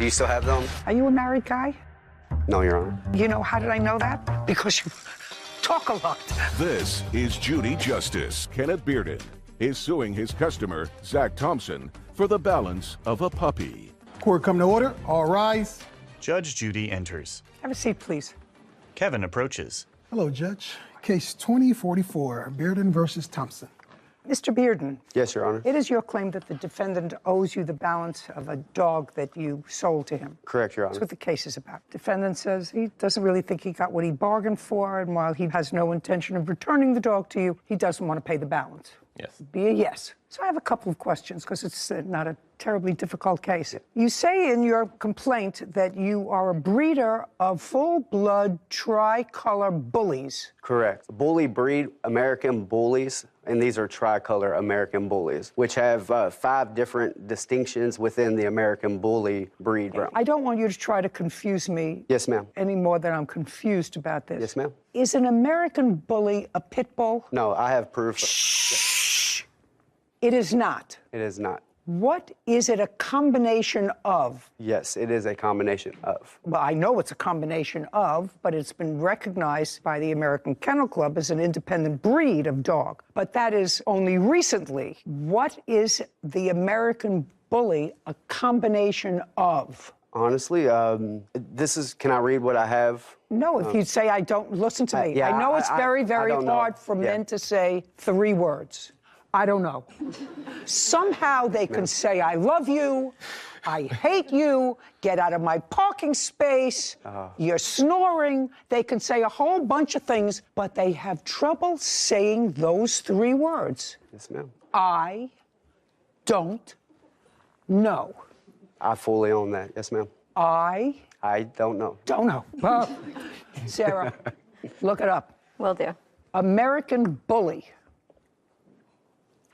Do you still have them? Are you a married guy? No, Your Honor. You know, how did I know that? Because you talk a lot. This is Judy Justice. Kenneth Bearden is suing his customer, Zach Thompson, for the balance of a puppy. Court come to order. All rise. Judge Judy enters. Have a seat, please. Kevin approaches. Hello, Judge. Case 2044, Bearden versus Thompson. Mr. Bearden. Yes, Your Honor. It is your claim that the defendant owes you the balance of a dog that you sold to him. Correct, Your Honor. That's what the case is about. Defendant says he doesn't really think he got what he bargained for, and while he has no intention of returning the dog to you, he doesn't want to pay the balance. Yes. Be a yes. So I have a couple of questions, because it's not a terribly difficult case. You say in your complaint that you are a breeder of full-blood tricolor bullies. Correct. Bully breed, American bullies, and these are tricolor American bullies, which have 5 different distinctions within the American bully breed. I don't want you to try to confuse me. Yes, ma'am. Any more than I'm confused about this. Yes, ma'am. Is an American bully a pit bull? No, I have proof. Shh. It is not. It is not. What is it a combination of? Yes, it is a combination of. Well, I know it's a combination of, but it's been recognized by the American Kennel Club as an independent breed of dog. But that is only recently. What is the American bully a combination of? Honestly, can I read what I have? No, if you say I don't, listen to me. Yeah, I know it's very, very hard for men to say 3 words. I don't know. Somehow they can say, I love you, I hate you, get out of my parking space, you're snoring. They can say a whole bunch of things, but they have trouble saying those 3 words. Yes, ma'am. I don't know. I fully own that. Yes, ma'am. I don't know. don't know. Well, Sarah, look it up. Will do. American bully.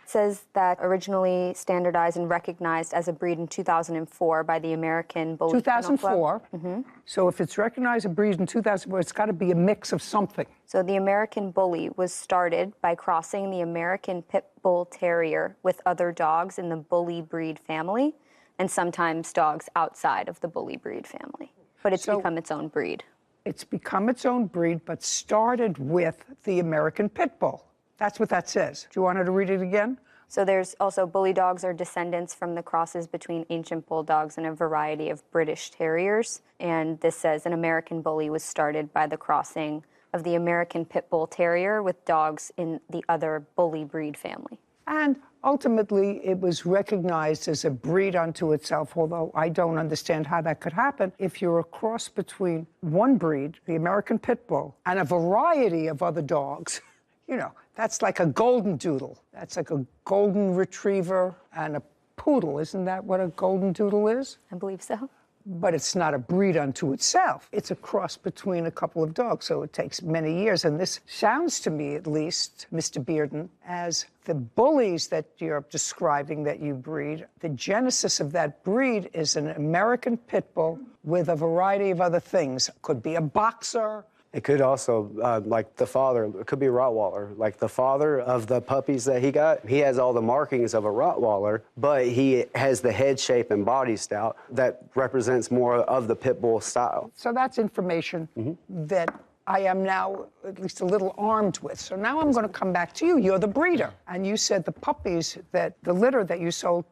Says that originally standardized and recognized as a breed in 2004 by the American Bully Kennel Club. 2004. Mm-hmm. So if it's recognized a breed in 2004, it's got to be a mix of something. So the American Bully was started by crossing the American Pit Bull Terrier with other dogs in the Bully breed family, and sometimes dogs outside of the Bully breed family. But it's become its own breed. It's become its own breed, but started with the American Pit Bull. That's what that says. Do you want her to read it again? So there's also bully dogs are descendants from the crosses between ancient bulldogs and a variety of British terriers. And this says an American bully was started by the crossing of the American Pit Bull Terrier with dogs in the other bully breed family. And ultimately, it was recognized as a breed unto itself, although I don't understand how that could happen. If you're a cross between one breed, the American Pit Bull, and a variety of other dogs, you know, that's like a golden doodle. That's like a golden retriever and a poodle. Isn't that what a golden doodle is? I believe so. But it's not a breed unto itself. It's a cross between a couple of dogs, so it takes many years. And this sounds to me, at least, Mr. Bearden, as the bullies that you're describing that you breed, the genesis of that breed is an American Pit Bull with a variety of other things. Could be a boxer. It could also, like the father, it could be a Rottweiler. Like the father of the puppies that he got, he has all the markings of a Rottweiler, but he has the head shape and body style that represents more of the Pit Bull style. So that's information that I am now at least a little armed with. So now I'm going to come back to you. You're the breeder. And you said the puppies, that the litter that you sold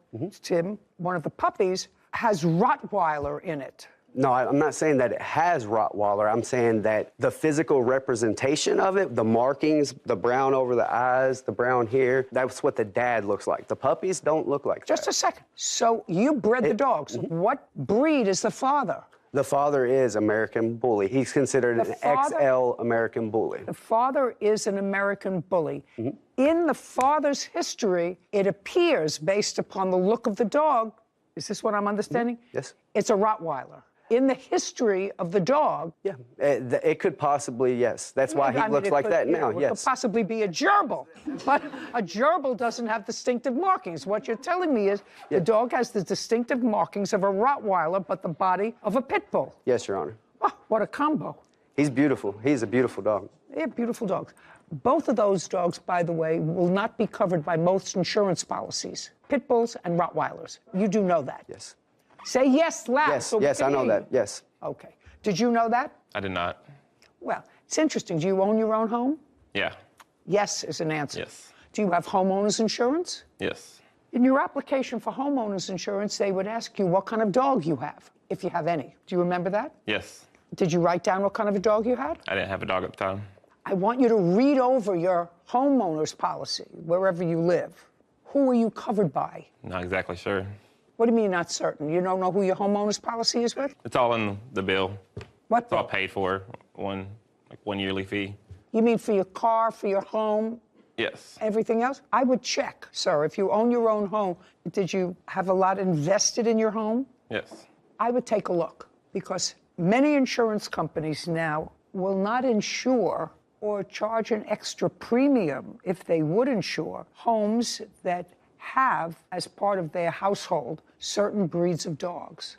to him, one of the puppies, has Rottweiler in it. No, I'm not saying that it has Rottweiler. I'm saying that the physical representation of it, the markings, the brown over the eyes, the brown hair, that's what the dad looks like. The puppies don't look like that. Just a second. So you bred the dogs. What breed is the father? The father is American Bully. He's considered an XL American Bully. The father is an American Bully. In the father's history, it appears, based upon the look of the dog, is this what I'm understanding? Yes. It's a Rottweiler. In the history of the dog. Yeah, it could possibly, yes. That's why he looks like that now, yes. It could possibly be a gerbil, but a gerbil doesn't have distinctive markings. What you're telling me is the dog has the distinctive markings of a Rottweiler, but the body of a Pit Bull. Yes, Your Honor. Oh, what a combo. He's beautiful. He's a beautiful dog. They're beautiful dogs. Both of those dogs, by the way, will not be covered by most insurance policies. Pit Bulls and Rottweilers. You do know that. Yes. Say yes loud. Yes, so we yes, can I know hear that. you. Yes. Okay. Did you know that? I did not. Well, it's interesting. Do you own your own home? Yeah. Yes is an answer. Yes. Do you have homeowners insurance? Yes. In your application for homeowners insurance, they would ask you what kind of dog you have, if you have any. Do you remember that? Yes. Did you write down what kind of a dog you had? I didn't have a dog at the time. I want you to read over your homeowner's policy, wherever you live. Who are you covered by? Not exactly sure. What do you mean not certain? You don't know who your homeowner's policy is with? It's all in the bill. What It's all bill? paid for, one yearly fee. You mean for your car, for your home, Yes. everything else? I would check, sir. If you own your own home, did you have a lot invested in your home? Yes. I would take a look because many insurance companies now will not insure or charge an extra premium if they would insure homes that have, as part of their household, certain breeds of dogs.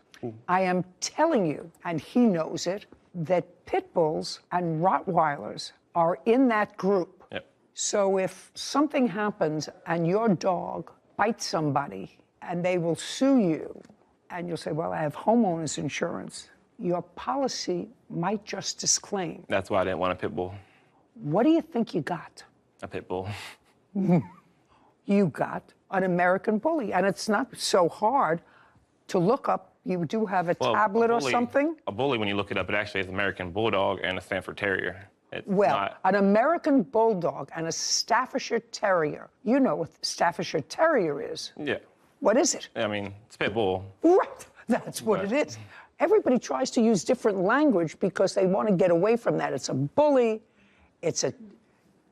I am telling you, and he knows it, that pit bulls and Rottweilers are in that group. Yep. So if something happens and your dog bites somebody and they will sue you, and you'll say, well, I have homeowners insurance, your policy might just disclaim. That's why I didn't want a pit bull. What do you think you got? A pit bull. You got an American bully, and it's not so hard to look up. You do have a Well, tablet a or bully- something? A bully, when you look it up, it actually is American Bulldog and a Stanford Terrier. It's Well, not. an American Bulldog and a Staffordshire Terrier. You know what Staffordshire Terrier is. Yeah. What is it? I mean, it's pit bull. Right, that's what it is. Everybody tries to use different language because they want to get away from that. It's a bully, it's a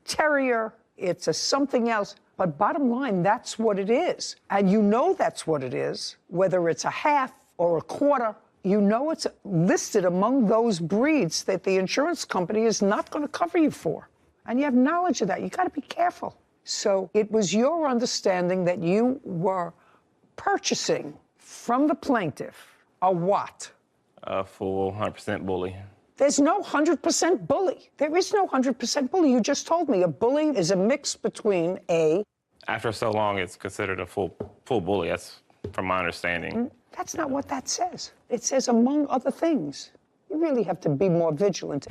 terrier, it's a something else. But bottom line, that's what it is. And you know that's what it is, whether it's a half or a quarter. You know it's listed among those breeds that the insurance company is not going to cover you for. And you have knowledge of that. You got to be careful. So it was your understanding that you were purchasing from the plaintiff a what? A full 100% bully. There's no 100% bully. There is no 100% bully. You just told me a bully is a mix between a... After so long, it's considered a full bully. That's from my understanding. That's not what that says. It says among other things. You really have to be more vigilant.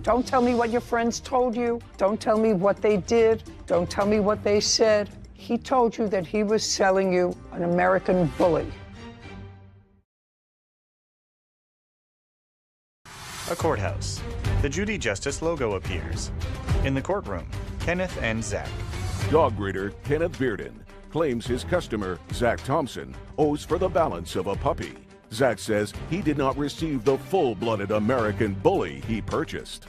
Don't tell me what your friends told you. Don't tell me what they did. Don't tell me what they said. He told you that he was selling you an American bully. A courthouse. The Judy Justice logo appears. In the courtroom, Kenneth and Zach. Dog breeder Kenneth Bearden claims his customer, Zach Thompson, owes for the balance of a puppy. Zach says he did not receive the full-blooded American bully he purchased.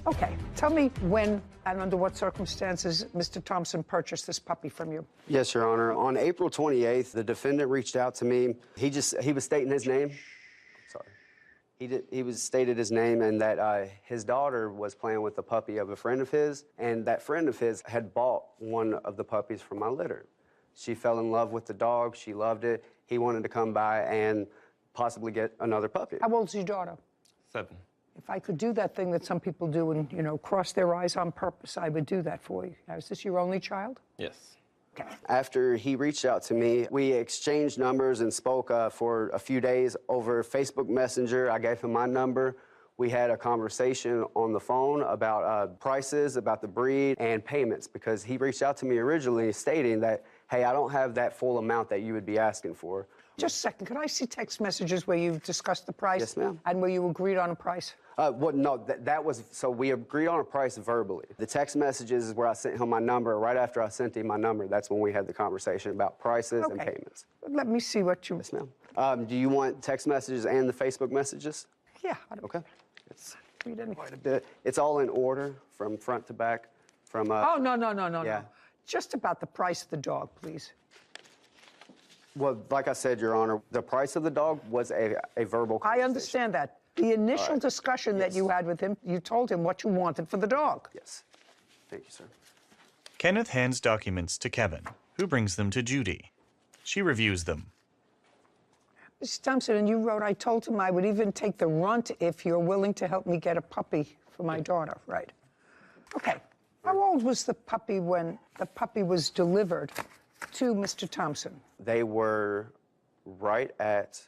Okay, tell me when and under what circumstances Mr. Thompson purchased this puppy from you. Yes, Your Honor. On April 28th, the defendant reached out to me. He was stating his name. Sorry. He was stated his name and that his daughter was playing with the puppy of a friend of his, and that friend of his had bought one of the puppies from my litter. She fell in love with the dog. She loved it. He wanted to come by and possibly get another puppy. How old's your daughter? 7. If I could do that thing that some people do and, you know, cross their eyes on purpose, I would do that for you. Now, is this your only child? Yes. Okay. After he reached out to me, we exchanged numbers and spoke for a few days over Facebook Messenger. I gave him my number. We had a conversation on the phone about prices, about the breed, and payments, because he reached out to me originally stating that, hey, I don't have that full amount that you would be asking for. Just a second, could I see text messages where you discussed the price? Yes, ma'am. And where you agreed on a price? No, that was, so we agreed on a price verbally. The text messages is where I sent him my number. Right after I sent him my number, that's when we had the conversation about prices and payments. Let me see what you... Yes, ma'am. Do you want text messages and the Facebook messages? Yeah. I don't Okay. It's read any... quite a bit. It's all in order from front to back. From Oh, no. Yeah. Just about the price of the dog, please. Well, like I said, Your Honor, the price of the dog was a verbal I conversation. understand that. The initial discussion that you had with him, you told him what you wanted for the dog. Yes. Thank you, sir. Kenneth hands documents to Kevin, who brings them to Judy. She reviews them. Mr. Thompson, and you wrote, I told him I would even take the runt if you're willing to help me get a puppy for my daughter. Right. Okay. How old was the puppy when the puppy was delivered to Mr. Thompson? They were right at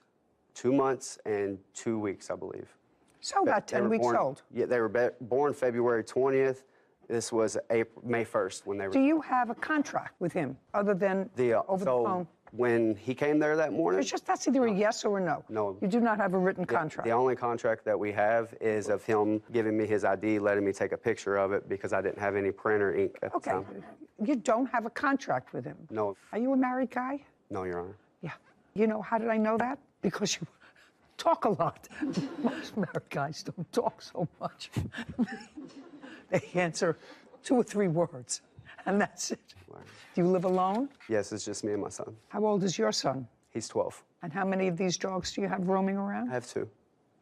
2 months and 2 weeks, I believe. So about They 10 were weeks born- old. Yeah, they were born February 20th. This was May 1st when they were. Do you have a contract with him other than over the phone? When he came there that morning, It's just that's either a yes or a no. No. You do not have a written contract. the only contract that we have is of him giving me his ID, letting me take a picture of it because I didn't have any pen or ink at the Okay. time. You don't have a contract with him. No. Are you a married guy? No, Your Honor. Yeah. You know, how did I know that? Because you talk a lot. Most married guys don't talk so much. They answer 2 or 3 words, and that's it. Do you live alone? Yes, it's just me and my son. How old is your son? He's 12. And how many of these dogs do you have roaming around? I have 2.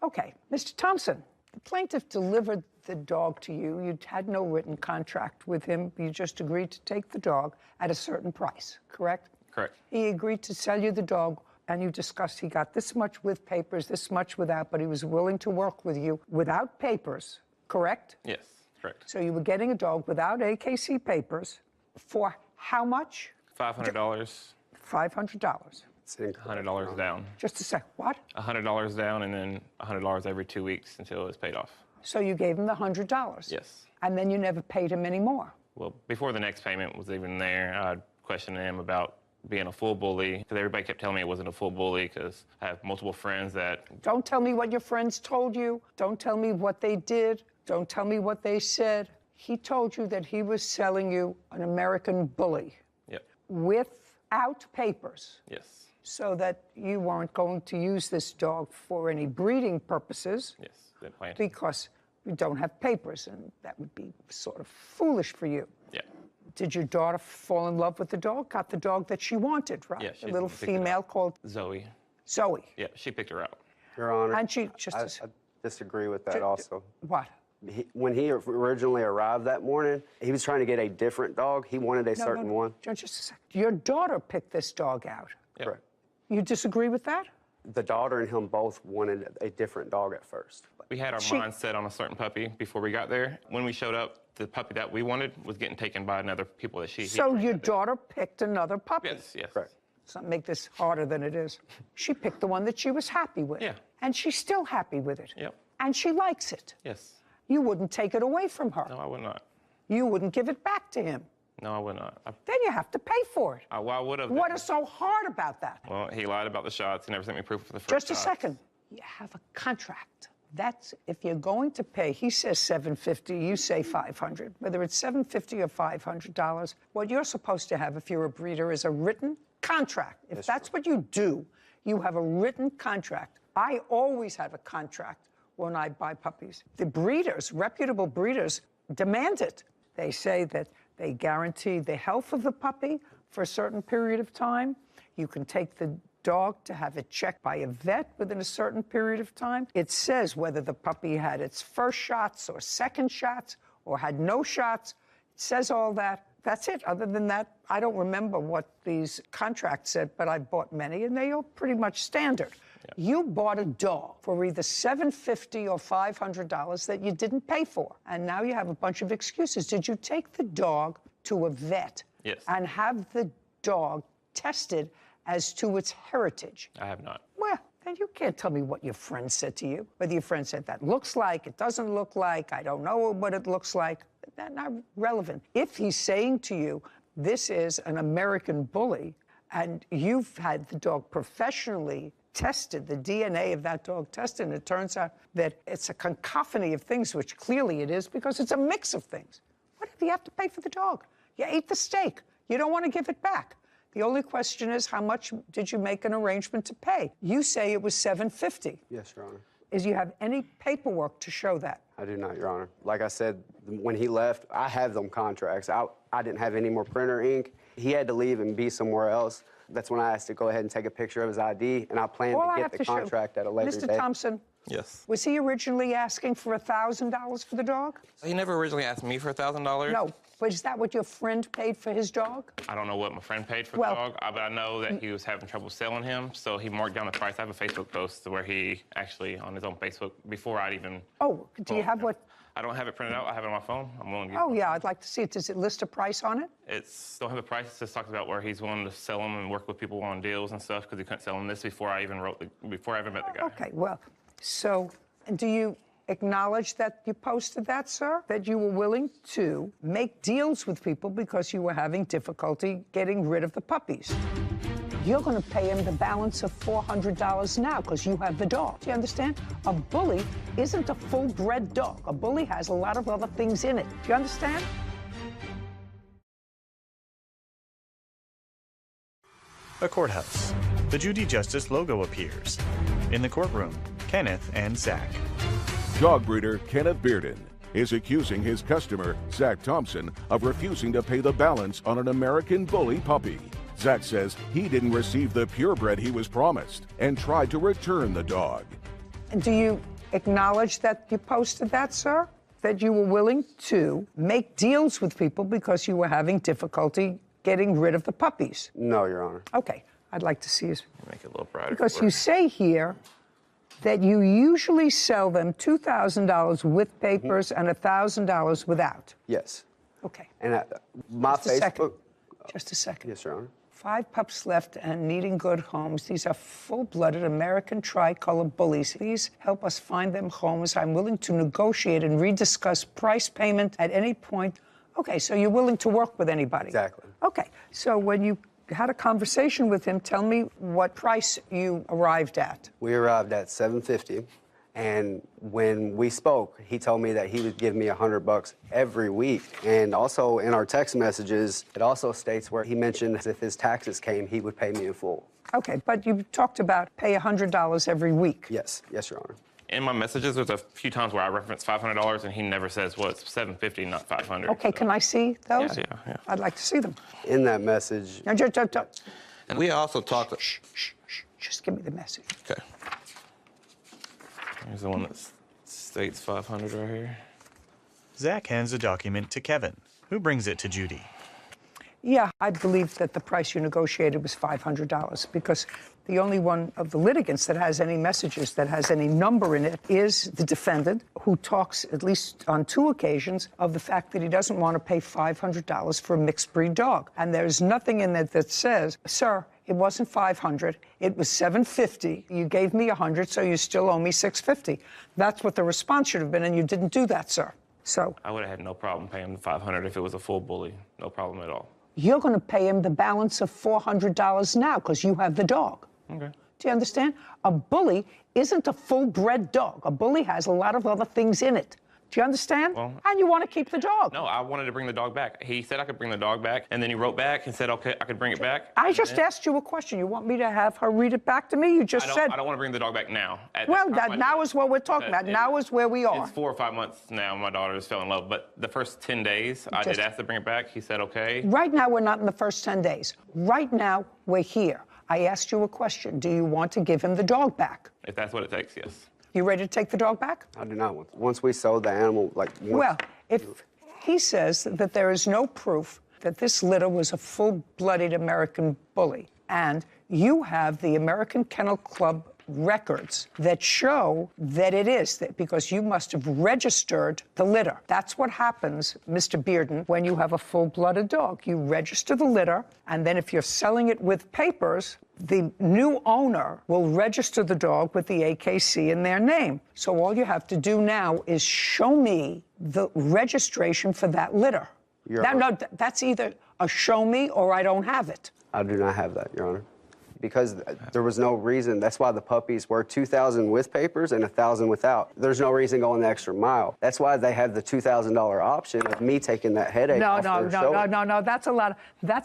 Okay. Mr. Thompson, the plaintiff delivered the dog to you. You had no written contract with him. You just agreed to take the dog at a certain price, correct? Correct. He agreed to sell you the dog, and you discussed he got this much with papers, this much without, but he was willing to work with you without papers, correct? Yes, correct. So you were getting a dog without AKC papers for how much? $500, $500. It's incorrect. $100 down. Just a sec. What? $100 down and then $100 every 2 weeks until it was paid off. So you gave him the $100? Yes. And then you never paid him any more? Well, before the next payment was even there, I questioned him about being a full bully because everybody kept telling me it wasn't a full bully because I have multiple friends that. Don't tell me what your friends told you. Don't tell me what they did. Don't tell me what they said. He told you that he was selling you an American bully Yep. without papers, Yes. so that you weren't going to use this dog for any breeding purposes Yes. Didn't plan to. because you don't have papers, and that would be sort of foolish for you. Yeah. Did your daughter fall in love with the dog? Got the dog that she wanted, right? Yeah, a she little picked it out. female called Zoe. Zoe. Yeah, she picked her out. Your Honor. And she just I disagree with that also. what? When he originally arrived that morning, he was trying to get a different dog. He wanted a certain one. Just a second. Your daughter picked this dog out. Yep. Correct. You disagree with that? The daughter and him both wanted a different dog at first. We had our mind set on a certain puppy before we got there. When we showed up, the puppy that we wanted was getting taken by another people that he So trained your out there. daughter picked another puppy. Yes, yes. Correct. Let's not make this harder than it is. She picked the one that she was happy with. Yeah. And she's still happy with it. Yep. And she likes it. Yes. You wouldn't take it away from her. No, I would not. You wouldn't give it back to him. No, I would not. Then you have to pay for it. Well, I would have. What is so hard about that? Well, he lied about the shots. He never sent me proof of the first Just a shots. second. You have a contract. That's if you're going to pay. He says $750. You say $500. Whether it's $750 or $500, what you're supposed to have if you're a breeder is a written contract. If that's what you do, you have a written contract. I always have a contract when I buy puppies. The breeders, reputable breeders, demand it. They say that they guarantee the health of the puppy for a certain period of time. You can take the dog to have it checked by a vet within a certain period of time. It says whether the puppy had its first shots or second shots or had no shots. It says all that. That's it. Other than that, I don't remember what these contracts said, but I bought many, and they are pretty much standard. Yeah. You bought a dog for either $750 or $500 that you didn't pay for, and now you have a bunch of excuses. Did you take the dog to a vet Yes. and have the dog tested as to its heritage? I have not. Well, then you can't tell me what your friend said to you. Whether your friend said that looks like, it doesn't look like, I don't know what it looks like. That's not relevant. If he's saying to you, this is an American bully, and you've had the dog professionally tested, the DNA of that dog tested, and it turns out that it's a cacophony of things, which clearly it is because it's a mix of things. What do you have to pay for the dog? You ate the steak. You don't want to give it back. The only question is, how much did you make an arrangement to pay? You say it was $750. Yes, Your Honor. Is you have any paperwork to show that? I do not, Your Honor. Like I said, when he left, I have them contracts. I didn't have any more printer ink. He had to leave and be somewhere else. That's when I asked to go ahead and take a picture of his ID, and I plan All to I get have the to show- contract at a later Mr. date. Thompson, Yes. was he originally asking for $1,000 for the dog? He never originally asked me for $1,000. No, but is that what your friend paid for his dog? I don't know what my friend paid for Well- the dog, but I know that he was having trouble selling him, so he marked down the price. I have a Facebook post where he actually, on his own Facebook, before I'd even... Oh, do you have what? I don't have it printed out. I have it on my phone. I'm willing to give Oh, yeah, I'd like to see it. Does it list a price on it? It's don't have the price. It just talks about where he's willing to sell them and work with people on deals and stuff because he couldn't sell them this before I even met the guy. Okay, well, so do you acknowledge that you posted that, sir? That you were willing to make deals with people because you were having difficulty getting rid of the puppies? You're going to pay him the balance of $400 now because you have the dog. Do you understand? A bully isn't a full-bred dog. A bully has a lot of other things in it. Do you understand? A courthouse. The Judy Justice logo appears. In the courtroom, Kenneth and Zach. Dog breeder Kenneth Bearden is accusing his customer, Zach Thompson, of refusing to pay the balance on an American Bully puppy. Zach says he didn't receive the purebred he was promised and tried to return the dog. Do you acknowledge that you posted that, sir? That you were willing to make deals with people because you were having difficulty getting rid of the puppies? No, Your Honor. Okay, I'd like to see you. Make it a little brighter. Because you say here that you usually sell them $2,000 with papers and $1,000 without. Yes. Okay. And my Just a second. Facebook. Just a second. Yes, Your Honor. 5 pups left and needing good homes. These are full-blooded American tricolor bullies. Please help us find them homes. I'm willing to negotiate and rediscuss price payment at any point. Okay, so you're willing to work with anybody? Exactly. Okay, so when you had a conversation with him, tell me what price you arrived at. We arrived at $750, and when we spoke, he told me that he would give me $100 every week. And also in our text messages, it also states where he mentioned if his taxes came, he would pay me in full. Okay, but you talked about pay $100 every week. Yes, yes, Your Honor. In my messages, there's a few times where I reference $500, and he never says, well, it's $750, not $500. Okay, can I see those? Yeah. I'd like to see them. In that message, Now, just, And we also talked. just give me the message. Okay. Here's the one that states 500 right here. Zach hands the document to Kevin, who brings it to Judy. Yeah, I believe that the price you negotiated was $500 because the only one of the litigants that has any messages, that has any number in it, is the defendant, who talks, at least on 2 occasions, of the fact that he doesn't want to pay $500 for a mixed breed dog. And there's nothing in it that says, sir, it wasn't $500, it was $750. You gave me $100, so you still owe me $650. That's what the response should have been, and you didn't do that, sir. So I would have had no problem paying the $500 if it was a full bully. No problem at all. you're going to pay him the balance of $400 now because you have the dog. Okay. Do you understand? A bully isn't a full-bred dog. A bully has a lot of other things in it. Do you understand? Well, and you want to keep the dog. No, I wanted to bring the dog back. He said I could bring the dog back, and then he wrote back and said, okay, I could bring it back. I just asked you a question. You want me to have her read it back to me? You just said. I don't want to bring the dog back now. Well, now is what we're talking about. Now is where we are. It's 4 or 5 months now. My daughter has fell in love. But the first 10 days, I did ask to bring it back. He said, okay. Right now, we're not in the first 10 days. Right now, we're here. I asked you a question. Do you want to give him the dog back? If that's what it takes, yes. You ready to take the dog back? I do not want. Once we sold the animal, Well, if he says that there is no proof that this litter was a full-blooded American bully, and you have the American Kennel Club records that show that it is, because you must have registered the litter. That's what happens, Mr. Bearden, when you have a full-blooded dog. You register the litter, and then if you're selling it with papers, the new owner will register the dog with the AKC in their name. So all you have to do now is show me the registration for that litter. No, that's either a show me or I don't have it. I do not have that, Your Honor. Because there was no reason. That's why the puppies were $2,000 with papers and $1,000 without. There's no reason going the extra mile. That's why they have the $2,000 option of me taking that headache off their shoulder. No. That's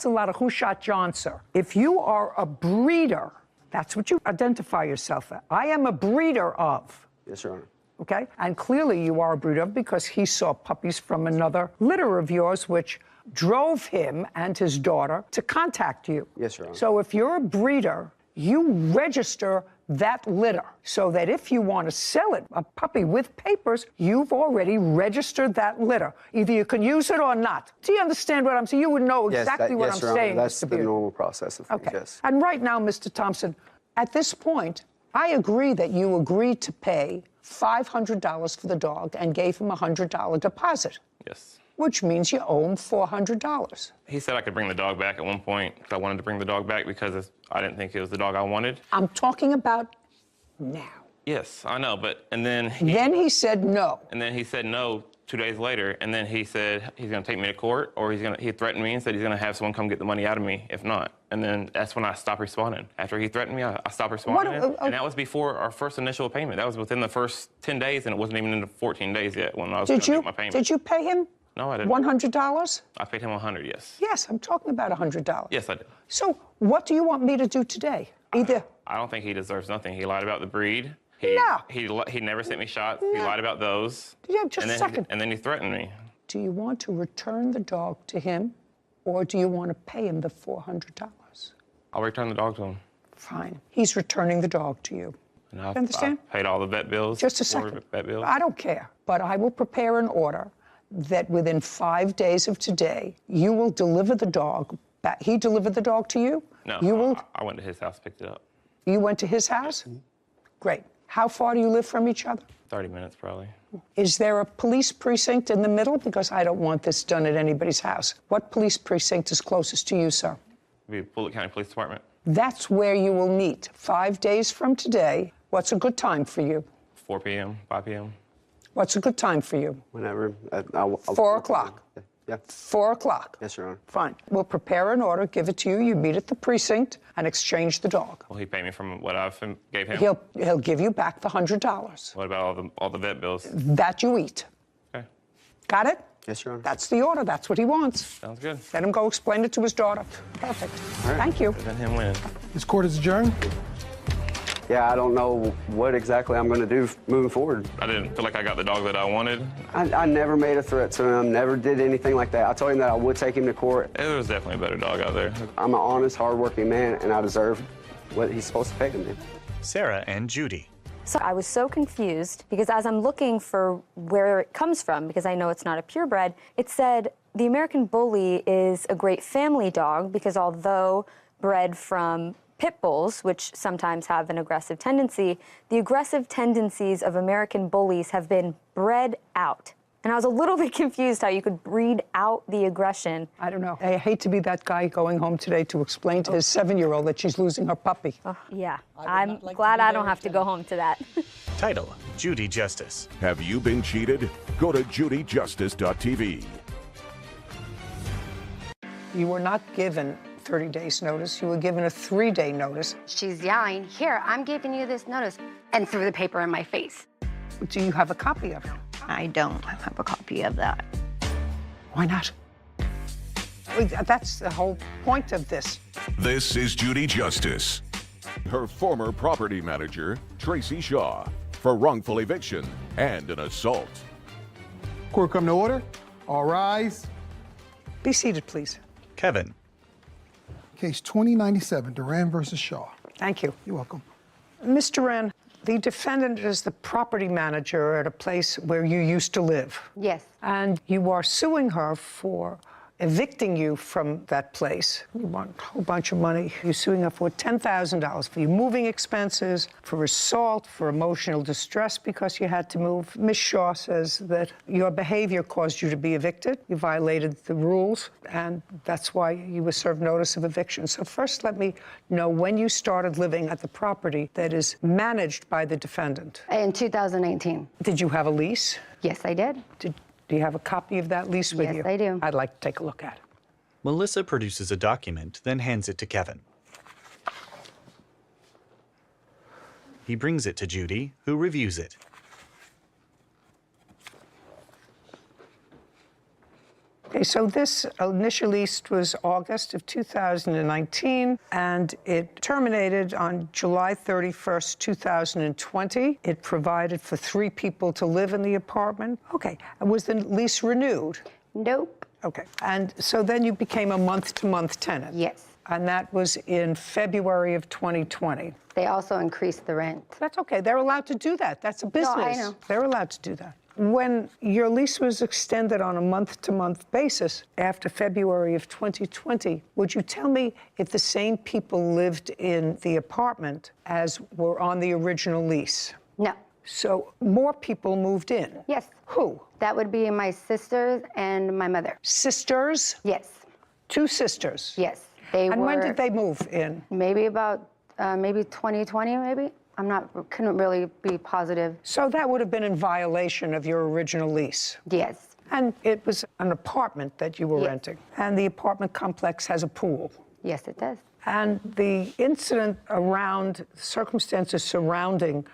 a lot of who shot John, sir. If you are a breeder, that's what you identify yourself as. I am a breeder of. Yes, Your Honor. Okay? And clearly you are a breeder of because he saw puppies from another litter of yours, which drove him and his daughter to contact you. Yes, Your Honor. So if you're a breeder, you register that litter so that if you want to sell it, a puppy with papers, you've already registered that litter. Either you can use it or not. Do you understand what I'm saying? You would know exactly what I'm Your Honor. saying, That's Mr. the Bearden. normal process of things, Okay. yes. And right now, Mr. Thompson, at this point, I agree that you agreed to pay $500 for the dog and gave him a $100 deposit, Yes. which means you owe him $400. He said I could bring the dog back at one point because I wanted to bring the dog back because I didn't think it was the dog I wanted. I'm talking about now. Yes, I know, but Then he said no. And then he said no 2 days later, and then he said he's going to take me to court, or he threatened me and said he's going to have someone come get the money out of me if not. And then that's when I stopped responding. After he threatened me, I stopped responding. And that was before our first initial payment. That was within the first 10 days, and it wasn't even in the 14 days yet when I was going to make my payment. Did you pay him? No, I didn't. $100? I paid him $100, yes. Yes, I'm talking about $100. Yes, I did. So what do you want me to do today? Either. I don't think he deserves nothing. He lied about the breed. No. He never sent me shots. He No. lied about those. Yeah, just a second. And then he threatened me. Do you want to return the dog to him, or do you want to pay him the $400? I'll return the dog to him. Fine. He's returning the dog to you. And You understand? I paid all the vet bills. Just a 4 second. Vet bills. I don't care, but I will prepare an order that within 5 days of today, you will deliver the dog back. He delivered the dog to you? No, You will. I went to his house, picked it up. You went to his house? Great. How far do you live from each other? 30 minutes, probably. Is there a police precinct in the middle? Because I don't want this done at anybody's house. What police precinct is closest to you, sir? It'd be Bullitt County Police Department. That's where you will meet 5 days from today. What's a good time for you? 4 p.m., 5 p.m. What's a good time for you? Whenever. 4 o'clock. Yeah. 4 o'clock. Yes, Your Honor. Fine. We'll prepare an order, give it to you. You meet at the precinct and exchange the dog. Will he pay me from what I gave him? He'll give you back the $100. What about all the vet bills? That you eat. Okay, Got it? Yes, Your Honor. That's the order. That's what he wants. sounds good. Let him go explain it to his daughter. Perfect. Thank you. Let him win. This court is adjourned. Yeah, I don't know what exactly I'm going to do moving forward. I didn't feel like I got the dog that I wanted. I never made a threat to him, never did anything like that. I told him that I would take him to court. There was definitely a better dog out there. I'm an honest, hardworking man, and I deserve what he's supposed to pay to me. Sarah and Judy. So I was so confused because as I'm looking for where it comes from, because I know it's not a purebred, it said the American Bully is a great family dog because although bred from pit bulls, which sometimes have an aggressive tendency, the aggressive tendencies of American Bullies have been bred out. And I was a little bit confused how you could breed out the aggression. I don't know. I hate to be that guy going home today to explain to his 7-year-old that she's losing her puppy. Oh, yeah, I would I'm not like to glad be I there don't have to again. go home to that. Title, Judy Justice. Have you been cheated? Go to judyjustice.tv. You were not given 30 days notice. You were given a 3-day notice. She's yelling, "Here, I'm giving you this notice," and threw the paper in my face. Do you have a copy of it? I don't have a copy of that. Why not? That's the whole point of this. This is Judy Justice. Her former property manager, Tracy Shaw, for wrongful eviction and an assault. Court come to order. All rise. Be seated, please. Kevin. Case 2097, Duran versus Shaw. Thank you. You're welcome. Mr. Wren, the defendant is the property manager at a place where you used to live. Yes. And you are suing her for evicting you from that place. You want a whole bunch of money. You're suing her for $10,000 for your moving expenses, for assault, for emotional distress because you had to move. Ms. Shaw says that your behavior caused you to be evicted. You violated the rules, and that's why you were served notice of eviction. So first, let me know when you started living at the property that is managed by the defendant. In 2019. Did you have a lease? Yes, I did. Do you have a copy of that lease with Yes, you? I do. I'd like to take a look at it. Melissa produces a document, then hands it to Kevin. He brings it to Judy, who reviews it. Okay, so this initial lease was August of 2019, and it terminated on July 31st, 2020. It provided for 3 people to live in the apartment. Okay, and was the lease renewed? Nope. Okay, and so then you became a month-to-month tenant? Yes. And that was in February of 2020? They also increased the rent. That's okay, they're allowed to do that. That's a business. I know. They're allowed to do that. When your lease was extended on a month-to-month basis after February of 2020, would you tell me if the same people lived in the apartment as were on the original lease? No. So more people moved in? Yes. Who? That would be my sisters and my mother. Sisters? Yes. 2 sisters? Yes. They And were. when did they move in? Maybe about, maybe 2020, maybe? Couldn't really be positive. So that would have been in violation of your original lease? Yes. And it was an apartment that you were Yes. renting. And the apartment complex has a pool. Yes, it does. And the incident around, circumstances surrounding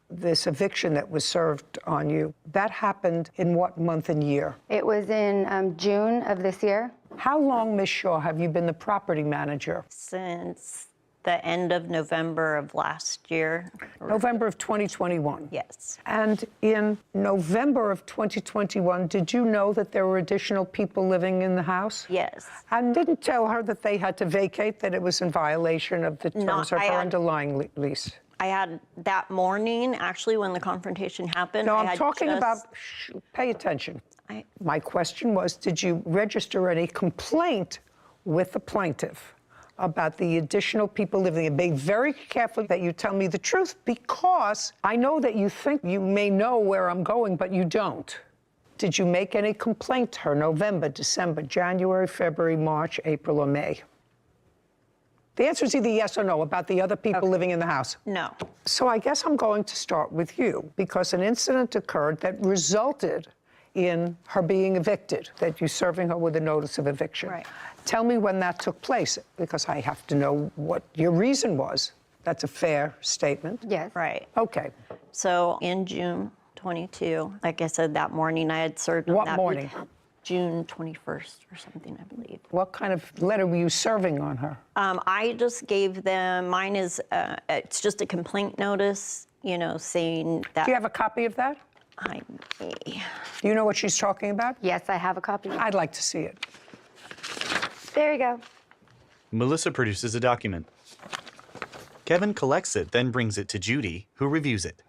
this eviction that was served on you, that happened in what month and year? It was in June of this year. How long, Ms. Shaw, have you been the property manager? Since the end of November of last year. November of 2021? Yes. And in November of 2021, did you know that there were additional people living in the house? Yes. And didn't tell her that they had to vacate, that it was in violation of the terms of her underlying lease? I had that morning, actually, when the confrontation happened. No, I I'm had talking just- about, pay attention. My question was, did you register any complaint with the plaintiff about the additional people living there? Be very careful that you tell me the truth, because I know that you think you may know where I'm going, but you don't. Did you make any complaint to her November, December, January, February, March, April, or May? The answer is either yes or no about the other people living in the house. No. So I guess I'm going to start with you, because an incident occurred that resulted in her being evicted, that you're serving her with a notice of eviction. Right. Tell me when that took place, because I have to know what your reason was. That's a fair statement. Yes. Right. Okay. So in June 22, like I said, that morning I had served them What that morning? week. June 21st or something, I believe. What kind of letter were you serving on her? I just gave them, mine is, it's just a complaint notice, you know, saying that. Do you have a copy of that? Do you know what she's talking about? Yes, I have a copy. I'd like to see it. There you go. Melissa produces a document. Kevin collects it, then brings it to Judy, who reviews it.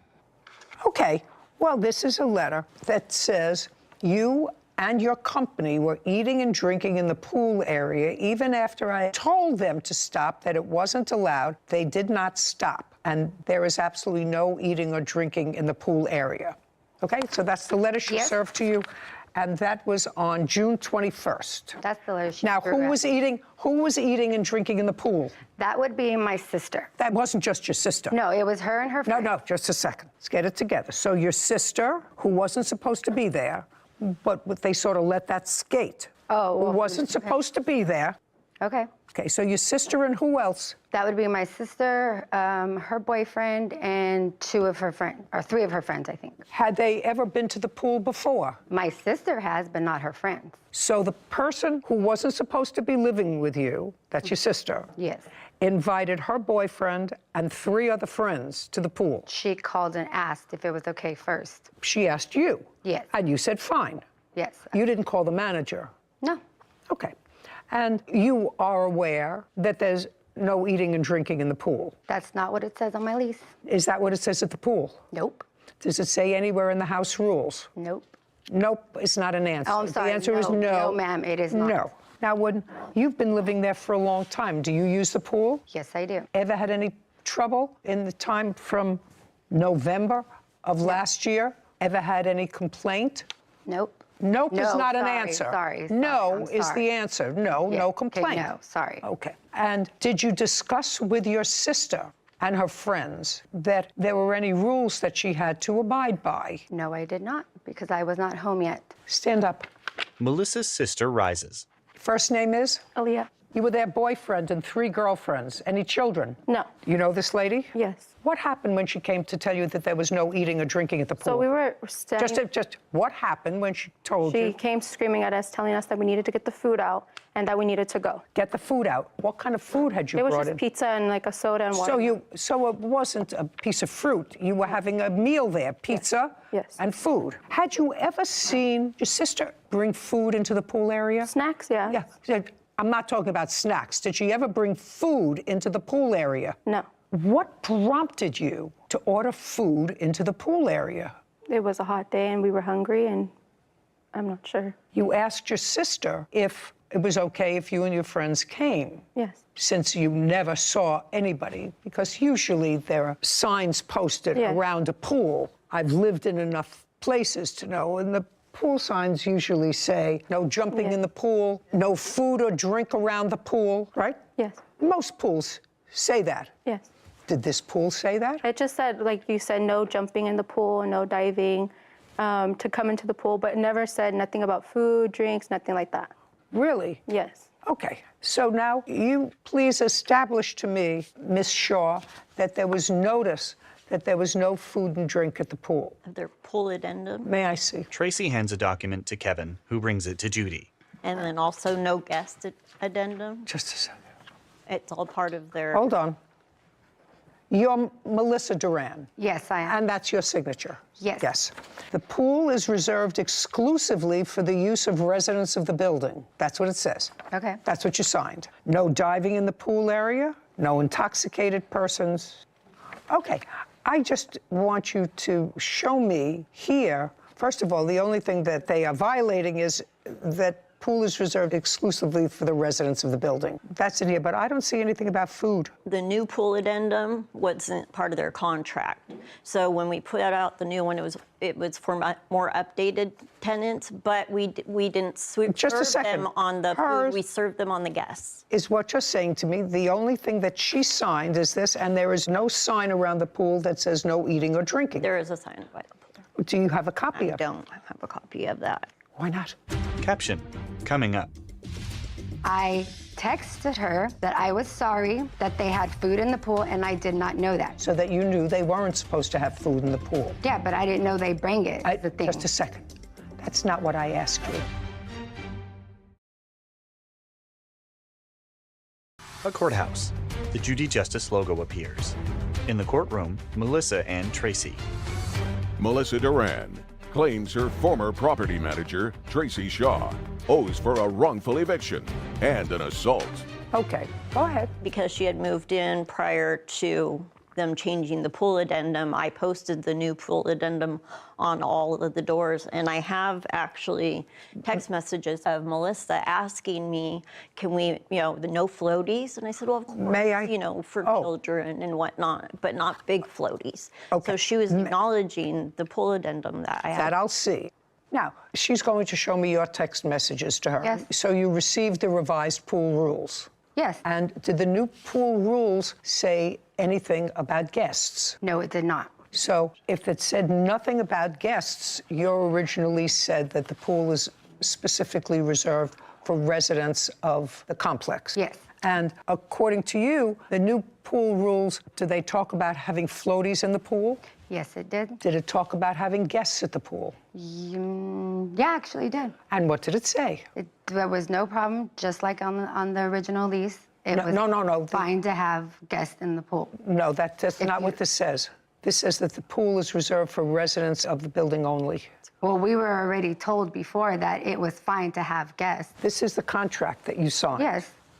Okay, well, this is a letter that says you and your company were eating and drinking in the pool area. Even after I told them to stop, that it wasn't allowed, they did not stop. And there is absolutely no eating or drinking in the pool area. Okay, so that's the letter she Yes. served to you, and that was on June 21st. That's the letter she Now, threw who at was me. eating and drinking in the pool? That would be my sister. That wasn't just your sister. No, it was her and her No, friend. no, just a second. Let's get it together. So your sister, who wasn't supposed to be there, but they sort of let that skate. Oh, Who well, wasn't okay. supposed to be there. Okay. Okay, so your sister and who else? That would be my sister, her boyfriend, and 2 of her friends, or 3 of her friends, I think. Had they ever been to the pool before? My sister has, but not her friends. So the person who wasn't supposed to be living with you, that's your sister, Yes. invited her boyfriend and 3 other friends to the pool. She called and asked if it was okay first. She asked you. Yes. And you said fine. Yes. You didn't call the manager. No. Okay. And you are aware that there's no eating and drinking in the pool. That's not what it says on my lease. Is that what it says at the pool? Nope. Does it say anywhere in the house rules? Nope. Nope, it's not an answer. Oh, I'm sorry. The answer is No. no. No, ma'am, it is not. No. Now, when you've been living there for a long time, do you use the pool? Yes, I do. Ever had any trouble in the time from November of last year? Ever had any complaint? Nope. Nope is No, not an sorry, answer. sorry, No I'm is sorry. the answer. No, Yeah, no okay, complaint. no, sorry. Okay. And did you discuss with your sister and her friends that there were any rules that she had to abide by? No, I did not, because I was not home yet. Stand up. Melissa's sister rises. First name is? Aaliyah. You were their boyfriend and 3 girlfriends. Any children? No. You know this lady? Yes. What happened when she came to tell you that there was no eating or drinking at the pool? So we were standing. Just what happened when she told She you? came screaming at us, telling us that we needed to get the food out and that we needed to go. Get the food out. What kind of food had you It was brought just in? pizza and like a soda and water. So it wasn't a piece of fruit. You were having a meal there, pizza Yes. and food. Had you ever seen your sister bring food into the pool area? Snacks, yeah. Yeah. I'm not talking about snacks. Did she ever bring food into the pool area? No. What prompted you to order food into the pool area? It was a hot day and we were hungry and I'm not sure. You asked your sister if it was okay if you and your friends came. Yes. Since you never saw anybody, because usually there are signs posted around a pool. I've lived in enough places to know, and the pool signs usually say no jumping in the pool, no food or drink around the pool, right? Yes. Most pools say that. Yes. Did this pool say that? It just said, like you said, no jumping in the pool, no diving, to come into the pool, but it never said nothing about food, drinks, nothing like that. Really? Yes. Okay. So now you please establish to me, Miss Shaw, that there was notice that there was no food and drink at the pool. Their pool addendum. May I see? Tracy hands a document to Kevin, who brings it to Judy. And then also no guest addendum. Just a second. It's all part of their... Hold on. You're Melissa Duran. Yes, I am. And that's your signature? Yes. Yes. The pool is reserved exclusively for the use of residents of the building. That's what it says. Okay. That's what you signed. No diving in the pool area, no intoxicated persons. Okay. I just want you to show me here, first of all, the only thing that they are violating is that pool is reserved exclusively for the residents of the building. That's in here, but I don't see anything about food. The new pool addendum wasn't part of their contract. So when we put out the new one, it was for more updated tenants, but we didn't serve them on the food, we served them on the guests. Is what you're saying to me, the only thing that she signed is this, and there is no sign around the pool that says no eating or drinking? There is a sign by the pool. Do you have a copy of it? I don't have a copy of that. Why not? Caption, coming up. I texted her that I was sorry that they had food in the pool, and I did not know that. So that you knew they weren't supposed to have food in the pool? Yeah, but I didn't know they bring it. The thing. Just a second. That's not what I asked you. A courthouse. The Judy Justice logo appears. In the courtroom, Melissa and Tracy. Melissa Duran claims her former property manager, Tracy Shaw, owes for a wrongful eviction and an assault. Okay, go ahead. Because she had moved in prior to them changing the pool addendum, I posted the new pool addendum on all of the doors, and I have actually text messages of Melissa asking me, can we, the no floaties? And I said, well, of course, May I? For children and whatnot, but not big floaties. Okay. So she was acknowledging the pool addendum that I had. That I'll see. Now, she's going to show me your text messages to her. Yes. So you received the revised pool rules? Yes. And did the new pool rules say anything about guests? No, it did not. So if it said nothing about guests, you originally said that the pool is specifically reserved for residents of the complex. Yes. And according to you, the new pool rules, do they talk about having floaties in the pool? Yes, it did. Did it talk about having guests at the pool? Yeah, actually it did. And what did it say? There was no problem, just like on the original lease. It was No. fine to have guests in the pool. No, that's not what this says. This says that the pool is reserved for residents of the building only. Well, we were already told before that it was fine to have guests. This is the contract that you signed.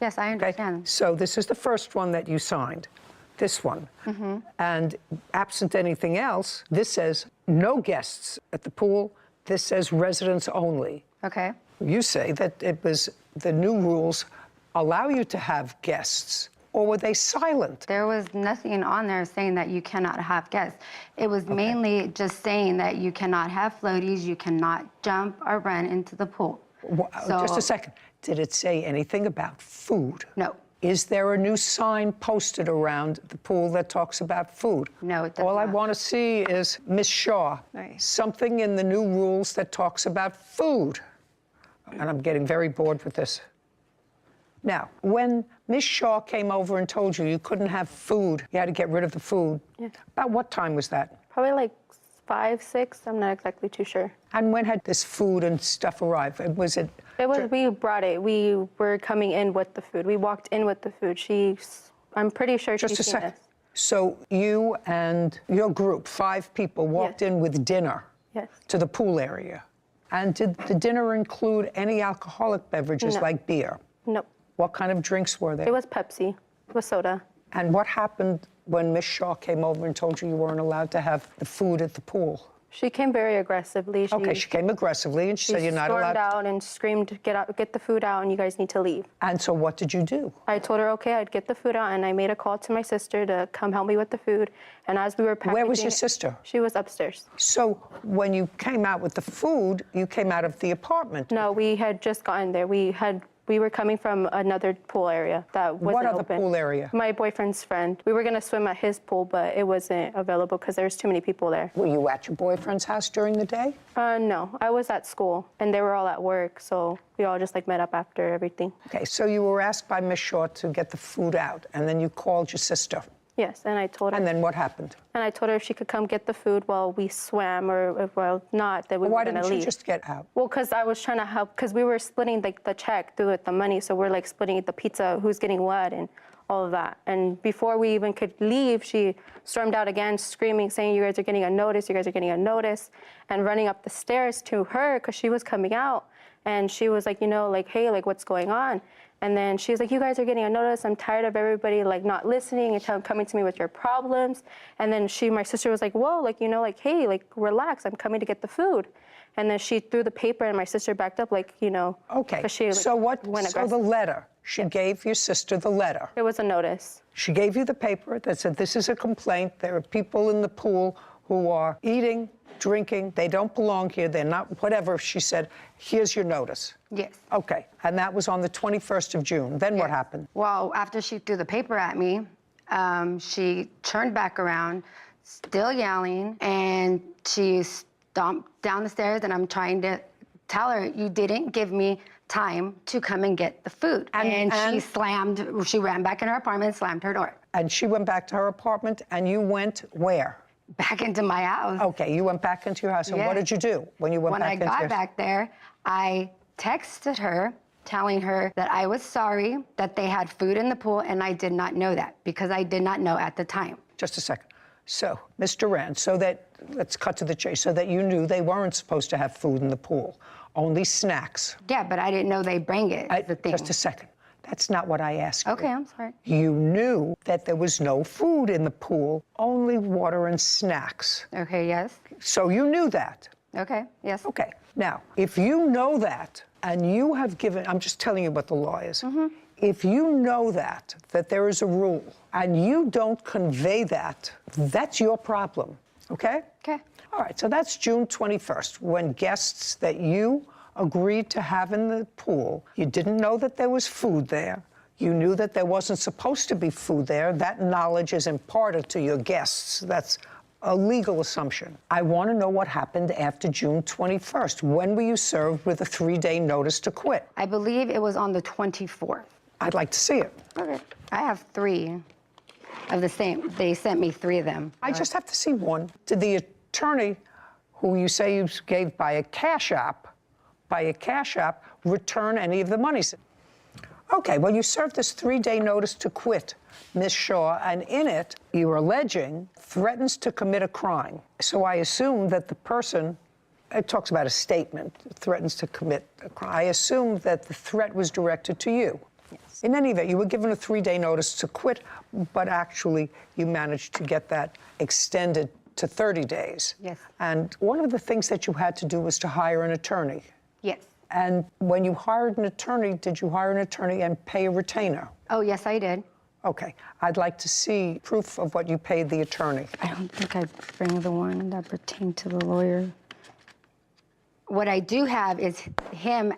Yes, I understand. So this is the first one that you signed, this one. Mm-hmm. And absent anything else, this says no guests at the pool. This says residents only. Okay. You say that it was the new rules allow you to have guests, or were they silent? There was nothing on there saying that you cannot have guests. It was mainly just saying that you cannot have floaties, you cannot jump or run into the pool. Just a second. Did it say anything about food? No. Is there a new sign posted around the pool that talks about food? No, it does All I not. want to see is, Miss Shaw, Right. something in the new rules that talks about food. And I'm getting very bored with this. Now, when Miss Shaw came over and told you couldn't have food, you had to get rid of the food, about what time was that? Probably like 5, 6, I'm not exactly too sure. And when had this food and stuff arrived? Was it? We brought it. We were coming in with the food. We walked in with the food. I'm pretty sure Just a she's seen second. us. So you and your group, 5 people, walked in with dinner to the pool area. And did the dinner include any alcoholic beverages like beer? No. What kind of drinks were there? It was Pepsi. It was soda. And what happened when Miss Shaw came over and told you weren't allowed to have the food at the pool? She came very aggressively. Okay, she came aggressively, and she said, you're not allowed. She stormed out and screamed, get the food out, and you guys need to leave. And so what did you do? I told her, okay, I'd get the food out, and I made a call to my sister to come help me with the food. And as we were packaging... Where was your sister? She was upstairs. So when you came out with the food, you came out of the apartment? No, we had just gotten there. We were coming from another pool area that wasn't What other open. pool area? My boyfriend's friend. We were going to swim at his pool, but it wasn't available because there was too many people there. Were you at your boyfriend's house during the day? No, I was at school, and they were all at work, so we all just met up after everything. Okay, so you were asked by Miss Shaw to get the food out, and then you called your sister. Yes, and I told her. And then what happened? And I told her if she could come get the food while we swam, or if not, that we were going to leave. Why didn't you just get out? Well, because I was trying to help, because we were splitting the check through it, the money, so we're splitting the pizza, who's getting what, and all of that. And before we even could leave, she stormed out again, screaming, saying, you guys are getting a notice, you guys are getting a notice, and running up the stairs to her, because she was coming out, and she was hey, what's going on? And then she was like, you guys are getting a notice. I'm tired of everybody not listening and coming to me with your problems. And then my sister was like, whoa, hey, relax. I'm coming to get the food. And then she threw the paper and my sister backed up Okay, she, so the letter, she gave your sister the letter. It was a notice. She gave you the paper that said, this is a complaint. There are people in the pool who are eating, drinking, they don't belong here, they're not, whatever. She said, here's your notice. Yes. Okay, and that was on the 21st of June. Then what happened? Well, after she threw the paper at me, she turned back around, still yelling, and she stomped down the stairs, and I'm trying to tell her, you didn't give me time to come and get the food. And she ran back in her apartment and slammed her door. And she went back to her apartment, and you went where? Back into my house. Okay, you went back into your house. And what did you do when you went back into your house? When I got back there, I texted her, telling her that I was sorry that they had food in the pool, and I did not know that because I did not know at the time. Just a second. So, Ms. Duran, let's cut to the chase, so that you knew they weren't supposed to have food in the pool, only snacks. Yeah, but I didn't know they bring it. Just a second. That's not what I asked you. Okay, I'm sorry. You knew that there was no food in the pool, only water and snacks. Okay, yes. So you knew that. Okay, yes. Okay. Now, if you know that, and you have given, I'm just telling you what the law is. Mm-hmm. If you know that there is a rule, and you don't convey that, that's your problem, okay? Okay. All right, so that's June 21st, when guests that you agreed to have in the pool, you didn't know that there was food there, you knew that there wasn't supposed to be food there, that knowledge is imparted to your guests. That's a legal assumption. I want to know what happened after June 21st. When were you served with a 3-day notice to quit? I believe it was on the 24th. I'd like to see it. Okay. I have 3 of the same. They sent me 3 of them. I just have to see one. Did the attorney, who you say you gave by a cash app, return any of the money? Okay, well, you served this 3-day notice to quit, Ms. Shaw, and in it, you were alleging threatens to commit a crime. So I assume that the person, it talks about a statement, threatens to commit a crime. I assume that the threat was directed to you. Yes. In any event, you were given a 3-day notice to quit, but actually you managed to get that extended to 30 days. Yes. And one of the things that you had to do was to hire an attorney. Yes. And when you hired an attorney, did you hire an attorney and pay a retainer? Oh, yes, I did. Okay. I'd like to see proof of what you paid the attorney. I don't think I bring the one that pertained to the lawyer. What I do have is him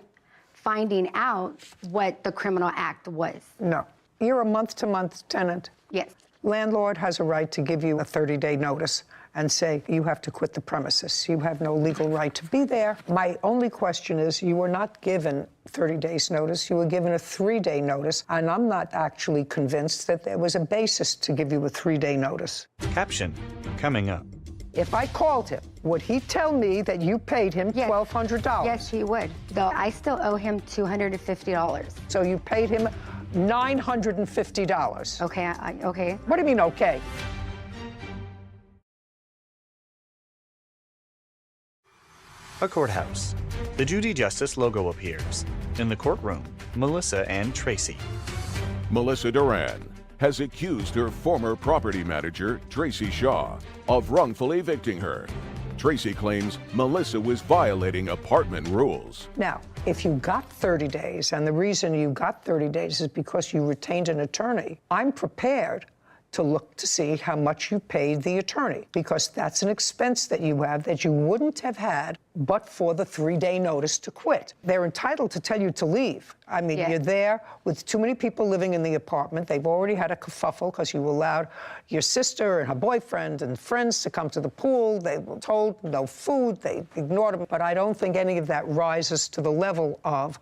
finding out what the criminal act was. No. You're a month-to-month tenant. Yes. Landlord has a right to give you a 30-day notice and say you have to quit the premises. You have no legal right to be there. My only question is, you were not given 30 days notice. You were given a 3-day notice, and I'm not actually convinced that there was a basis to give you a 3-day notice. Caption coming up. If I called him, would he tell me that you paid him $1,200? Yes, he would. Though I still owe him $250. So you paid him $950. Okay, okay. What do you mean, okay? A courthouse. The Judy Justice logo appears. In the courtroom, Melissa and Tracy. Melissa Duran has accused her former property manager, Tracy Shaw, of wrongfully evicting her. Tracy claims Melissa was violating apartment rules. Now, if you got 30 days, and the reason you got 30 days is because you retained an attorney, I'm prepared to look to see how much you paid the attorney, because that's an expense that you have that you wouldn't have had but for the 3-day notice to quit. They're entitled to tell you to leave. I mean, You're there with too many people living in the apartment. They've already had a kerfuffle because you allowed your sister and her boyfriend and friends to come to the pool. They were told no food. They ignored them. But I don't think any of that rises to the level of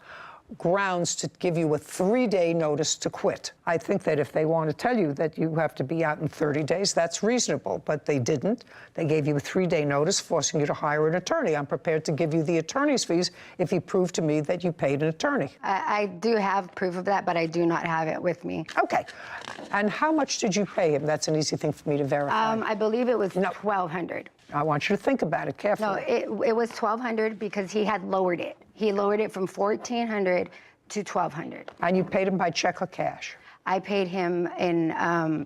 grounds to give you a 3-day notice to quit. I think that if they want to tell you that you have to be out in 30 days, that's reasonable, but they didn't. They gave you a 3-day notice forcing you to hire an attorney. I'm prepared to give you the attorney's fees if you prove to me that you paid an attorney. I do have proof of that, but I do not have it with me. Okay. And how much did you pay him? That's an easy thing for me to verify. I believe it was $1,200. I want you to think about it carefully. No, it was $1,200 because he had lowered it. He lowered it from $1,400 to $1,200. And you paid him by check or cash? I paid him in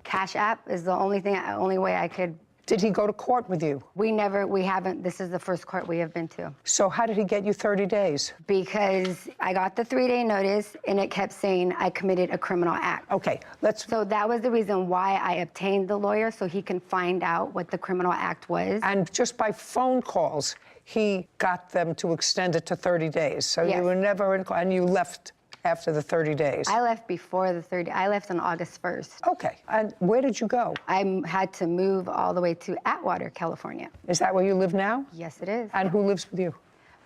Cash App is the only way I could. Did he go to court with you? We haven't, this is the first court we have been to. So how did he get you 30 days? Because I got the 3-day notice and it kept saying I committed a criminal act. Okay, So that was the reason why I obtained the lawyer, so he can find out what the criminal act was. And just by phone calls, he got them to extend it to 30 days. So you were never in, and you left after the 30 days. I left before the 30. I left on August 1st. Okay. And where did you go? I had to move all the way to Atwater, California. Is that where you live now? Yes, it is. And who lives with you?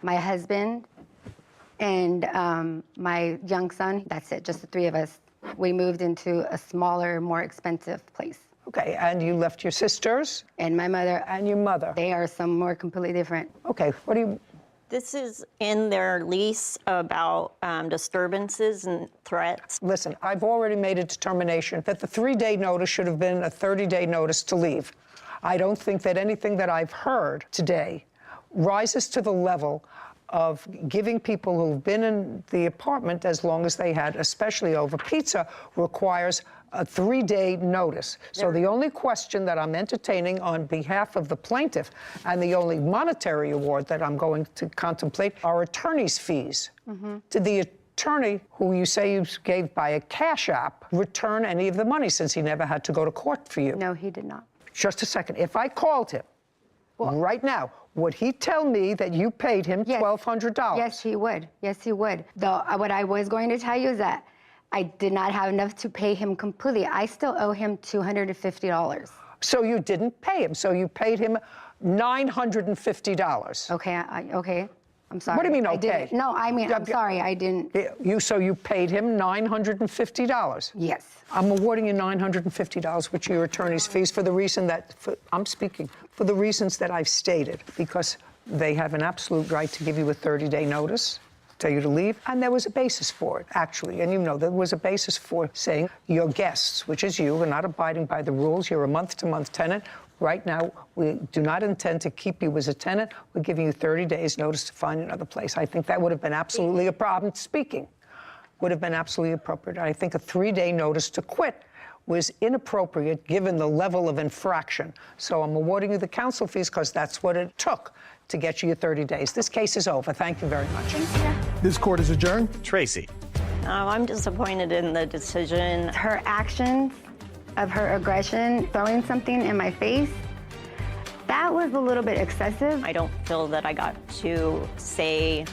My husband and my young son. That's it, just the 3 of us. We moved into a smaller, more expensive place. Okay, and you left your sisters? And my mother. And your mother? They are somewhere completely different. Okay, what do you... This is in their lease about disturbances and threats. Listen, I've already made a determination that the 3-day notice should have been a 30-day notice to leave. I don't think that anything that I've heard today rises to the level of giving people who've been in the apartment as long as they had, especially over pizza, requires a 3-day notice. So the only question that I'm entertaining on behalf of the plaintiff and the only monetary award that I'm going to contemplate are attorney's fees. Did the attorney, who you say you gave by a Cash App, return any of the money since he never had to go to court for you? No, he did not. Just a second. If I called him right now, would he tell me that you paid him $1,200? Yes, he would. Yes, he would. Though what I was going to tell you is that I did not have enough to pay him completely. I still owe him $250. So you didn't pay him. So you paid him $950. Okay, okay. I'm sorry. What do you mean, okay? No, I mean, I'm sorry, I didn't. So you paid him $950? Yes. I'm awarding you $950, which are your attorney's fees, for the reason that, I'm speaking, for the reasons that I've stated, because they have an absolute right to give you a 30-day notice, tell you to leave, and there was a basis for it, actually. And you know, there was a basis for saying your guests, which is you, are not abiding by the rules. You're a month-to-month tenant. Right now, we do not intend to keep you as a tenant. We're giving you 30 days notice to find another place. I think that would have been absolutely a problem. Speaking would have been absolutely appropriate. I think a 3-day notice to quit was inappropriate given the level of infraction. So I'm awarding you the counsel fees because that's what it took to get you your 30 days. This case is over. Thank you very much. This court is adjourned. Tracy. I'm disappointed in the decision. Her actions of her aggression, throwing something in my face, that was a little bit excessive. I don't feel that I got to say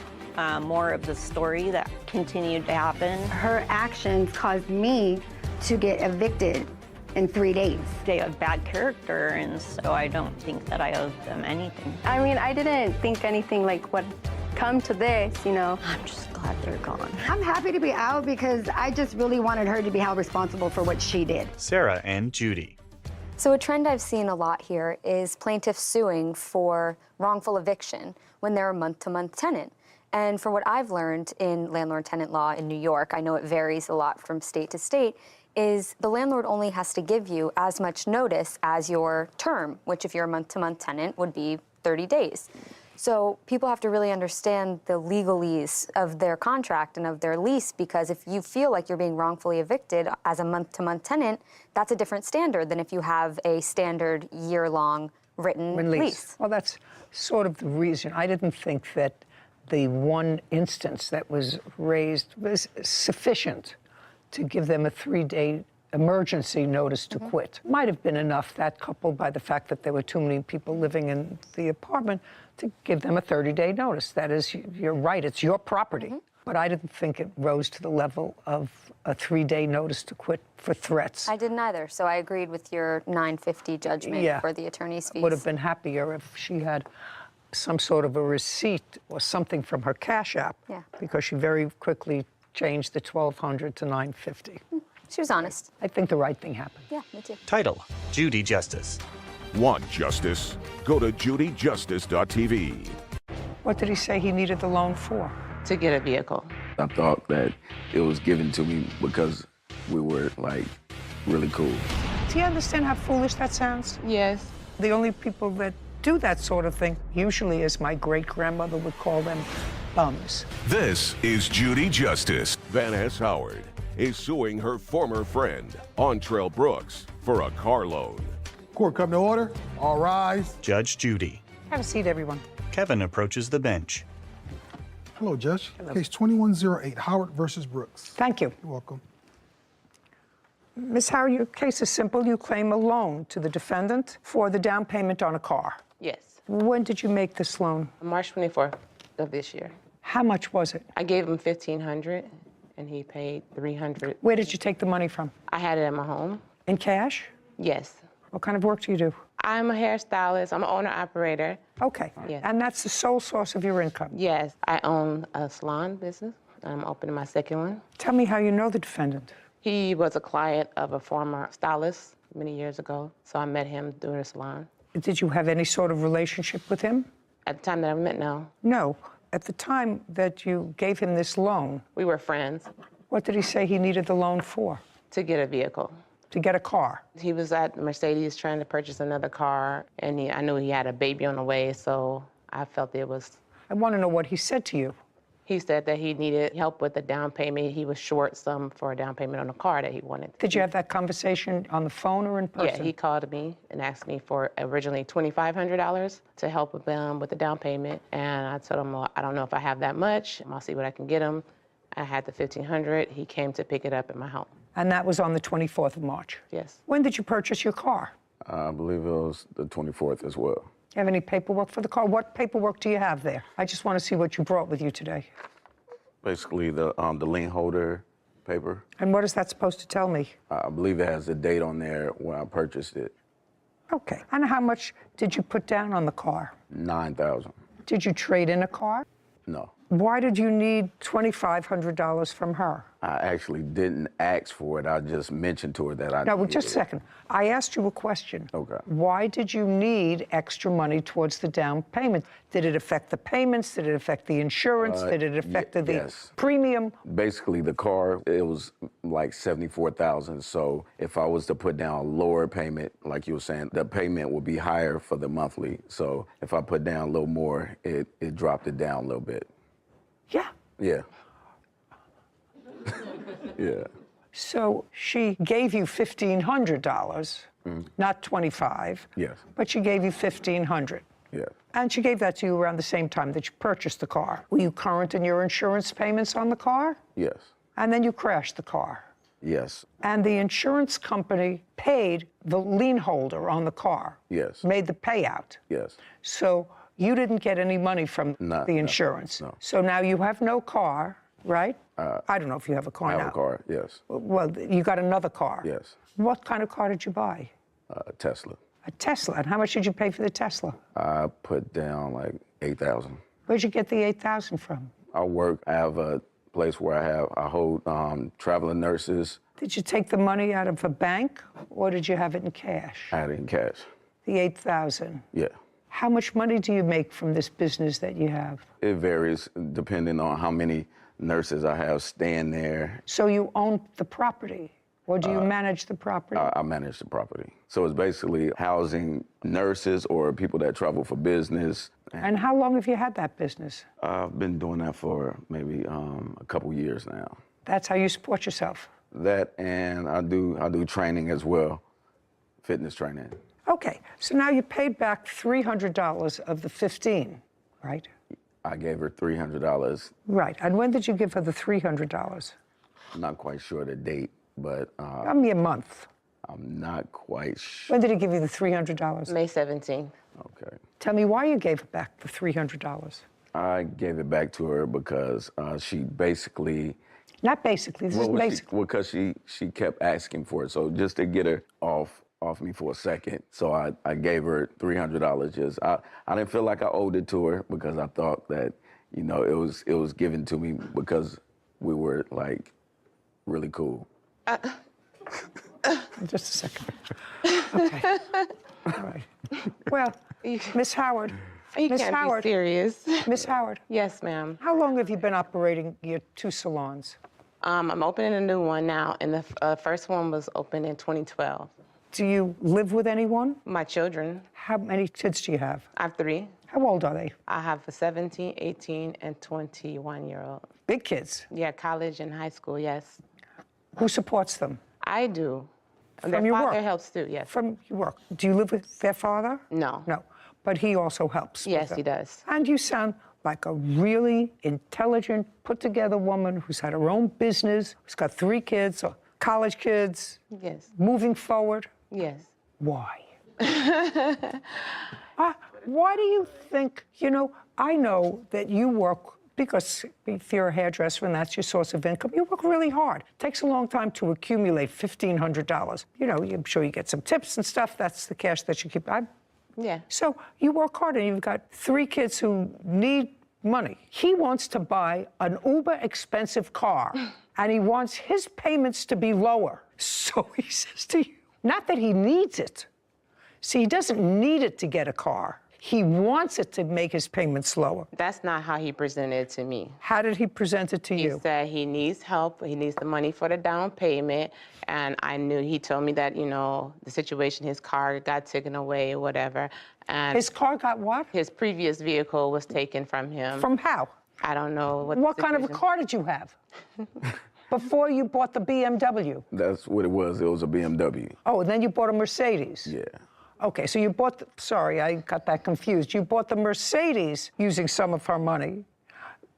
more of the story that continued to happen. Her actions caused me to get evicted in 3 days. They have bad character, and so I don't think that I owe them anything. I mean, I didn't think anything like what come to this, you know. I'm just glad they're gone. I'm happy to be out because I just really wanted her to be held responsible for what she did. Sarah and Judy. So a trend I've seen a lot here is plaintiffs suing for wrongful eviction when they're a month-to-month tenant. And for what I've learned in landlord-tenant law in New York, I know it varies a lot from state to state, is the landlord only has to give you as much notice as your term, which if you're a month-to-month tenant would be 30 days. So people have to really understand the legalese of their contract and of their lease, because if you feel like you're being wrongfully evicted as a month-to-month tenant, that's a different standard than if you have a standard year-long written lease. Well, that's sort of the reason. I didn't think that the one instance that was raised was sufficient to give them a 3-day emergency notice to quit. Might have been enough, that coupled by the fact that there were too many people living in the apartment, to give them a 30-day notice. That is, you're right, it's your property. But I didn't think it rose to the level of a 3-day notice to quit for threats. I didn't either, so I agreed with your $950 judgment for the attorney's fees. Would have been happier if she had some sort of a receipt or something from her Cash App, because she very quickly changed the $1,200 to $950. She was honest. I think the right thing happened. Yeah, me too. Title, Judy Justice. Want justice? Go to judyjustice.tv. What did he say he needed the loan for? To get a vehicle. I thought that it was given to me because we were, like, really cool. Do you understand how foolish that sounds? Yes. The only people that do that sort of thing, usually, as my great-grandmother would call them, bums. This is Judy Justice. Van Hess Howard is suing her former friend, Ontrell Brooks, for a car loan. Court come to order. All rise. Judge Judy. Have a seat, everyone. Kevin approaches the bench. Hello, Judge. Case 2108, Howard versus Brooks. Thank you. You're welcome. Ms. Howard, your case is simple. You claim a loan to the defendant for the down payment on a car. Yes. When did you make this loan? March 24th of this year. How much was it? I gave him $1,500 and he paid $300. Where did you take the money from? I had it at my home. In cash? Yes. What kind of work do you do? I'm a hairstylist. I'm an owner-operator. Okay. Yes. And that's the sole source of your income? Yes. I own a salon business. I'm opening my second one. Tell me how you know the defendant. He was a client of a former stylist many years ago, so I met him through the salon. Did you have any sort of relationship with him? At the time that I met, no. No. At the time that you gave him this loan, we were friends. What did he say he needed the loan for? To get a vehicle. To get a car? He was at Mercedes trying to purchase another car, and I knew he had a baby on the way, so I felt it was... I want to know what he said to you. He said that he needed help with the down payment. He was short some for a down payment on a car that he wanted. Did you have that conversation on the phone or in person? Yeah, he called me and asked me for originally $2,500 to help him with the down payment. And I told him, well, I don't know if I have that much. I'll see what I can get him. I had the $1,500. He came to pick it up at my home. And that was on the 24th of March? Yes. When did you purchase your car? I believe it was the 24th as well. You have any paperwork for the car? What paperwork do you have there? I just want to see what you brought with you today. Basically, the lien holder paper. And what is that supposed to tell me? I believe it has the date on there when I purchased it. Okay. And how much did you put down on the car? $9,000. Did you trade in a car? No. Why did you need $2,500 from her? I actually didn't ask for it. I just mentioned to her that I No, needed just a it. second. I asked you a question. Okay. Why did you need extra money towards the down payment? Did it affect the payments? Did it affect the insurance? Did it affect the yes. premium? Basically, the car, it was like $74,000. So if I was to put down a lower payment, like you were saying, the payment would be higher for the monthly. So if I put down a little more, it dropped it down a little bit. Yeah. Yeah. Yeah. So she gave you $1,500, not $25. Yes. But she gave you $1,500. Yeah. And she gave that to you around the same time that you purchased the car. Were you current in your insurance payments on the car? Yes. And then you crashed the car. Yes. And the insurance company paid the lien holder on the car. Yes. Made the payout. Yes. So you didn't get any money from the insurance. No. So now you have no car, right? I don't know if you have a car now. I have a car, yes. Well, you got another car. Yes. What kind of car did you buy? Tesla. A Tesla. And how much did you pay for the Tesla? I put down like $8,000. Where'd you get the $8,000 from? I work. I have a place where I hold traveling nurses. Did you take the money out of a bank, or did you have it in cash? I had it in cash. The $8,000. Yeah. How much money do you make from this business that you have? It varies depending on how many nurses I have staying there. So you own the property, or do you manage the property? I manage the property. So it's basically housing nurses or people that travel for business. And how long have you had that business? I've been doing that for maybe a couple years now. That's how you support yourself? That, and I do training as well, fitness training. Okay, so now you paid back $300 of the 15, right? I gave her $300. Right, and when did you give her the $300? I'm not quite sure the date, but Give me a month. I'm not quite sure. When did he give you the $300? May 17th. Okay. Tell me why you gave it back, the $300. I gave it back to her because she basically... Not basically, this is basically. Because she kept asking for it. So just to get her off me for a second, so I gave her $300. Just I didn't feel like I owed it to her because I thought that, you know, it was given to me because we were like really cool. Just a second. Okay. All right. Well, Miss Howard. You Miss can't Howard. be serious. Miss Howard. Yes, ma'am. How long have you been operating your 2 salons? I'm opening a new one now, and the first one was opened in 2012. Do you live with anyone? My children. How many kids do you have? I have 3. How old are they? I have a 17, 18, and 21-year-old. Big kids? Yeah, college and high school, yes. Who supports them? I do. From Their your father work? helps too, yes. From your work. Do you live with their father? No. No. But he also helps. with Yes, them. he does. And you sound like a really intelligent, put-together woman who's had her own business, who's got 3 kids, college kids. Yes. Moving forward. Yes. Why? Why do you think, you know, I know that you work, because if you're a hairdresser and that's your source of income, you work really hard. It takes a long time to accumulate $1,500. You know, I'm sure you get some tips and stuff. That's the cash that you keep. Yeah. So you work hard and you've got 3 kids who need money. He wants to buy an uber expensive car and he wants his payments to be lower. So he says to you, not that he needs it. See, he doesn't need it to get a car. He wants it to make his payments lower. That's not how he presented it to me. How did he present it to you? He said he needs help, he needs the money for the down payment, and I knew, he told me that, you know, the situation, his car got taken away or whatever. And his car got what? His previous vehicle was taken from him. From how? I don't know. What kind of a car did you have? Before you bought the BMW? That's what it was. It was a BMW. Oh, and then you bought a Mercedes? Yeah. Okay, so you bought, sorry, I got that confused. You bought the Mercedes using some of her money.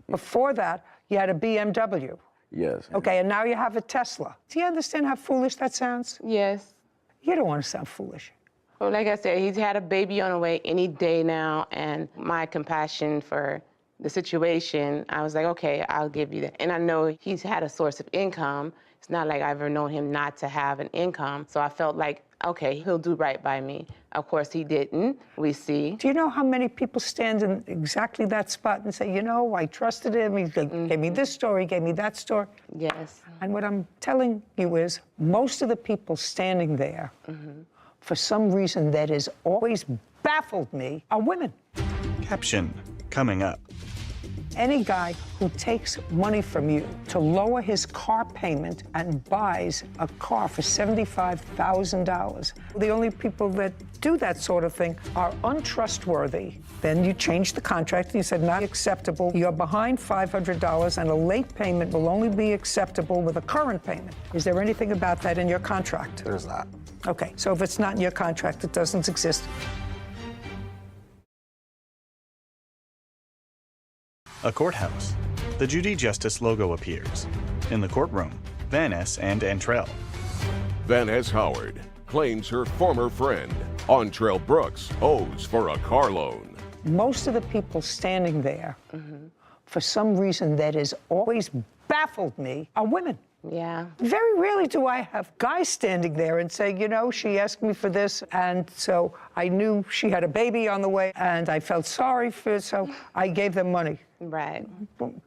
Before that, you had a BMW. Yes. Okay, and now you have a Tesla. Do you understand how foolish that sounds? Yes. You don't want to sound foolish. Well, like I said, he's had a baby on the way any day now, and my compassion for the situation, I was like, okay, I'll give you that. And I know he's had a source of income. It's not like I've ever known him not to have an income. So I felt like, okay, he'll do right by me. Of course, he didn't, we see. Do you know how many people stand in exactly that spot and say, you know, I trusted him, he gave me this story, he gave me that story? Yes. And what I'm telling you is, most of the people standing there, for some reason that has always baffled me, are women. Caption coming up. Any guy who takes money from you to lower his car payment and buys a car for $75,000, the only people that do that sort of thing are untrustworthy. Then you change the contract and you said, not acceptable. You're behind $500 and a late payment will only be acceptable with a current payment. Is there anything about that in your contract? There's not. Okay, so if it's not in your contract, it doesn't exist. A courthouse. The Judy Justice logo appears. In the courtroom, Van Ness and Antrell. Van Ness Howard claims her former friend, Antrell Brooks, owes for a car loan. Most of the people standing there, for some reason that has always baffled me, are women. Yeah. Very rarely do I have guys standing there and say, you know, she asked me for this, and so I knew she had a baby on the way, and I felt sorry for it, so I gave them money. Right.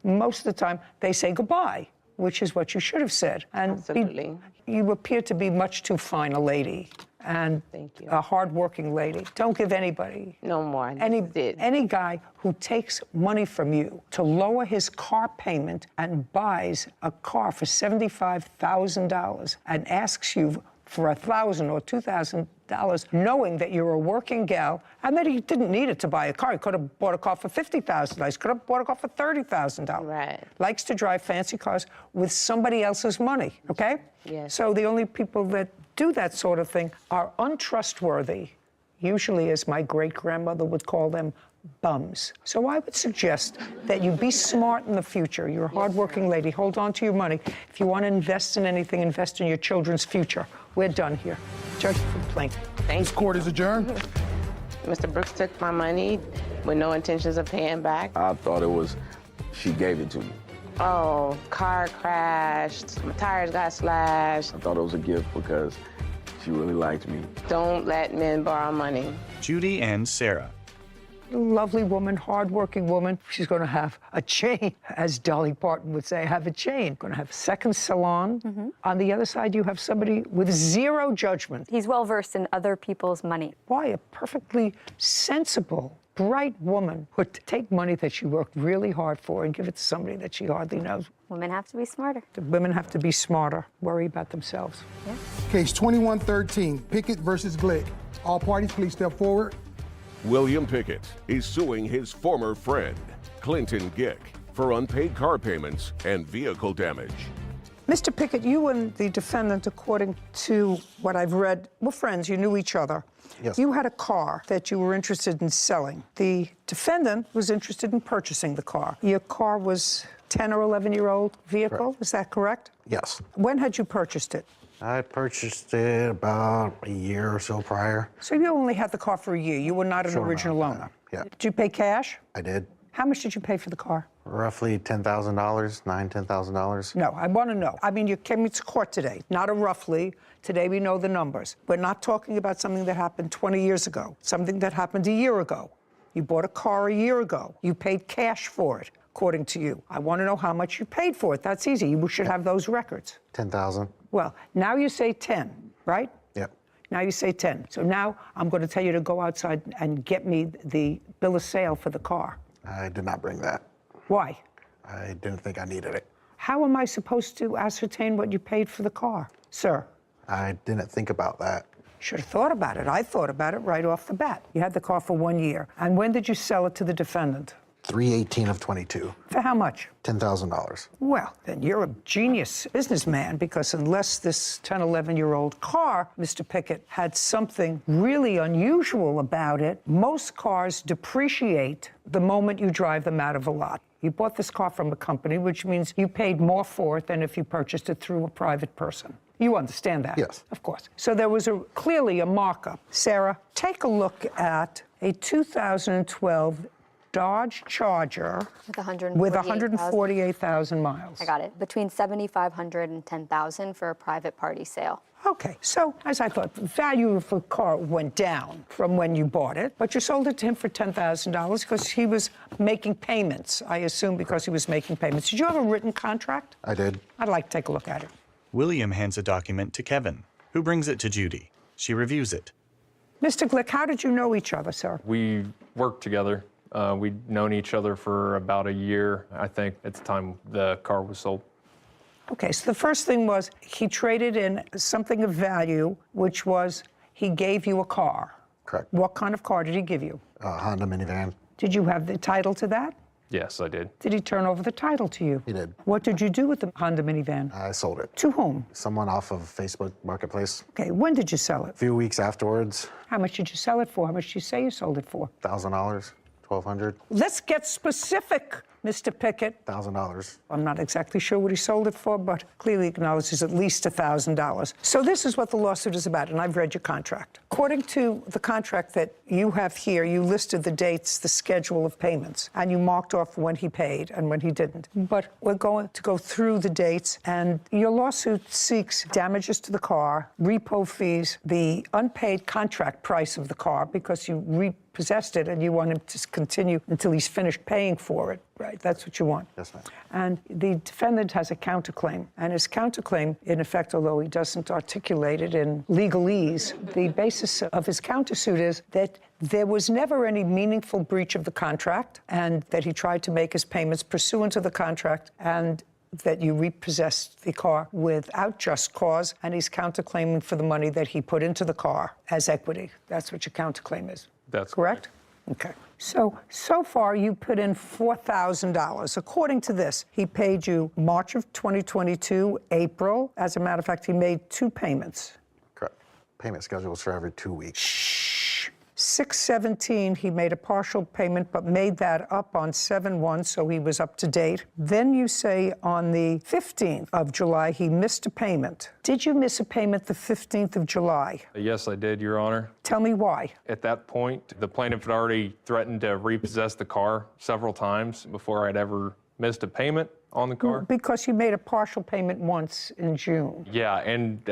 Most of the time, they say goodbye, which is what you should have said. And absolutely. You appear to be much too fine a lady and thank you. A hardworking lady. Don't give anybody. No more. Any guy who takes money from you to lower his car payment and buys a car for $75,000 and asks you for $1,000 or $2,000, knowing that you're a working gal and that he didn't need it to buy a car. He could have bought a car for $50,000. He could have bought a car for $30,000. Right. Likes to drive fancy cars with somebody else's money, okay? Yes. So the only people that do that sort of thing are untrustworthy usually, as my great-grandmother would call them, bums. So I would suggest that you be smart in the future. You're a hardworking lady. Hold on to your money. If you want to invest in anything, invest in your children's future. We're done here. Judge for complaint. This court is adjourned. Mr. Brooks took my money with no intentions of paying back. I thought it was, she gave it to me. Oh, car crashed, my tires got slashed. I thought it was a gift because she really liked me. Don't let men borrow money. Judy and Sarah. Lovely woman, hardworking woman. She's going to have a chain, as Dolly Parton would say, have a chain. Going to have a second salon. On the other side, you have somebody with zero judgment. He's well versed in other people's money. Why a perfectly sensible, bright woman would take money that she worked really hard for and give it to somebody that she hardly knows. Women have to be smarter. The women have to be smarter, worry about themselves. Yeah. Case 2113, Pickett versus Glick. All parties, please step forward. William Pickett is suing his former friend, Clinton Gick, for unpaid car payments and vehicle damage. Mr. Pickett, you and the defendant, according to what I've read, were friends. You knew each other. Yes. You had a car that you were interested in selling. The defendant was interested in purchasing the car. Your car was 10 or 11-year-old vehicle, Correct. Is that correct? Yes. When had you purchased it? I purchased it about a year or so prior. So you only had the car for a year. You were not an Short original amount of owner. time, yeah. Did you pay cash? I did. How much did you pay for the car? Roughly $10,000, $10,000. No, I want to know. I mean, you came to court today, not a roughly. Today we know the numbers. We're not talking about something that happened 20 years ago, something that happened a year ago. You bought a car a year ago. You paid cash for it, according to you. I want to know how much you paid for it. That's easy. You should have those records. $10,000. Well, now you say 10, right? Yep. Now you say 10. So now I'm going to tell you to go outside and get me the bill of sale for the car. I did not bring that. Why? I didn't think I needed it. How am I supposed to ascertain what you paid for the car, sir? I didn't think about that. Should have thought about it. I thought about it right off the bat. You had the car for 1 year. And when did you sell it to the defendant? 3/18 of 22. For how much? $10,000. Well, then you're a genius businessman, because unless this 10, 11-year-old car, Mr. Pickett, had something really unusual about it, most cars depreciate the moment you drive them out of a lot. You bought this car from a company, which means you paid more for it than if you purchased it through a private person. You understand that? Yes. Of course. So there was clearly a markup. Sarah, take a look at a 2012 Dodge Charger with 148,000 miles. I got it. Between 7,500 and 10,000 for a private party sale. Okay, so as I thought, the value of the car went down from when you bought it, but you sold it to him for $10,000 because he was making payments. I assume because he was making payments. Did you have a written contract? I did. I'd like to take a look at it. William hands a document to Kevin, who brings it to Judy. She reviews it. Mr. Glick, how did you know each other, sir? We worked together. We'd known each other for about a year, I think, at the time the car was sold. Okay, so the first thing was he traded in something of value, which was he gave you a car. Correct. What kind of car did he give you? A Honda minivan. Did you have the title to that? Yes, I did. Did he turn over the title to you? He did. What did you do with the Honda minivan? I sold it. To whom? Someone off of Facebook Marketplace. Okay, when did you sell it? A few weeks afterwards. How much did you sell it for? How much did you say you sold it for? $1,000, $1,200. Let's get specific, Mr. Pickett. $1,000. I'm not exactly sure what he sold it for, but clearly acknowledges at least $1,000. So this is what the lawsuit is about, and I've read your contract. According to the contract that you have here, you listed the dates, the schedule of payments, and you marked off when he paid and when he didn't. But we're going to go through the dates, and your lawsuit seeks damages to the car, repo fees, the unpaid contract price of the car, because you repossessed it and you want him to continue until he's finished paying for it, right? That's what you want. Yes, ma'am. And the defendant has a counterclaim. And his counterclaim, in effect, although he doesn't articulate it in legalese, the basis of his countersuit is that there was never any meaningful breach of the contract, and that he tried to make his payments pursuant to the contract, and that you repossessed the car without just cause, and he's counterclaiming for the money that he put into the car as equity. That's what your counterclaim is. That's correct? Okay. So far, you put in $4,000. According to this, he paid you March of 2022, April. As a matter of fact, he made 2 payments. Correct. Payment schedule was for every 2 weeks. Shh. 6/17, he made a partial payment, but made that up on 7/1, so he was up to date. Then you say on the 15th of July, he missed a payment. Did you miss a payment the 15th of July? Yes, I did, Your Honor. Tell me why. At that point, the plaintiff had already threatened to repossess the car several times before I'd ever missed a payment on the car. Because you made a partial payment once in June. Yeah, and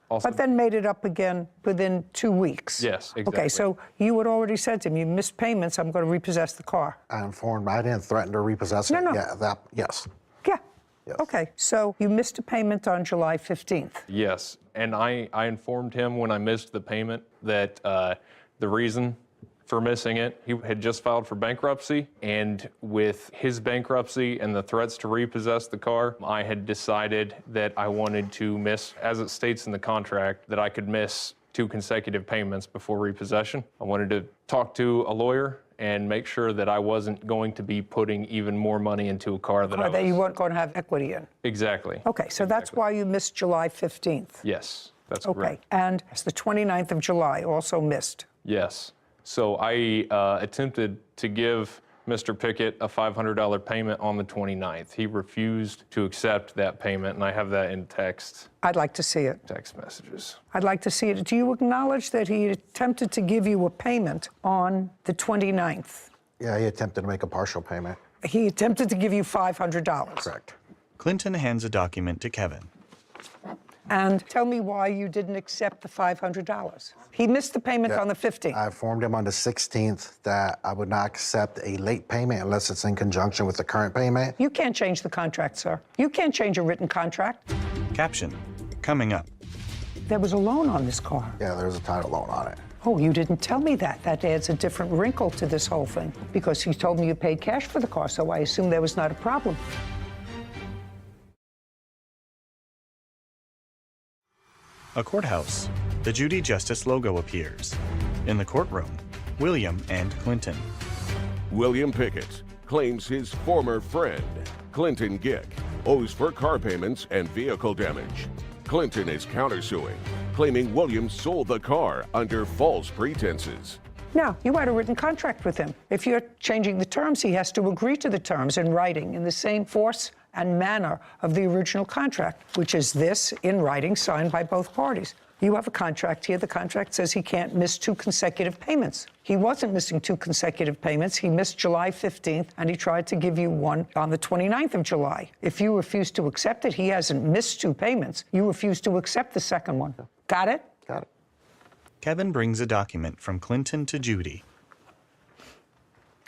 also... But then made it up again within 2 weeks. Yes, exactly. Okay, so you had already said to him, you missed payments, I'm going to repossess the car. I informed, I didn't threaten to repossess it. No. Yeah, yes. Yeah. Yes. Okay, so you missed a payment on July 15th. Yes, and I informed him when I missed the payment that the reason for missing it, he had just filed for bankruptcy, and with his bankruptcy and the threats to repossess the car, I had decided that I wanted to miss, as it states in the contract, that I could miss 2 consecutive payments before repossession. I wanted to talk to a lawyer and make sure that I wasn't going to be putting even more money into a car that you weren't going to have equity in. Exactly. Okay, so that's why you missed July 15th. Yes, that's Okay, correct. and it's the 29th of July, also missed. Yes. So I attempted to give Mr. Pickett a $500 payment on the 29th. He refused to accept that payment, and I have that in text. I'd like to see it. Text messages. I'd like to see it. Do you acknowledge that he attempted to give you a payment on the 29th? Yeah, he attempted to make a partial payment. He attempted to give you $500. Correct. Clinton hands a document to Kevin. And tell me why you didn't accept the $500. He missed the payment on the 15th. I informed him on the 16th that I would not accept a late payment unless it's in conjunction with the current payment. You can't change the contract, sir. You can't change a written contract. Caption, coming up. There was a loan on this car. Yeah, there's a title loan on it. Oh, you didn't tell me that. That adds a different wrinkle to this whole thing because he told me you paid cash for the car, so I assume there was not a problem. A courthouse. The Judy Justice logo appears. In the courtroom, William and Clinton. William Pickett claims his former friend, Clinton Gick, owes for car payments and vehicle damage. Clinton is countersuing, claiming William sold the car under false pretenses. Now, you had a written contract with him. If you're changing the terms, he has to agree to the terms in writing in the same force and manner of the original contract, which is this in writing signed by both parties. You have a contract here. The contract says he can't miss 2 consecutive payments. He wasn't missing 2 consecutive payments. He missed July 15th, and he tried to give you one on the 29th of July. If you refuse to accept it, he hasn't missed 2 payments. You refuse to accept the second one. Got it? Got it. Kevin brings a document from Clinton to Judy.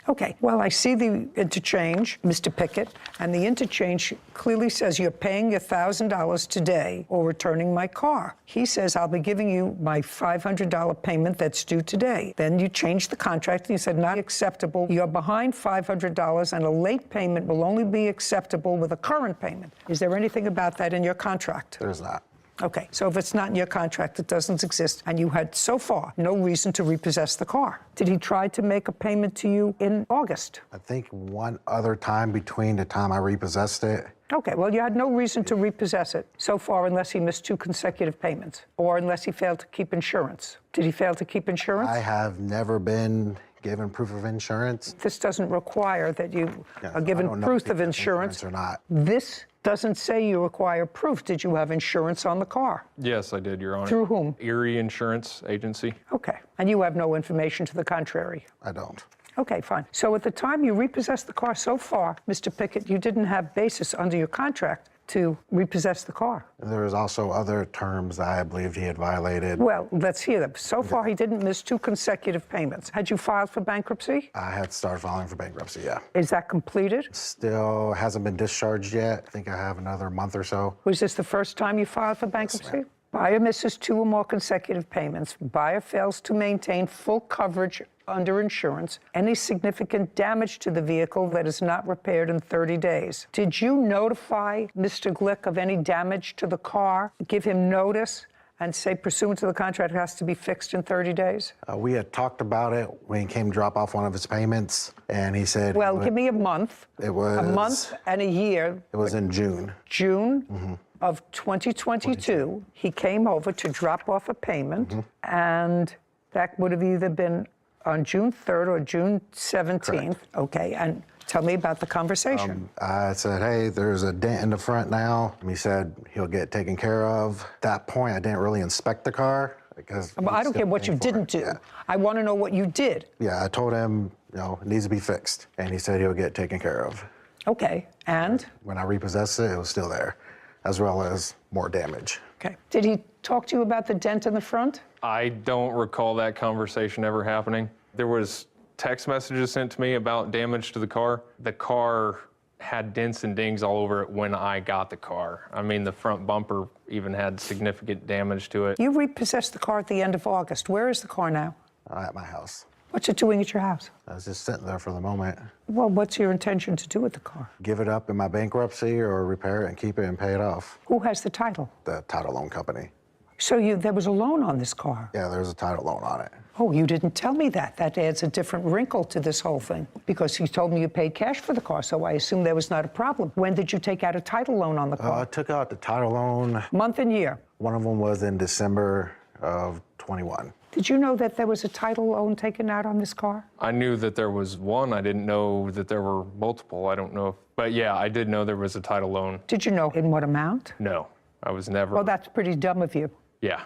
Okay, well, I see the interchange, Mr. Pickett, and the interchange clearly says you're paying your $1,000 today or returning my car. He says, I'll be giving you my $500 payment that's due today. Then you changed the contract and you said, not acceptable. You're behind $500 and a late payment will only be acceptable with a current payment. Is there anything about that in your contract? There's not. Okay, so if it's not in your contract, it doesn't exist, and you had so far no reason to repossess the car. Did he try to make a payment to you in August? I think one other time between the time I repossessed it. Okay, well, you had no reason to repossess it so far unless he missed 2 consecutive payments or unless he failed to keep insurance. Did he fail to keep insurance? I have never been given proof of insurance. This doesn't require that you are given proof of insurance. Or not. This doesn't say you require proof. Did you have insurance on the car? Yes, I did, Your Honor. Through whom? Erie Insurance Agency. Okay, and you have no information to the contrary? I don't. Okay, fine. So at the time you repossessed the car so far, Mr. Pickett, you didn't have basis under your contract to repossess the car. There was also other terms that I believe he had violated. Well, let's hear them. So far, he didn't miss 2 consecutive payments. Had you filed for bankruptcy? I had started filing for bankruptcy, yeah. Is that completed? Still hasn't been discharged yet. I think I have another month or so. Was this the first time you filed for bankruptcy? Yes, Buyer misses 2 or more consecutive payments. Buyer fails to maintain full coverage under insurance. Any significant damage to the vehicle that is not repaired in 30 days. Did you notify Mr. Glick of any damage to the car? Give him notice and say, pursuant to the contract, it has to be fixed in 30 days? We had talked about it when he came to drop off one of his payments, and he said... Well, give me a month. It was... A month and a year. It was in June. June of 2022, he came over to drop off a payment, and that would have either been on June 3rd or June 17th. Correct. Okay, and tell me about the conversation. I said, hey, there's a dent in the front now. He said he'll get taken care of. At that point, I didn't really inspect the car because I don't care what you didn't do. Yeah. I want to know what you did. Yeah, I told him, it needs to be fixed. And he said he'll get taken care of. Okay, and? When I repossessed it, it was still there, as well as more damage. Okay. Did he talk to you about the dent in the front? I don't recall that conversation ever happening. There was text messages sent to me about damage to the car. The car had dents and dings all over it when I got the car. I mean, the front bumper even had significant damage to it. You repossessed the car at the end of August. Where is the car now? At my house. What's it doing at your house? I was just sitting there for the moment. Well, what's your intention to do with the car? Give it up in my bankruptcy or repair it and keep it and pay it off. Who has the title? The title loan company. So there was a loan on this car? Yeah, there's a title loan on it. Oh, you didn't tell me that. That adds a different wrinkle to this whole thing because you told me you paid cash for the car, so I assume there was not a problem. When did you take out a title loan on the car? I took out the title loan. Month and year? One of them was in December of 21. Did you know that there was a title loan taken out on this car? I knew that there was one. I didn't know that there were multiple. I don't know if, but yeah, I did know there was a title loan. Did you know in what amount? No, I was never. Well, that's pretty dumb of you. Yeah,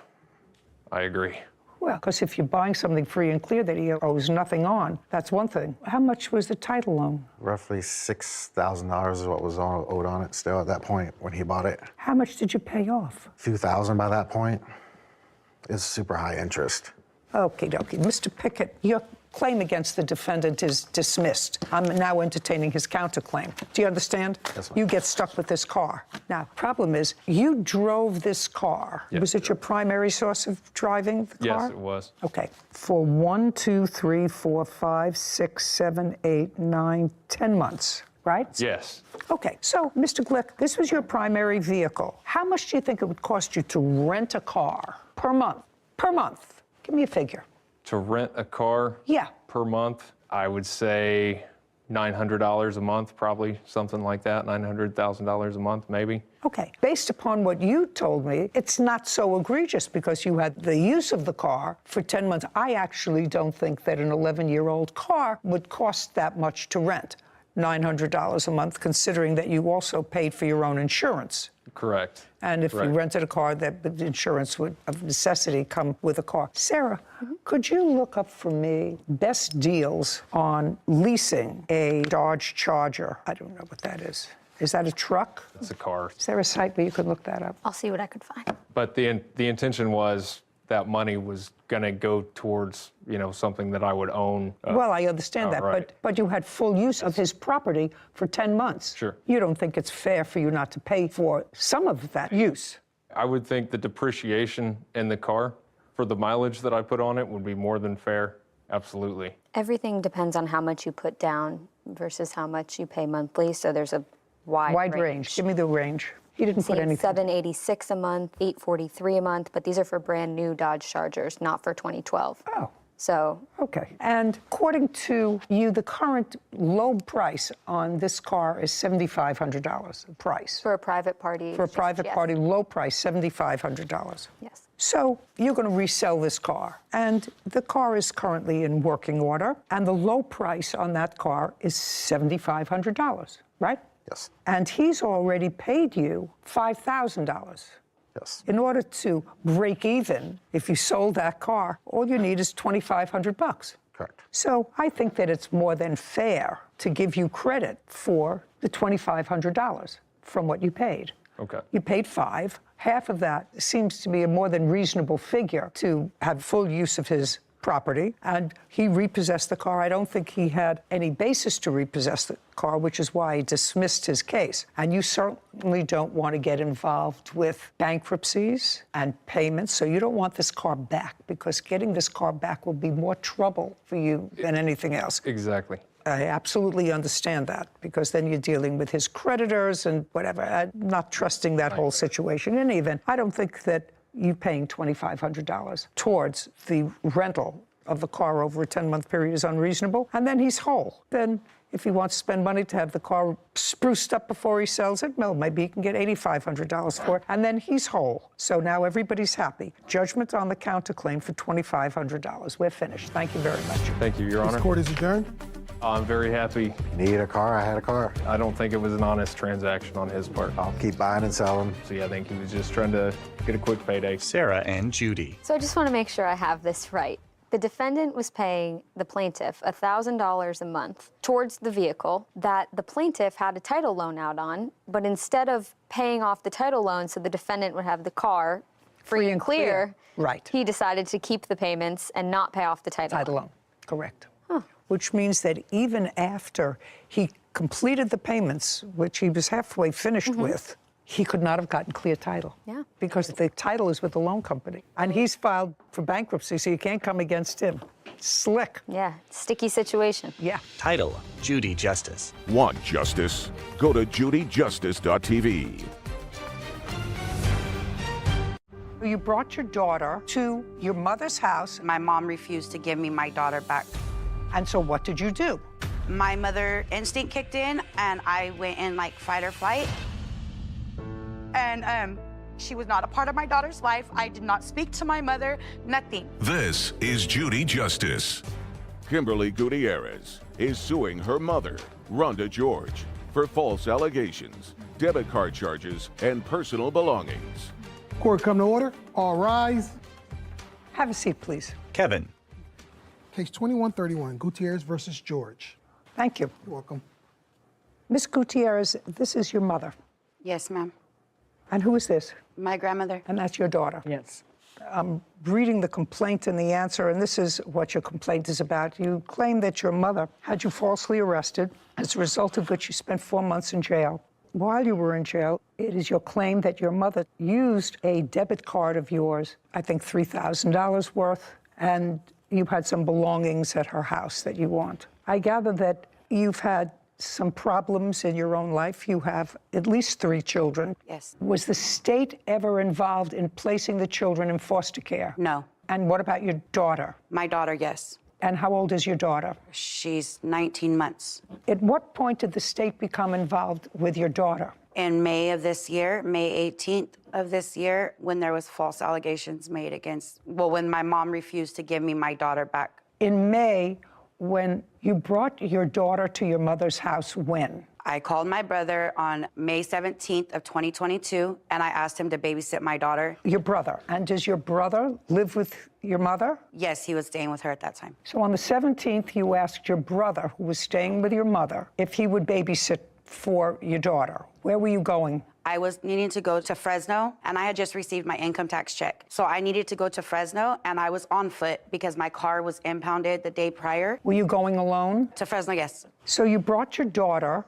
I agree. Well, because if you're buying something free and clear that he owes nothing on, that's one thing. How much was the title loan? Roughly $6,000 is what was owed on it still at that point when he bought it. How much did you pay off? A few thousand by that point. It's super high interest. Okie dokie. Mr. Pickett, your claim against the defendant is dismissed. I'm now entertaining his counterclaim. Do you understand? Yes, ma'am. You get stuck with this car. Now, problem is, you drove this car. Yes, was it your primary source of driving the car? Yes, it was. Okay. For 1, 2, 3, 4, 5, 6, 7, 8, 9, 10 months. Right? Yes. Okay, so, Mr. Glick, this was your primary vehicle. How much do you think it would cost you to rent a car per month? Per month. Give me a figure. To rent a car Yeah. per month, I would say $900 a month, probably something like that, $900,000 a month, maybe. Okay. Based upon what you told me, it's not so egregious because you had the use of the car for 10 months. I actually don't think that an 11-year-old car would cost that much to rent. $900 a month, considering that you also paid for your own insurance. Correct. And if Correct. you rented a car, that the insurance would, of necessity, come with a car. Sarah, could you look up for me best deals on leasing a Dodge Charger? I don't know what that is. Is that a truck? It's a car. Is there a site where you could look that up? I'll see what I could find. But the intention was that money was going to go towards, something that I would own. Well, I understand that, outright. but you had full use of his property for 10 months. Sure. You don't think it's fair for you not to pay for some of that use? I would think the depreciation in the car for the mileage that I put on it would be more than fair. Absolutely. Everything depends on how much you put down versus how much you pay monthly, so there's a wide range. Give me the range. He didn't put anything. $786 a month, $843 a month, but these are for brand new Dodge Chargers, not for 2012. Oh. So. Okay. And according to you, the current low price on this car is $7,500 price. For a private party. For a private party, low price, $7,500. Yes. So you're going to resell this car, and the car is currently in working order, and the low price on that car is $7,500, right? Yes. And he's already paid you $5,000. Yes. In order to break even, if you sold that car, all you need is $2,500. Correct. So I think that it's more than fair to give you credit for the $2,500 from what you paid. Okay. You paid $5,000. Half of that seems to be a more than reasonable figure to have full use of his property, and he repossessed the car. I don't think he had any basis to repossess the car, which is why he dismissed his case. And you certainly don't want to get involved with bankruptcies and payments, so you don't want this car back, because getting this car back will be more trouble for you than anything else. Exactly. I absolutely understand that, because then you're dealing with his creditors and whatever. I'm not trusting that whole situation. In any event, I don't think that you paying $2,500 towards the rental of the car over a 10-month period is unreasonable, and then he's whole. Then If he wants to spend money to have the car spruced up before he sells it, well, maybe he can get $8,500 for it, and then he's whole. So now everybody's happy. Judgment on the counterclaim for $2,500. We're finished. Thank you very much. Thank you, Your Honor. This court is adjourned. I'm very happy. Need a car? I had a car. I don't think it was an honest transaction on his part. I'll keep buying and selling. See, I think he was just trying to get a quick payday. Sarah and Judy. So I just want to make sure I have this right. The defendant was paying the plaintiff $1,000 a month towards the vehicle that the plaintiff had a title loan out on, but instead of paying off the title loan so the defendant would have the car free and clear, right, he decided to keep the payments and not pay off the title loan. Correct. Which means that even after he completed the payments, which he was halfway finished with, he could not have gotten clear title. Yeah. Because the title is with the loan company. And he's filed for bankruptcy, so you can't come against him. Slick. Yeah, sticky situation. Yeah. Title, Judy Justice. Want justice? Go to judyjustice.tv. You brought your daughter to your mother's house. My mom refused to give me my daughter back. And so what did you do? My mother instinct kicked in, and I went in like fight or flight. And she was not a part of my daughter's life. I did not speak to my mother, nothing. This is Judy Justice. Kimberly Gutierrez is suing her mother, Rhonda George, for false allegations, debit card charges, and personal belongings. Court come to order. All rise. Have a seat, please. Kevin. Case 2131, Gutierrez versus George. Thank you. You're welcome. Miss Gutierrez, this is your mother. Yes, ma'am. And who is this? My grandmother. And that's your daughter? Yes. I'm reading the complaint and the answer, and this is what your complaint is about. You claim that your mother had you falsely arrested, as a result of which you spent 4 months in jail. While you were in jail, it is your claim that your mother used a debit card of yours, I think $3,000 worth, and you had some belongings at her house that you want. I gather that you've had some problems in your own life. You have at least 3 children. Yes. Was the state ever involved in placing the children in foster care? No. And what about your daughter? My daughter, yes. And how old is your daughter? She's 19 months. At what point did the state become involved with your daughter? In May of this year, May 18th of this year, when there was false allegations made against, when my mom refused to give me my daughter back. In May, when you brought your daughter to your mother's house, when? I called my brother on May 17th of 2022, and I asked him to babysit my daughter. Your brother. And does your brother live with your mother? Yes, he was staying with her at that time. So on the 17th, you asked your brother, who was staying with your mother, if he would babysit for your daughter. Where were you going? I was needing to go to Fresno, and I had just received my income tax check. So I needed to go to Fresno, and I was on foot because my car was impounded the day prior. Were you going alone? To Fresno, yes. So you brought your daughter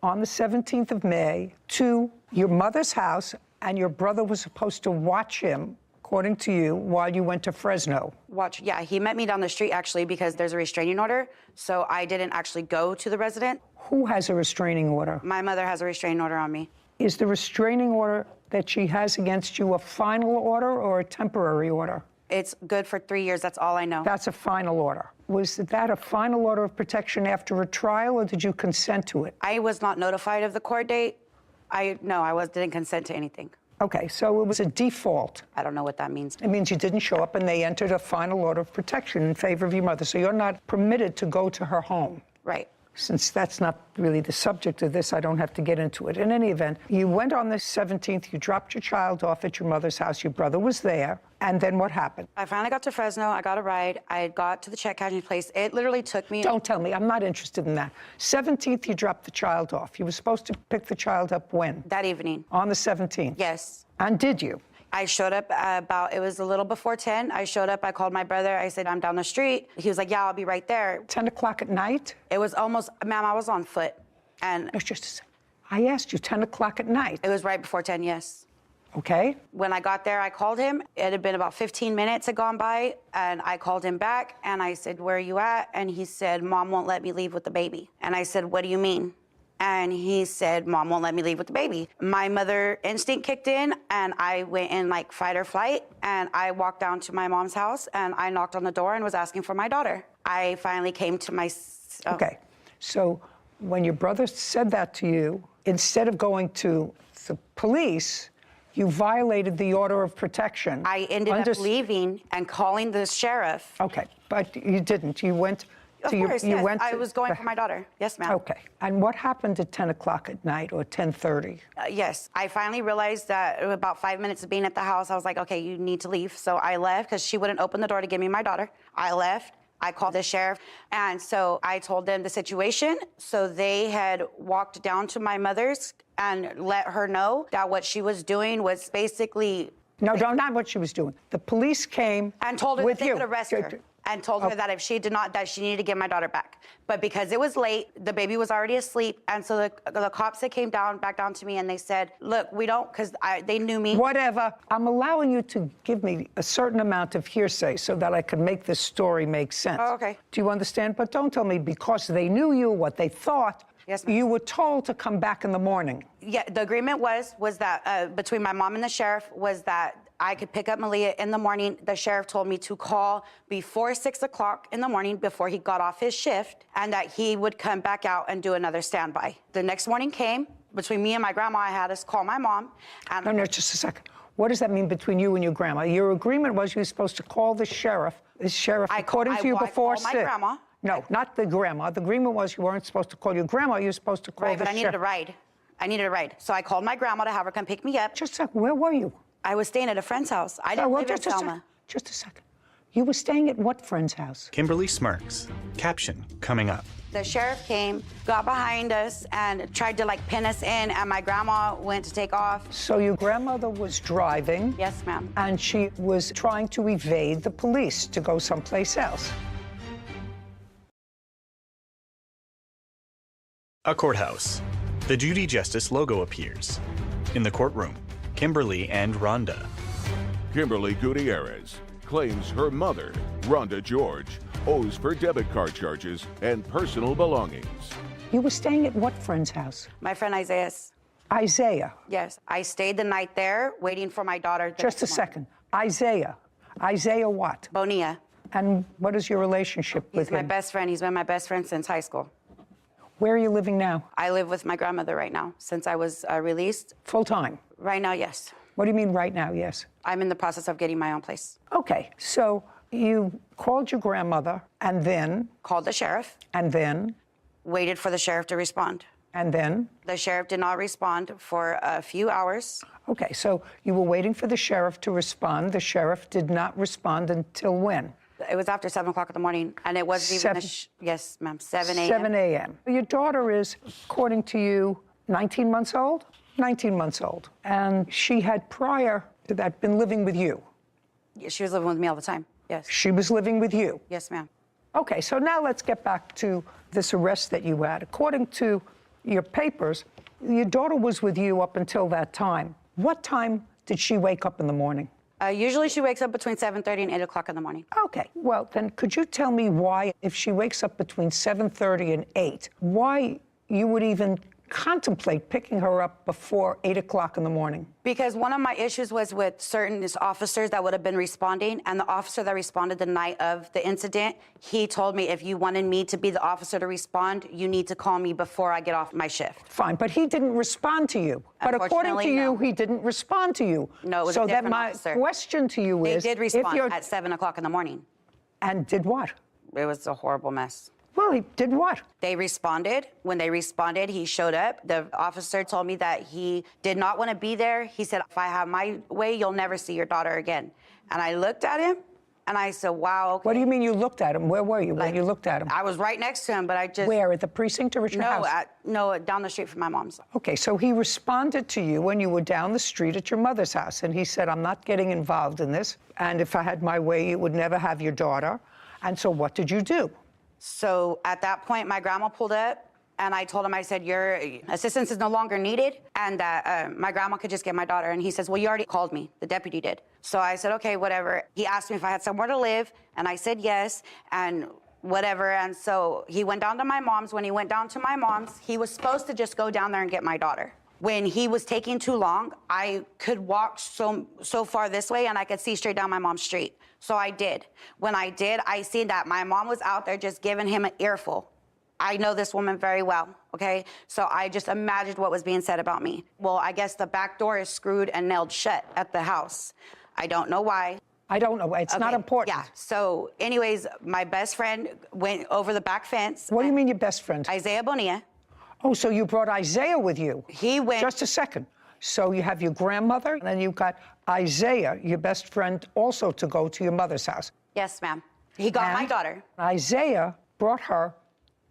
on the 17th of May to your mother's house, and your brother was supposed to watch him, according to you, while you went to Fresno. Yeah, he met me down the street, actually, because there's a restraining order, so I didn't actually go to the resident. Who has a restraining order? My mother has a restraining order on me. Is the restraining order that she has against you a final order or a temporary order? It's good for 3 years, that's all I know. That's a final order. Was that a final order of protection after a trial, or did you consent to it? I was not notified of the court date. Didn't consent to anything. Okay, so it was a default. I don't know what that means. It means you didn't show up and they entered a final order of protection in favor of your mother. So you're not permitted to go to her home. Right. Since that's not really the subject of this, I don't have to get into it. In any event, you went on the 17th, you dropped your child off at your mother's house, your brother was there, and then what happened? I finally got to Fresno, I got a ride, I got to the check cashing place. It literally took me... Don't tell me, I'm not interested in that. 17th, you dropped the child off. You were supposed to pick the child up when? That evening. On the 17th? Yes. And did you? I showed up it was a little before 10. I showed up, I called my brother, I said, I'm down the street. He was like, yeah, I'll be right there. 10 o'clock at night? It was almost, ma'am, I was on foot. And it's just, I asked you 10 o'clock at night. It was right before 10, yes. Okay. When I got there, I called him. It had been about 15 minutes had gone by, and I called him back, and I said, where are you at? And he said, Mom won't let me leave with the baby. And I said, what do you mean? And he said, Mom won't let me leave with the baby. My mother instinct kicked in, and I went in like fight or flight, and I walked down to my mom's house, and I knocked on the door and was asking for my daughter. I finally came to my... Okay, so when your brother said that to you, instead of going to the police, you violated the order of protection. I ended up leaving and calling the sheriff. Okay, but you didn't. You went Of to course, yes. I was going for my daughter. Yes, ma'am. Okay. And what happened at 10 o'clock at night or 10:30? Yes. I finally realized that about 5 minutes of being at the house, I was like, okay, you need to leave. So I left because she wouldn't open the door to give me my daughter. I left. I called the sheriff. And so I told them the situation. So they had walked down to my mother's and let her know that what she was doing was basically... No, not what she was doing. The police came and told her with that they you. could arrest her. And told her that if she did not, that she needed to get my daughter back. But because it was late, the baby was already asleep. And so the cops that came back down to me and they said, look, we don't, because they knew me. Whatever. I'm allowing you to give me a certain amount of hearsay so that I can make this story make sense. Oh, okay. Do you understand? But don't tell me because they knew you, what they thought. Yes, ma'am. You were told to come back in the morning. Yeah, the agreement was that between my mom and the sheriff was that I could pick up Malia in the morning. The sheriff told me to call before 6 o'clock in the morning before he got off his shift and that he would come back out and do another standby. The next morning came. Between me and my grandma, I had us call my mom. And No, just a second. What does that mean between you and your grandma? Your agreement was you were supposed to call the sheriff. The sheriff, according to you, before 6. I called my grandma. No, not the grandma. The agreement was you weren't supposed to call your grandma. You were supposed to call Right, the but sheriff. I needed a ride. I needed a ride. So I called my grandma to have her come pick me up. Just a second. Where were you? I was staying at a friend's house. I didn't live in Selma. Just a second. You were staying at what friend's house? Kimberly smirks. Caption coming up. The sheriff came, got behind us, and tried to pin us in, and my grandma went to take off. So your grandmother was driving. Yes, ma'am. And she was trying to evade the police to go someplace else. A courthouse. The Judy Justice logo appears. In the courtroom, Kimberly and Rhonda. Kimberly Gutierrez claims her mother, Rhonda George, owes for debit card charges and personal belongings. You were staying at what friend's house? My friend Isaiah's. Isaiah. Yes, I stayed the night there waiting for my daughter. Just a second. Isaiah. Isaiah what? Bonilla. And what is your relationship with He's my him? best friend. He's been my best friend since high school. Where are you living now? I live with my grandmother right now since I was released. Full time? Right now, yes. What do you mean right now, yes? I'm in the process of getting my own place. Okay, so you called your grandmother and then? Called the sheriff. And then? Waited for the sheriff to respond. And then? The sheriff did not respond for a few hours. Okay, so you were waiting for the sheriff to respond. The sheriff did not respond until when? It was after 7 o'clock in the morning, and it wasn't even, yes, ma'am, 7 a.m. 7 a.m. Your daughter is, according to you, 19 months old? 19 months old. And she had prior to that been living with you? Yeah, she was living with me all the time, yes. She was living with you? Yes, ma'am. Okay, so now let's get back to this arrest that you had. According to your papers, your daughter was with you up until that time. What time did she wake up in the morning? Usually she wakes up between 7:30 and 8 o'clock in the morning. Okay, well, then could you tell me why, if she wakes up between 7:30 and 8, why you would even contemplate picking her up before 8 o'clock in the morning? Because one of my issues was with certain officers that would have been responding, and the officer that responded the night of the incident, he told me if you wanted me to be the officer to respond, you need to call me before I get off my shift. Fine, but he didn't respond to you. But according to you, he didn't respond to you. No, it was so a different my officer. question to you is, They did respond at 7 o'clock in the morning. And did what? It was a horrible mess. Well, he did what? They responded. When they responded, he showed up. The officer told me that he did not want to be there. He said, if I have my way, you'll never see your daughter again. And I looked at him, and I said, wow, okay. What do you mean you looked at him? Where were you when you looked at him? I was right next to him, but I just... Where, at the precinct or at your house? No, down the street from my mom's. Okay, so he responded to you when you were down the street at your mother's house, and he said, I'm not getting involved in this, and if I had my way, you would never have your daughter. And so what did you do? So at that point, my grandma pulled up, and I told him, I said, your assistance is no longer needed, and that my grandma could just get my daughter. And he says, well, you already called me. The deputy did. So I said, okay, whatever. He asked me if I had somewhere to live, and I said yes, and whatever. And so he went down to my mom's. When he went down to my mom's, he was supposed to just go down there and get my daughter. When he was taking too long, I could walk so far this way, and I could see straight down my mom's street. So I did. When I did, I seen that my mom was out there just giving him an earful. I know this woman very well, okay? So I just imagined what was being said about me. Well, I guess the back door is screwed and nailed shut at the house. I don't know why. I don't know. It's not important. Yeah. So anyways, my best friend went over the back fence. What do you mean your best friend? Isaiah Bonilla. Oh, so you brought Isaiah with you. He went. Just a second. So you have your grandmother, and then you've got Isaiah, your best friend, also to go to your mother's house. Yes, ma'am. He got my daughter. Isaiah brought her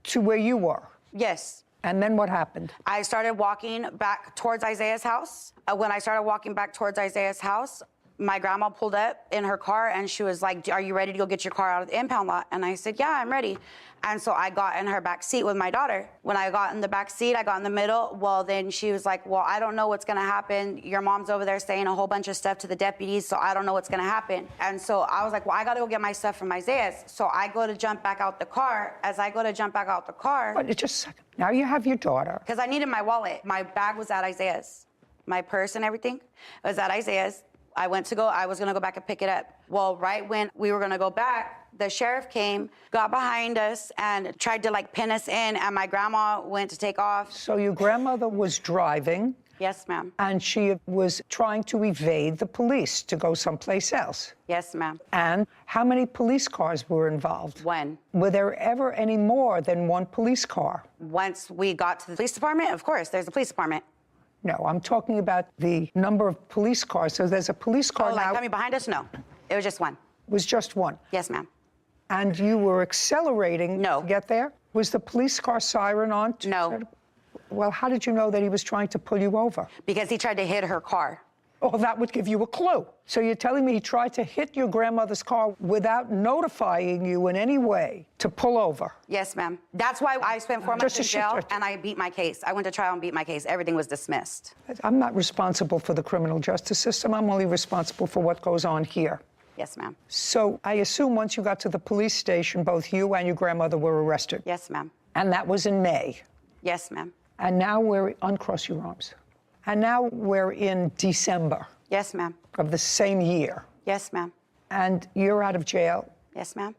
to where you were. Yes. And then what happened? I started walking back towards Isaiah's house. When I started walking back towards Isaiah's house, my grandma pulled up in her car and she was like, are you ready to go get your car out of the impound lot? And I said, yeah, I'm ready. And so I got in her back seat with my daughter. When I got in the back seat, I got in the middle. Well, then she was like, well, I don't know what's gonna happen. Your mom's over there saying a whole bunch of stuff to the deputies, so I don't know what's gonna happen. And so I was like, well, I gotta go get my stuff from Isaiah's. So I go to jump back out the car. As I go to jump back out the car. Wait, just a second. Now you have your daughter. Because I needed my wallet. My bag was at Isaiah's. My purse and everything was at Isaiah's. I was gonna go back and pick it up. Well, right when we were gonna go back, the sheriff came, got behind us, and tried to like pin us in, and my grandma went to take off. So your grandmother was driving. Yes, ma'am. And she was trying to evade the police to go someplace else. Yes, ma'am. And how many police cars were involved? One. Were there ever any more than one police car? Once we got to the police department, of course, there's a police department. No, I'm talking about the number of police cars. So there's a police car now. Like coming behind us? No, it was just one. It was just one? Yes, ma'am. And you were accelerating to get there? Was the police car siren on? No. Well, how did you know that he was trying to pull you over? Because he tried to hit her car. Oh, that would give you a clue. So you're telling me he tried to hit your grandmother's car without notifying you in any way to pull over? Yes, ma'am. That's why I spent 4 months in jail, and I beat my case. I went to trial and beat my case. Everything was dismissed. I'm not responsible for the criminal justice system. I'm only responsible for what goes on here. Yes, ma'am. So I assume once you got to the police station, both you and your grandmother were arrested? Yes, ma'am. And that was in May? Yes, ma'am. And now uncross your arms. And now we're in December. Yes, ma'am. Of the same year. Yes, ma'am. And you're out of jail? Yes, ma'am.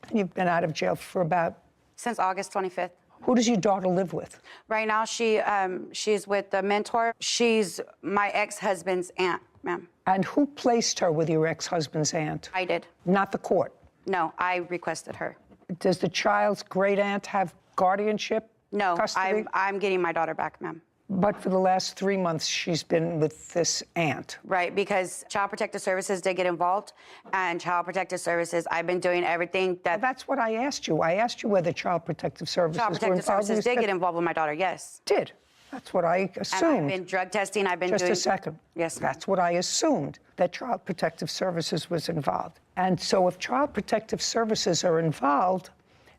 And you've been out of jail for about? Since August 25th. Who does your daughter live with? Right now, she's with the mentor. She's my ex-husband's aunt, ma'am. And who placed her with your ex-husband's aunt? I did. Not the court? No, I requested her. Does the child's great aunt have guardianship? No, custody? I'm getting my daughter back, ma'am. But for the last 3 months, she's been with this aunt. Right, because Child Protective Services did get involved, and Child Protective Services, I've been doing everything that... Well, that's what I asked you. I asked you whether Child Protective Services Child Protective Services did get involved with my daughter, yes. Did? That's what I assumed. And I've been drug testing, I've been doing... Just a second. Yes, ma'am. That's what I assumed, that Child Protective Services was involved. And so if Child Protective Services are involved,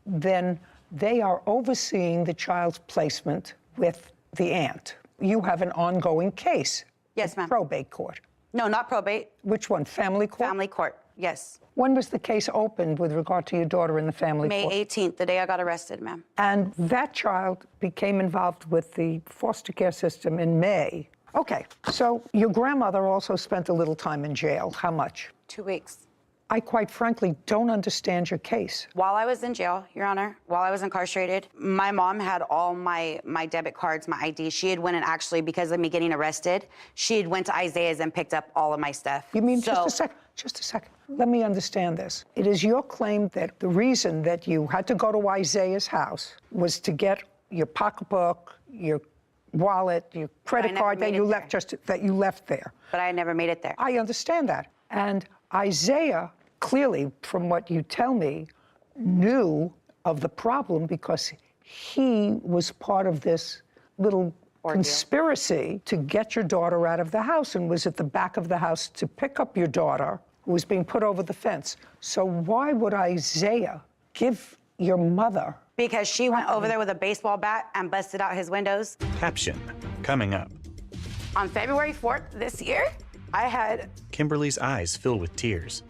then they are overseeing the child's placement with the aunt. You have an ongoing case. Yes, ma'am. Probate court. No, not probate. Which one? Family court? Family court, yes. When was the case opened with regard to your daughter in the family court? May 18th, the day I got arrested, ma'am. And that child became involved with the foster care system in May. Okay, so your grandmother also spent a little time in jail. How much? 2 weeks. I quite frankly don't understand your case. While I was in jail, Your Honor, while I was incarcerated, my mom had all my debit cards, my ID. She had went and actually, because of me getting arrested, she had went to Isaiah's and picked up all of my stuff. You mean, just a second. Let me understand this. It is your claim that the reason that you had to go to Isaiah's house was to get your pocketbook, your wallet, your credit card that you left there. But I never made it there. I understand that. And Isaiah, clearly, from what you tell me, knew of the problem because he was part of this little conspiracy to get your daughter out of the house and was at the back of the house to pick up your daughter who was being put over the fence. So why would Isaiah give your mother... Because she went over there with a baseball bat and busted out his windows. Caption, coming up. On February 4th this year, I had... Kimberly's eyes fill with tears.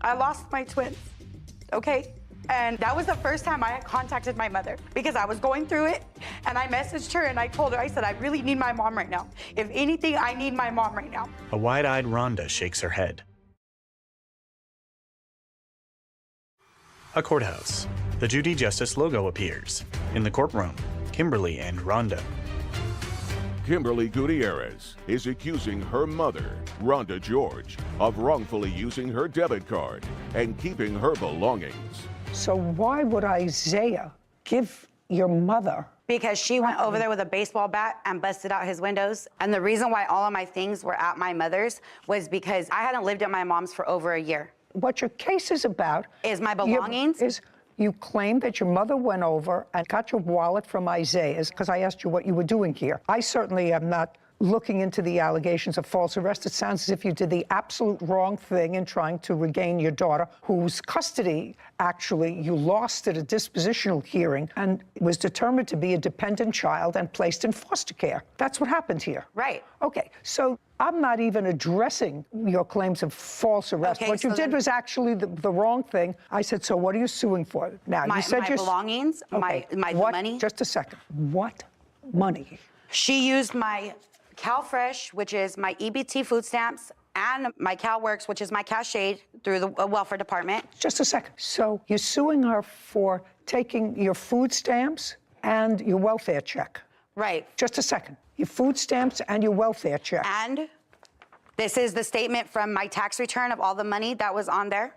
I lost my twins, okay? And that was the first time I had contacted my mother because I was going through it and I messaged her and I told her, I said, I really need my mom right now. If anything, I need my mom right now. A wide-eyed Rhonda shakes her head. A courthouse. The Judy Justice logo appears. In the courtroom, Kimberly and Rhonda. Kimberly Gutierrez is accusing her mother, Rhonda George, of wrongfully using her debit card and keeping her belongings. So why would Isaiah give your mother? Because she went over there with a baseball bat and busted out his windows. And the reason why all of my things were at my mother's was because I hadn't lived at my mom's for over a year. What your case is about is my belongings. You claim that your mother went over and got your wallet from Isaiah's because I asked you what you were doing here. I certainly am not looking into the allegations of false arrest. It sounds as if you did the absolute wrong thing in trying to regain your daughter, whose custody, actually, you lost at a dispositional hearing and was determined to be a dependent child and placed in foster care. That's what happened here. Right. Okay, so I'm not even addressing your claims of false arrest. Okay, what you did was actually the wrong thing. I said, so what are you suing for? Now, you said my you're... belongings, okay. my what, money. Just a second. What money? She used my CalFresh, which is my EBT food stamps, and my CalWorks, which is my cash aid through the welfare department. Just a second. So you're suing her for taking your food stamps and your welfare check? Right. Just a second. Your food stamps and your welfare check. And this is the statement from my tax return of all the money that was on there.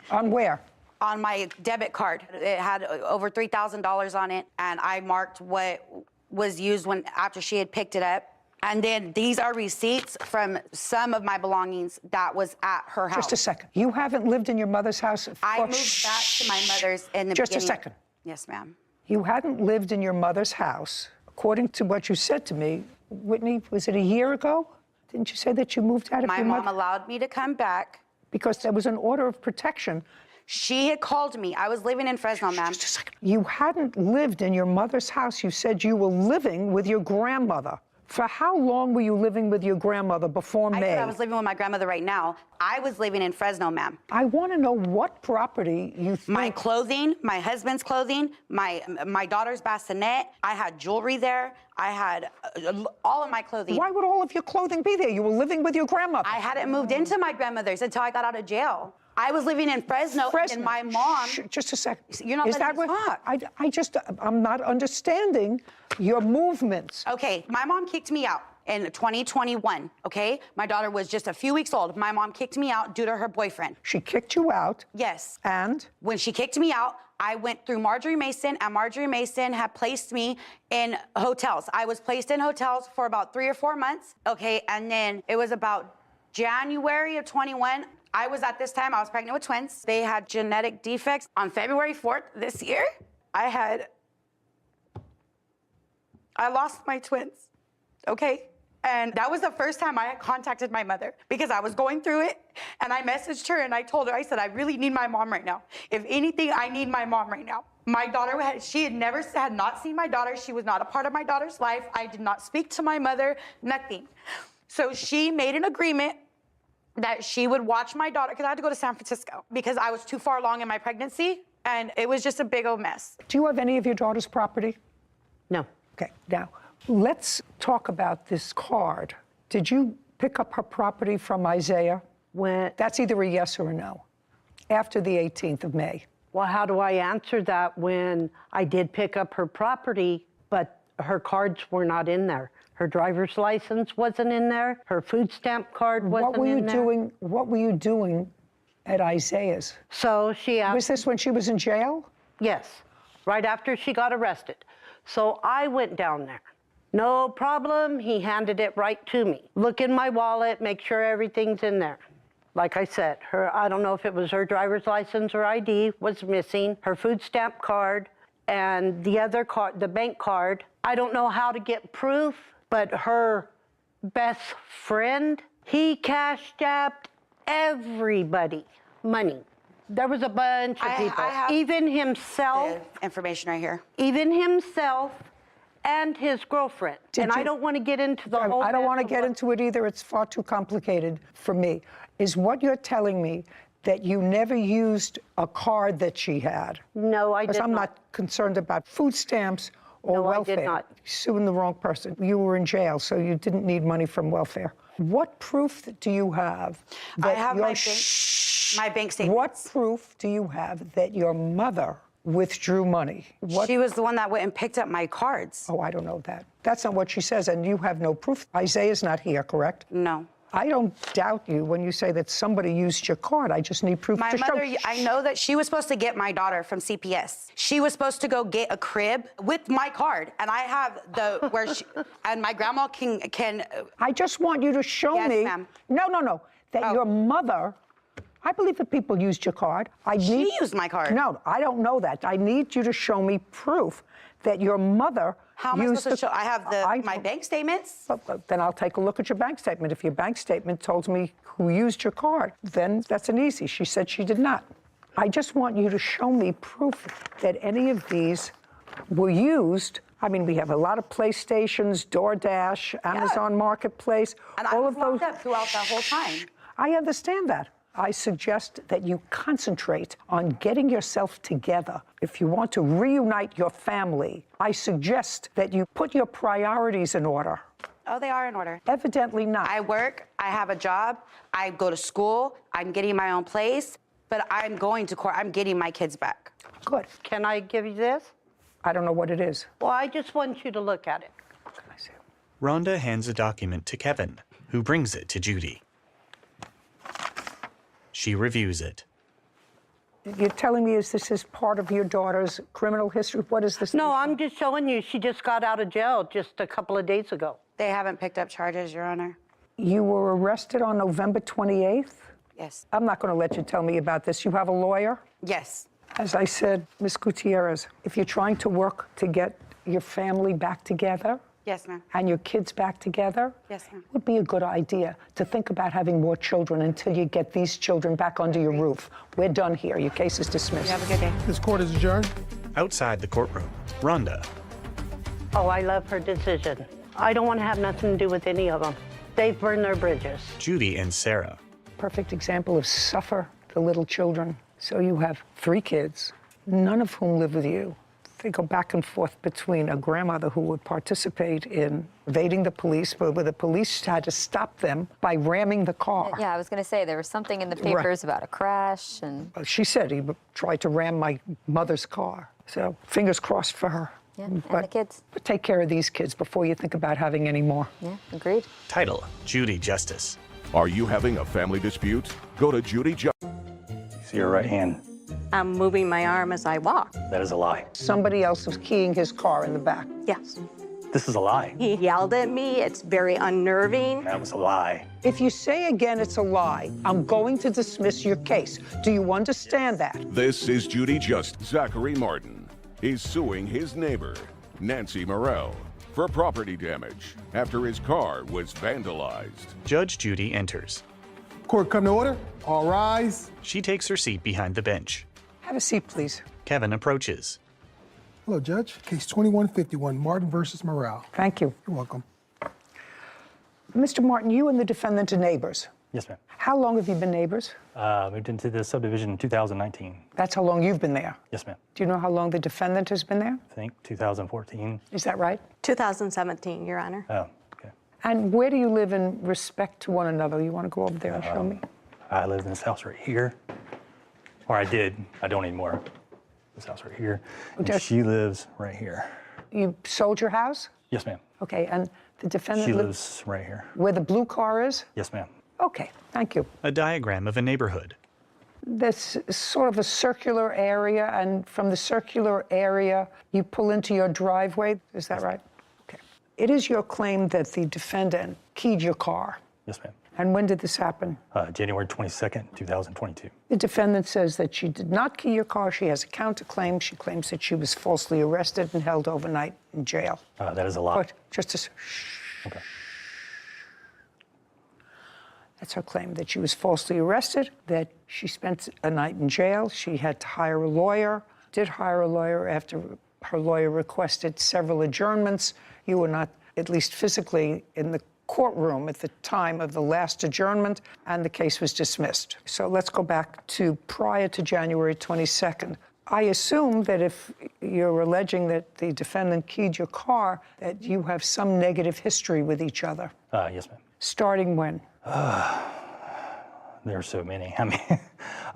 On where? On my debit card. It had over $3,000 on it, and I marked what was used after she had picked it up. And then these are receipts from some of my belongings that was at her house. Just a second. You haven't lived in your mother's house? I moved back to my mother's in the beginning. Just a second. Yes, ma'am. You hadn't lived in your mother's house, according to what you said to me. Whitney, was it a year ago? Didn't you say that you moved out of your mother? My mom allowed me to come back. Because there was an order of protection. She had called me. I was living in Fresno, ma'am. Just a second. You hadn't lived in your mother's house. You said you were living with your grandmother. For how long were you living with your grandmother before May? I said I was living with my grandmother right now. I was living in Fresno, ma'am. I want to know what property you think... My clothing, my husband's clothing, my daughter's bassinet. I had jewelry there. I had all of my clothing. Why would all of your clothing be there? You were living with your grandmother. I hadn't moved into my grandmother's until I got out of jail. I was living in Fresno. And my mom... Just a second. You're not letting me talk. I'm not understanding your movements. Okay, my mom kicked me out in 2021, okay? My daughter was just a few weeks old. My mom kicked me out due to her boyfriend. She kicked you out? Yes. And? When she kicked me out, I went through Marjorie Mason, and Marjorie Mason had placed me in hotels. I was placed in hotels for about 3 or 4 months, okay? And then it was about January of 21. I was at this time, I was pregnant with twins. They had genetic defects. On February 4th this year, I lost my twins, okay? And that was the first time I had contacted my mother because I was going through it, and I messaged her and I told her, I said, I really need my mom right now. If anything, I need my mom right now. My daughter, she had not seen my daughter. She was not a part of my daughter's life. I did not speak to my mother, nothing. So she made an agreement that she would watch my daughter, because I had to go to San Francisco because I was too far along in my pregnancy, and it was just a big old mess. Do you have any of your daughter's property? No. Okay, now, let's talk about this card. Did you pick up her property from Isaiah? That's either a yes or a no, after the 18th of May. Well, how do I answer that when I did pick up her property, but her cards were not in there? Her driver's license wasn't in there. Her food stamp card wasn't in there. What were you doing at Isaiah's? So she asked... Was this when she was in jail? Yes, right after she got arrested. So I went down there. No problem, he handed it right to me. Look in my wallet, make sure everything's in there. Like I said, I don't know if it was her driver's license or ID was missing, her food stamp card, and the other card, the bank card. I don't know how to get proof, but her best friend, he cashed out everybody money. There was a bunch of people, even himself. Information right here. Even himself and his girlfriend. I don't want to get into the whole... I don't want to get into it either. It's far too complicated for me. Is what you're telling me that you never used a card that she had? No, I did not. Because I'm not concerned about food stamps or welfare. I did not. You're suing the wrong person. You were in jail, so you didn't need money from welfare. What proof do you have that I have My bank statement. What proof do you have that your mother withdrew money? She was the one that went and picked up my cards. Oh, I don't know that. That's not what she says, and you have no proof. Isaiah's not here, correct? No. I don't doubt you when you say that somebody used your card. I just need proof My to mother, show. I know that she was supposed to get my daughter from CPS. She was supposed to go get a crib with my card, and I have the where she and my grandma can. I just want you to show Yes, me. ma'am. No. That your mother. I believe that people used your card. She used my card. No, I don't know that. I need you to show me proof that your mother. How am I used supposed to show? I have my bank statements. Then I'll take a look at your bank statement. If your bank statement told me who used your card, then that's an easy. She said she did not. I just want you to show me proof that any of these were used. I mean, we have a lot of PlayStations, DoorDash, Amazon Marketplace. And all I of was those. locked up throughout that whole time. I understand that. I suggest that you concentrate on getting yourself together. If you want to reunite your family, I suggest that you put your priorities in order. Oh, they are in order. Evidently not. I work, I have a job, I go to school, I'm getting my own place, but I'm going to court, I'm getting my kids back. Good. Can I give you this? I don't know what it is. Well, I just want you to look at it. Rhonda hands a document to Kevin, who brings it to Judy. She reviews it. You're telling me this is part of your daughter's criminal history? What is this? No, I'm just showing you she just got out of jail just a couple of days ago. They haven't picked up charges, Your Honor. You were arrested on November 28th? Yes. I'm not going to let you tell me about this. You have a lawyer? Yes. As I said, Ms. Gutierrez, if you're trying to work to get your family back together, Yes, ma'am. and your kids back together, Yes, ma'am. it would be a good idea to think about having more children until you get these children back under your roof. We're done here. Your case is dismissed. You have a good day. This court is adjourned. Outside the courtroom, Rhonda. Oh, I love her decision. I don't want to have nothing to do with any of them. They've burned their bridges. Judy and Sarah. Perfect example of suffer the little children. So you have 3 kids, none of whom live with you. They go back and forth between a grandmother who would participate in evading the police, but where the police had to stop them by ramming the car. Yeah, I was going to say there was something in the papers about a crash and. She said he tried to ram my mother's car. So fingers crossed for her. Yeah, and the kids. But take care of these kids before you think about having any more. Yeah, agreed. Title, Judy Justice. Are you having a family dispute? Go to Judy Justice. See your right hand. I'm moving my arm as I walk. That is a lie. Somebody else was keying his car in the back. Yes. This is a lie. He yelled at me. It's very unnerving. That was a lie. If you say again it's a lie, I'm going to dismiss your case. Do you understand that? This is Judy Justice. Zachary Martin is suing his neighbor, Nancy Morrell, for property damage after his car was vandalized. Judge Judy enters. Court come to order. All rise. She takes her seat behind the bench. Have a seat, please. Kevin approaches. Hello, Judge. Case 2151, Martin versus Morrell. Thank you. You're welcome. Mr. Martin, you and the defendant are neighbors. Yes, ma'am. How long have you been neighbors? Moved into the subdivision in 2019. That's how long you've been there. Yes, ma'am. Do you know how long the defendant has been there? I think 2014. Is that right? 2017, Your Honor. Oh, okay. And where do you live in respect to one another? You want to go over there and show me? I live in this house right here. Or I did. I don't anymore. This house right here. And Just- she lives right here. You sold your house? Yes, ma'am. Okay, and the defendant She lives lives right here. where the blue car is? Yes, ma'am. Okay, thank you. A diagram of a neighborhood. That's sort of a circular area, and from the circular area, you pull into your driveway. Is that right? Okay. It is your claim that the defendant keyed your car. Yes, ma'am. And when did this happen? January 22nd, 2022. The defendant says that she did not key your car. She has a counterclaim. She claims that she was falsely arrested and held overnight in jail. That is a lie. But just a Okay. That's her claim, that she was falsely arrested, that she spent a night in jail. She had to hire a lawyer, did hire a lawyer after her lawyer requested several adjournments. You were not, at least physically, in the courtroom at the time of the last adjournment, and the case was dismissed. So let's go back to prior to January 22nd. I assume that if you're alleging that the defendant keyed your car, that you have some negative history with each other. Yes, ma'am. Starting when? There are so many. I mean,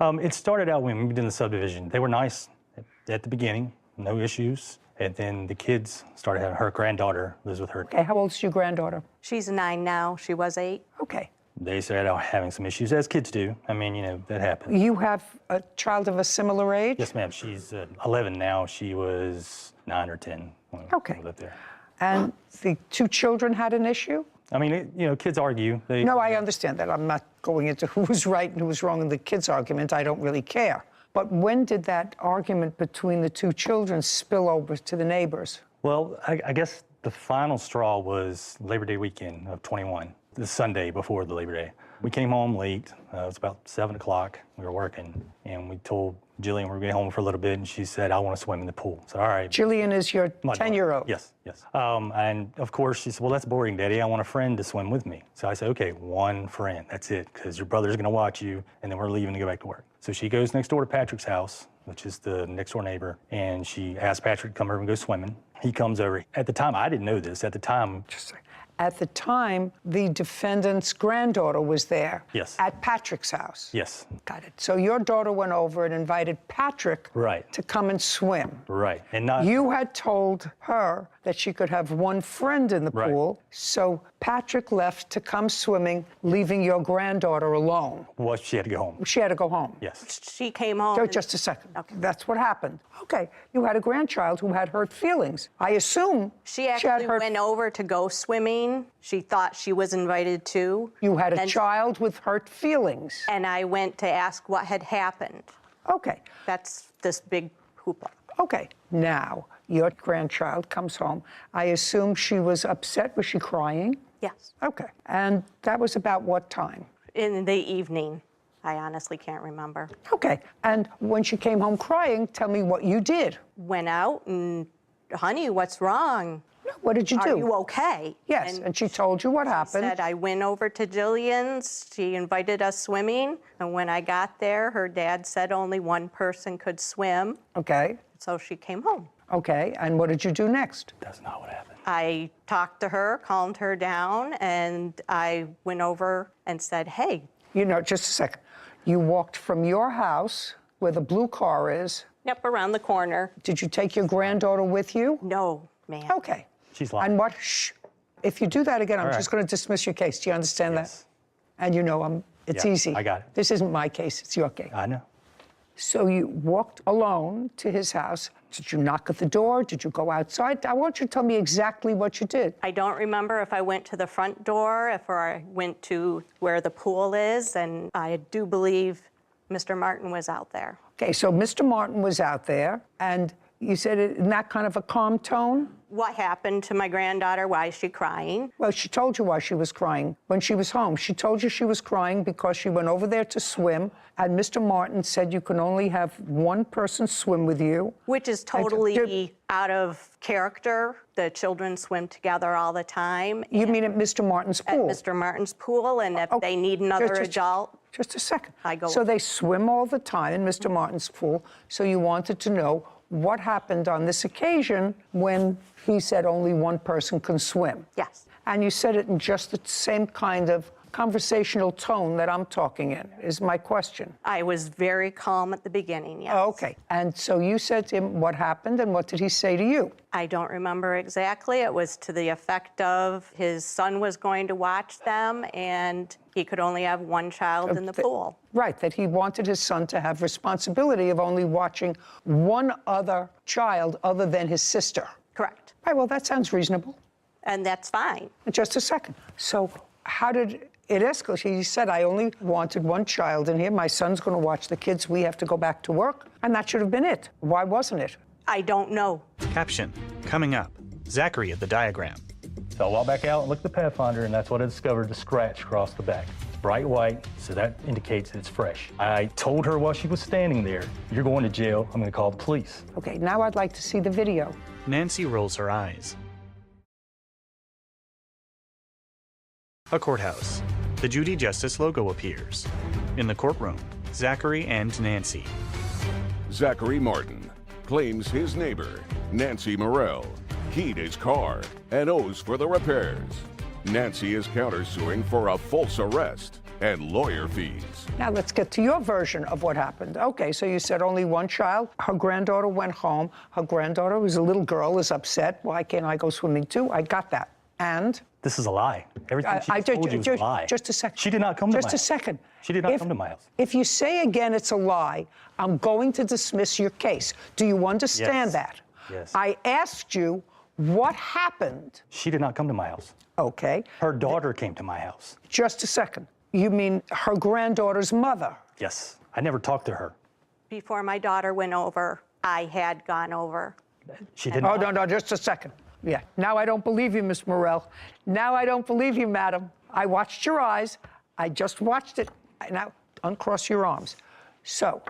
It started out when we moved in the subdivision. They were nice at the beginning, no issues. And then the kids started having, her granddaughter lives with her. Okay, how old is your granddaughter? She's 9 now. She was 8. Okay. They started having some issues, as kids do. I mean, you know, that happens. You have a child of a similar age? Yes, ma'am. She's 11 now. She was 9 or 10 when we lived there. And the 2 children had an issue? I mean, you know, kids argue. No, I understand that. I'm not going into who was right and who was wrong in the kids' argument. I don't really care. But when did that argument between the 2 children spill over to the neighbors? Well, I guess the final straw was Labor Day weekend of 21, the Sunday before the Labor Day. We came home late. It was about 7 o'clock. We were working, and we told Jillian we were going home for a little bit, and she said, I want to swim in the pool. So, all right. Jillian is your 10-year-old? Yes, yes. And of course, she said, well, that's boring, Daddy. I want a friend to swim with me. So I said, okay, 1 friend. That's it, because your brother's going to watch you, and then we're leaving to go back to work. So she goes next door to Patrick's house, which is the next door neighbor, and she asked Patrick to come over and go swimming. He comes over. At the time, I didn't know this. At the time, At the time, the defendant's granddaughter was there. Yes. At Patrick's house. Yes. Got it. So your daughter went over and invited Patrick to come and swim. Right. And not You had told her that she could have 1 friend in the pool, so Patrick left to come swimming, leaving your granddaughter alone. Well, she had to go home. She had to go home. Yes. She came home. So just a second. Okay. That's what happened. Okay. You had a grandchild who had hurt feelings. I assume She actually went over to go swimming. She thought she was invited too. You had a child with hurt feelings. And I went to ask what had happened. Okay. That's this big hoopla. Okay. Now, your grandchild comes home. I assume she was upset. Was she crying? Yes. Okay. And that was about what time? In the evening. I honestly can't remember. Okay. And when she came home crying, tell me what you did. Went out and, honey, what's wrong? What did you do? Are you okay? Yes, and she told you what happened. She said, I went over to Jillian's. She invited us swimming. And when I got there, her dad said only 1 person could swim. Okay. So she came home. Okay, and what did you do next? That's not what happened. I talked to her, calmed her down, and I went over and said, hey. You know, just a second. You walked from your house, where the blue car is. Yep, around the corner. Did you take your granddaughter with you? No, ma'am. Okay. She's lying. And what? Shh. If you do that again, I'm All just right. going to dismiss your case. Do you understand that? And you know, it's easy. I got it. This isn't my case, it's your case. I know. So you walked alone to his house. Did you knock at the door? Did you go outside? I want you to tell me exactly what you did. I don't remember if I went to the front door, or I went to where the pool is, and I do believe Mr. Martin was out there. Okay, so Mr. Martin was out there, and you said it in that kind of a calm tone? What happened to my granddaughter? Why is she crying? Well, she told you why she was crying when she was home. She told you she was crying because she went over there to swim, and Mr. Martin said you can only have 1 person swim with you. Which is totally out of character. The children swim together all the time. You mean at Mr. Martin's pool? At Mr. Martin's pool, and if they need another adult, Just a second. I go. So they swim all the time in Mr. Martin's pool, so you wanted to know what happened on this occasion when he said only 1 person can swim. Yes. And you said it in just the same kind of conversational tone that I'm talking in, is my question. I was very calm at the beginning, yes. Oh, okay. And so you said to him what happened, and what did he say to you? I don't remember exactly. It was to the effect of his son was going to watch them, and he could only have 1 child in the pool. Right, that he wanted his son to have responsibility of only watching 1 other child other than his sister. Correct. Right, well, that sounds reasonable. And that's fine. Just a second. So how did it escalate? He said, I only wanted 1 child in here. My son's going to watch the kids. We have to go back to work. And that should have been it. Why wasn't it? I don't know. Caption, coming up, Zachary at the diagram. So I walked back out and looked at the Pathfinder, and that's what I discovered, the scratch across the back. Bright white, so that indicates it's fresh. I told her while she was standing there, you're going to jail, I'm gonna call the police. Okay, now I'd like to see the video. Nancy rolls her eyes. A courthouse. The Judy Justice logo appears. In the courtroom, Zachary and Nancy. Zachary Martin claims his neighbor, Nancy Morrell, keyed his car and owes for the repairs. Nancy is countersuing for a false arrest. and lawyer fees. Now let's get to your version of what happened. Okay, so you said only one child. Her granddaughter went home. Her granddaughter, who's a little girl, is upset. Why can't I go swimming too? I got that. And? This is a lie. Everything she told you was a lie. Just a second. She did not come to my house. Just a second. She did not come to my house. If you say again it's a lie, I'm going to dismiss your case. Do you understand Yes. that? Yes. I asked you what happened. She did not come to my house. Okay. Her daughter came to my house. Just a second. You mean her granddaughter's mother? Yes. I never talked to her. Before my daughter went over, I had gone over. She did Oh, not. no, just a second. Yeah. Now I don't believe you, Miss Morell. Now I don't believe you, madam. I watched your eyes. I just watched it. Now uncross your arms. So,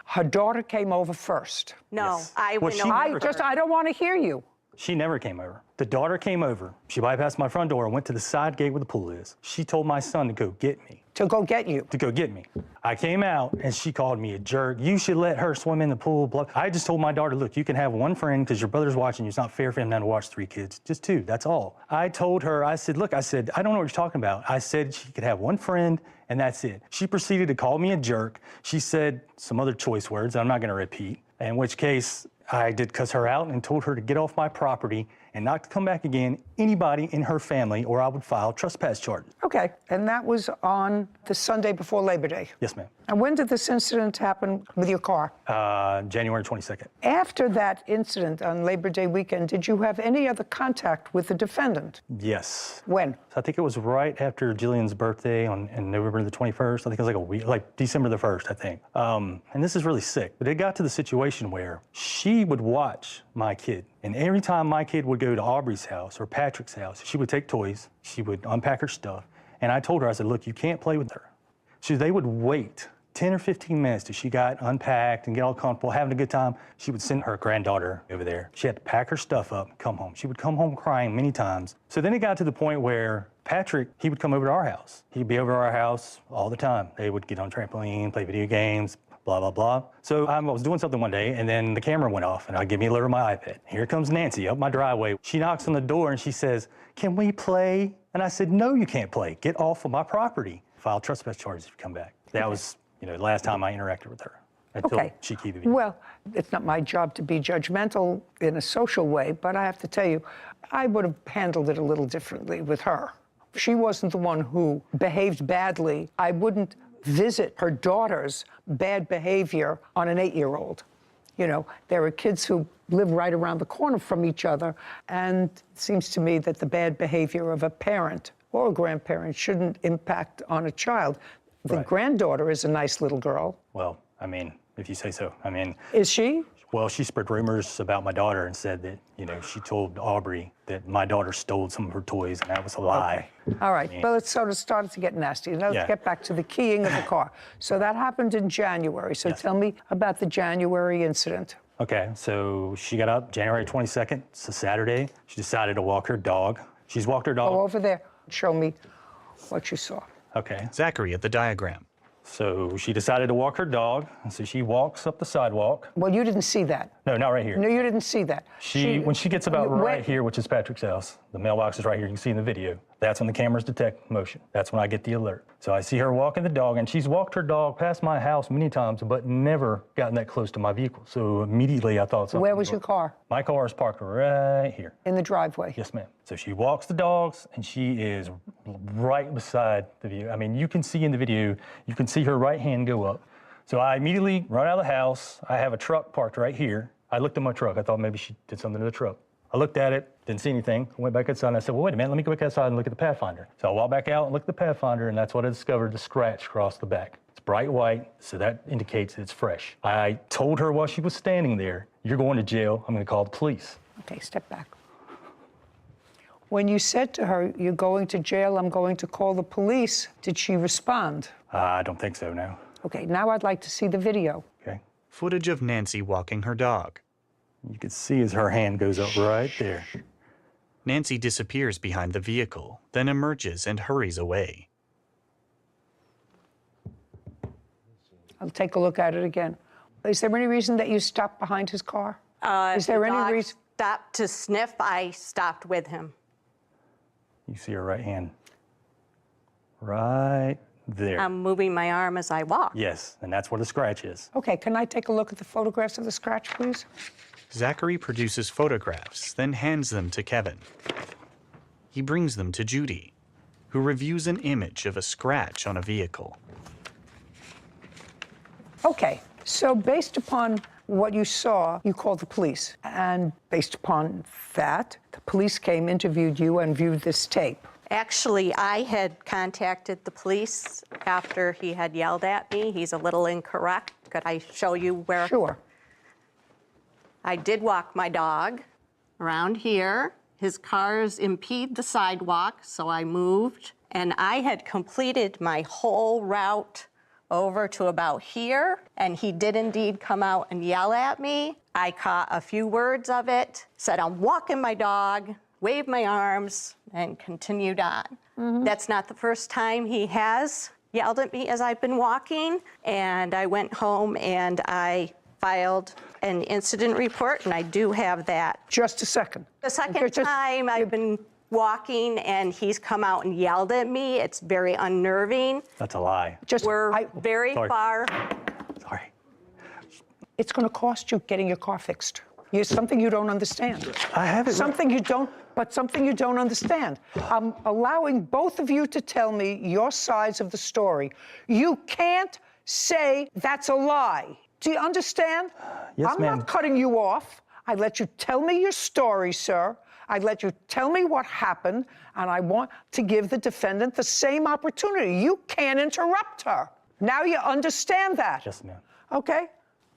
her daughter came over first. No, Yes. I Well, went she over. never I don't want to hear you. She never came over. The daughter came over. She bypassed my front door and went to the side gate where the pool is. She told my son to go get me. To go get you? To go get me. I came out and she called me a jerk. You should let her swim in the pool. Blah. I just told my daughter, look, you can have one friend because your brother's watching you. It's not fair for him now to watch 3 kids. Just 2, that's all. I told her, I said, look, I don't know what you're talking about. I said she could have one friend and that's it. She proceeded to call me a jerk. She said some other choice words I'm not going to repeat, in which case I did cuss her out and told her to get off my property and not to come back again, anybody in her family, or I would file trespass charges. Okay, and that was on the Sunday before Labor Day. Yes, ma'am. And when did this incident happen with your car? January 22nd. After that incident on Labor Day weekend, did you have any other contact with the defendant? Yes. When? So I think it was right after Jillian's birthday on November the 21st. I think it was like a week, like December the 1st, I think. And this is really sick, but it got to the situation where she would watch my kid. And every time my kid would go to Aubrey's house or Patrick's house, she would take toys, she would unpack her stuff. And I told her, I said, look, you can't play with her. So they would wait 10 or 15 minutes till she got unpacked and get all comfortable, having a good time. She would send her granddaughter over there. She had to pack her stuff up and come home. She would come home crying many times. So then it got to the point where Patrick, he would come over to our house. He'd be over to our house all the time. They would get on trampoline, play video games, blah, blah, blah. So I was doing something one day, and then the camera went off, and I give me a alert on my iPad. Here comes Nancy up my driveway. She knocks on the door, and she says, can we play? And I said, no, you can't play. Get off of my property. File trespass charges if you come back. That was, the last time I interacted with her until she keyed the video. Well, it's not my job to be judgmental in a social way, but I have to tell you, I would have handled it a little differently with her. She wasn't the one who behaved badly. I wouldn't visit her daughter's bad behavior on an 8-year-old. There are kids who live right around the corner from each other, and it seems to me that the bad behavior of a parent or a grandparent shouldn't impact on a child. The granddaughter is a nice little girl. Well, if you say so. Is she? Well, she spread rumors about my daughter and said that, she told Aubrey that my daughter stole some of her toys, and that was a lie. Okay. All right. Well, it sort of started to get nasty. Now let's get back to the keying of the car. So that happened in January. So tell me about the January incident. Okay, so she got up January 22nd. It's a Saturday. She decided to walk her dog. She's walked her dog. Go over there. Show me what you saw. Okay. Zachary at the diagram. So she decided to walk her dog, and so she walks up the sidewalk. Well, you didn't see that. No, not right here. No, you didn't see that. When she gets about right here, which is Patrick's house, the mailbox is right here, you can see in the video. That's when the cameras detect motion. That's when I get the alert. So I see her walking the dog, and she's walked her dog past my house many times, but never gotten that close to my vehicle. So immediately I thought something. Where was your car? My car is parked right here. In the driveway? Yes, ma'am. So she walks the dogs, and she is right beside the view. You can see in the video, you can see her right hand go up. So I immediately run out of the house. I have a truck parked right here. I looked at my truck. I thought maybe she did something to the truck. I looked at it, didn't see anything. I went back outside and I said, well, wait a minute, let me go back outside and look at the Pathfinder. So I walked back out and looked at the Pathfinder, and that's what I discovered, the scratch across the back. It's bright white, so that indicates it's fresh. I told her while she was standing there, you're going to jail, I'm gonna call the police. Okay, step back. When you said to her, you're going to jail, I'm going to call the police, did she respond? I don't think so, no. Okay, now I'd like to see the video. Okay. Footage of Nancy walking her dog. You can see as her hand goes up right there. Nancy disappears behind the vehicle, then emerges and hurries away. I'll take a look at it again. Is there any reason that you stopped behind his car? Is there any reason? Stopped to sniff, I stopped with him. You see her right hand right there. I'm moving my arm as I walk. Yes, and that's where the scratch is. Okay, can I take a look at the photographs of the scratch, please? Zachary produces photographs, then hands them to Kevin. He brings them to Judy, who reviews an image of a scratch on a vehicle. Okay, so based upon what you saw, you called the police. And based upon that, the police came, interviewed you, and viewed this tape. Actually, I had contacted the police after he had yelled at me. He's a little incorrect. Could I show you where? Sure. I did walk my dog around here. His cars impede the sidewalk, so I moved. And I had completed my whole route over to about here, and he did indeed come out and yell at me. I caught a few words of it, said I'm walking my dog, waved my arms, and continued on. That's not the first time he has yelled at me as I've been walking, and I went home and I filed an incident report, and I do have that. Just a second. The second time I've been walking and he's come out and yelled at me, it's very unnerving. That's a lie. We're very far. Sorry. It's going to cost you getting your car fixed. It's something you don't understand. I have it. Something you don't understand. I'm allowing both of you to tell me your sides of the story. You can't say that's a lie. Do you understand? Yes, I'm ma'am. not cutting you off. I let you tell me your story, sir. I let you tell me what happened, and I want to give the defendant the same opportunity. You can't interrupt her. Now you understand that? Yes, ma'am. Okay?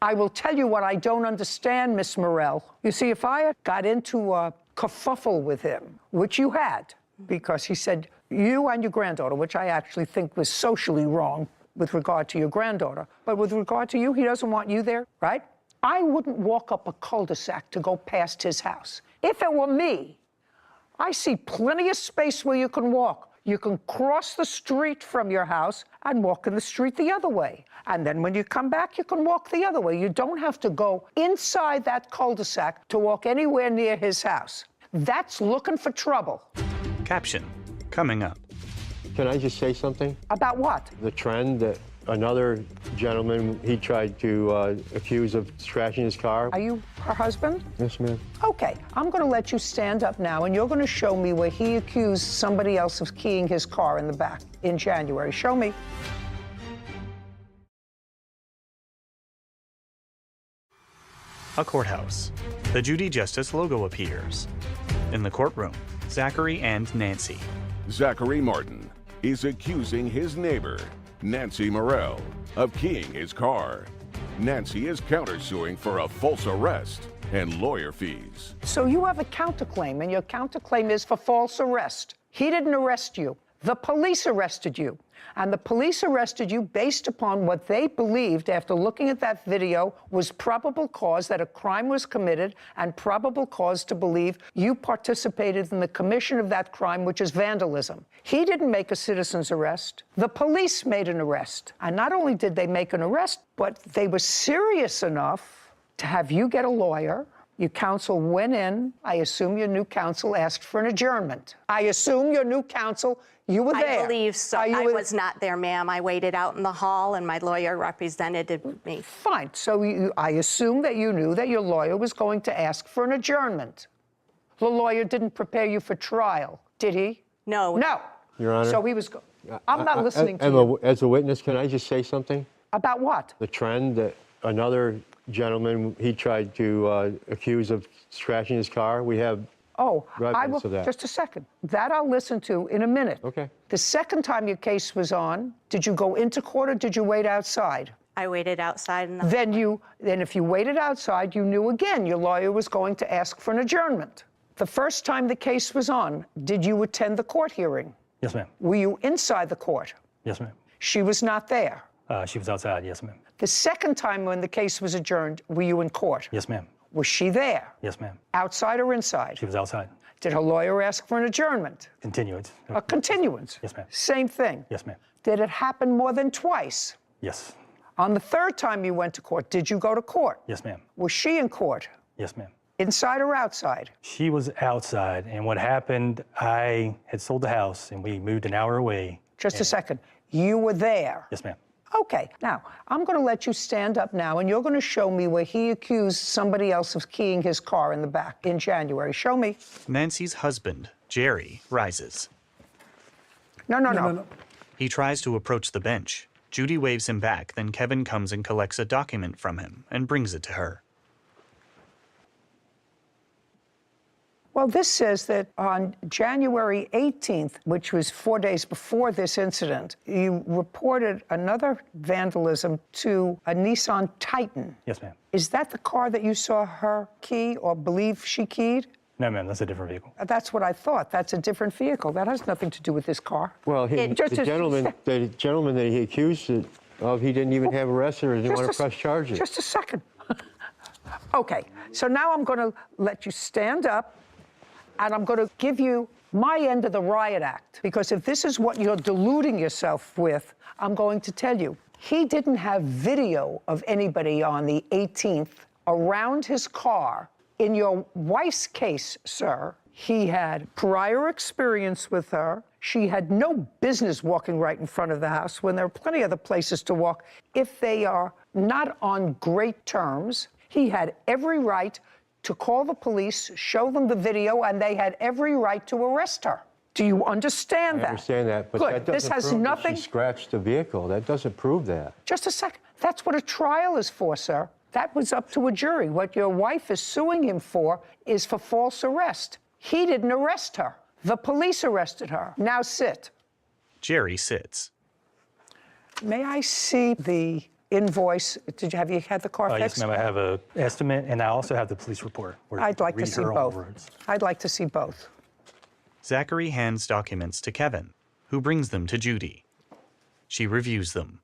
I will tell you what I don't understand, Miss Morell. You see, if I had got into a kerfuffle with him, which you had, because he said you and your granddaughter, which I actually think was socially wrong with regard to your granddaughter, but with regard to you, he doesn't want you there, right? I wouldn't walk up a cul-de-sac to go past his house. If it were me, I see plenty of space where you can walk. You can cross the street from your house and walk in the street the other way. And then when you come back, you can walk the other way. You don't have to go inside that cul-de-sac to walk anywhere near his house. That's looking for trouble. Caption, coming up. Can I just say something? About what? The trend that another gentleman, he tried to accuse of scratching his car. Are you her husband? Yes, ma'am. Okay, I'm going to let you stand up now, and you're going to show me where he accused somebody else of keying his car in the back in January. Show me. A courthouse. The Judy Justice logo appears. In the courtroom, Zachary and Nancy. Zachary Martin is accusing his neighbor, Nancy Morell, of keying his car. Nancy is countersuing for a false arrest and lawyer fees. So you have a counterclaim, and your counterclaim is for false arrest. He didn't arrest you. The police arrested you. And the police arrested you based upon what they believed, after looking at that video, was probable cause that a crime was committed and probable cause to believe you participated in the commission of that crime, which is vandalism. He didn't make a citizen's arrest. The police made an arrest. And not only did they make an arrest, but they were serious enough to have you get a lawyer. Your counsel went in. I assume your new counsel asked for an adjournment. I assume your new counsel, you were there. I believe so. I was not there, ma'am. I waited out in the hall, and my lawyer represented me. Fine. So I assume that you knew that your lawyer was going to ask for an adjournment. The lawyer didn't prepare you for trial, did he? No. No. Your Honor. So he was. I'm not listening to you. As a witness, can I just say something? About what? The trend that another gentleman, he tried to accuse of scratching his car. We have evidence of that. Just a second. That I'll listen to in a minute. Okay. The second time your case was on, did you go into court or did you wait outside? I waited outside. Then if you waited outside, you knew again your lawyer was going to ask for an adjournment. The first time the case was on, did you attend the court hearing? Yes, ma'am. Were you inside the court? Yes, ma'am. She was not there. She was outside, yes, ma'am. The second time when the case was adjourned, were you in court? Yes, ma'am. Was she there? Yes, ma'am. Outside or inside? She was outside. Did her lawyer ask for an adjournment? Continuance. A continuance? Yes, ma'am. Same thing? Yes, ma'am. Did it happen more than twice? Yes. On the third time you went to court, did you go to court? Yes, ma'am. Was she in court? Yes, ma'am. Inside or outside? She was outside, and what happened, I had sold the house, and we moved an hour away. Just a second. You were there? Yes, ma'am. Okay, now, I'm going to let you stand up now, and you're going to show me where he accused somebody else of keying his car in the back in January. Show me. Nancy's husband, Jerry, rises. No. He tries to approach the bench. Judy waves him back, then Kevin comes and collects a document from him and brings it to her. Well, this says that on January 18th, which was 4 days before this incident, you reported another vandalism to a Nissan Titan. Yes, ma'am. Is that the car that you saw her key or believe she keyed? No, ma'am, that's a different vehicle. That's what I thought. That's a different vehicle. That has nothing to do with this car. Well, the gentleman that he accused it of, he didn't even have arrested or didn't want to press charges. Just a second. Okay, so now I'm going to let you stand up, and I'm going to give you my end of the riot act, because if this is what you're deluding yourself with, I'm going to tell you. He didn't have video of anybody on the 18th around his car. In your wife's case, sir, he had prior experience with her. She had no business walking right in front of the house when there are plenty of other places to walk. If they are not on great terms, he had every right to call the police, show them the video, and they had every right to arrest her. Do you understand that? I understand that, but Good. that doesn't This has prove nothing. that she scratched the vehicle. That doesn't prove that. Just a second. That's what a trial is for, sir. That was up to a jury. What your wife is suing him for is for false arrest. He didn't arrest her. The police arrested her. Now sit. Jerry sits. May I see the invoice? Have you had the car Yes, fixed? ma'am, I have an estimate, and I also have the police report. where I'd like to read see her own both. words. I'd like to see both. Zachary hands documents to Kevin, who brings them to Judy. She reviews them.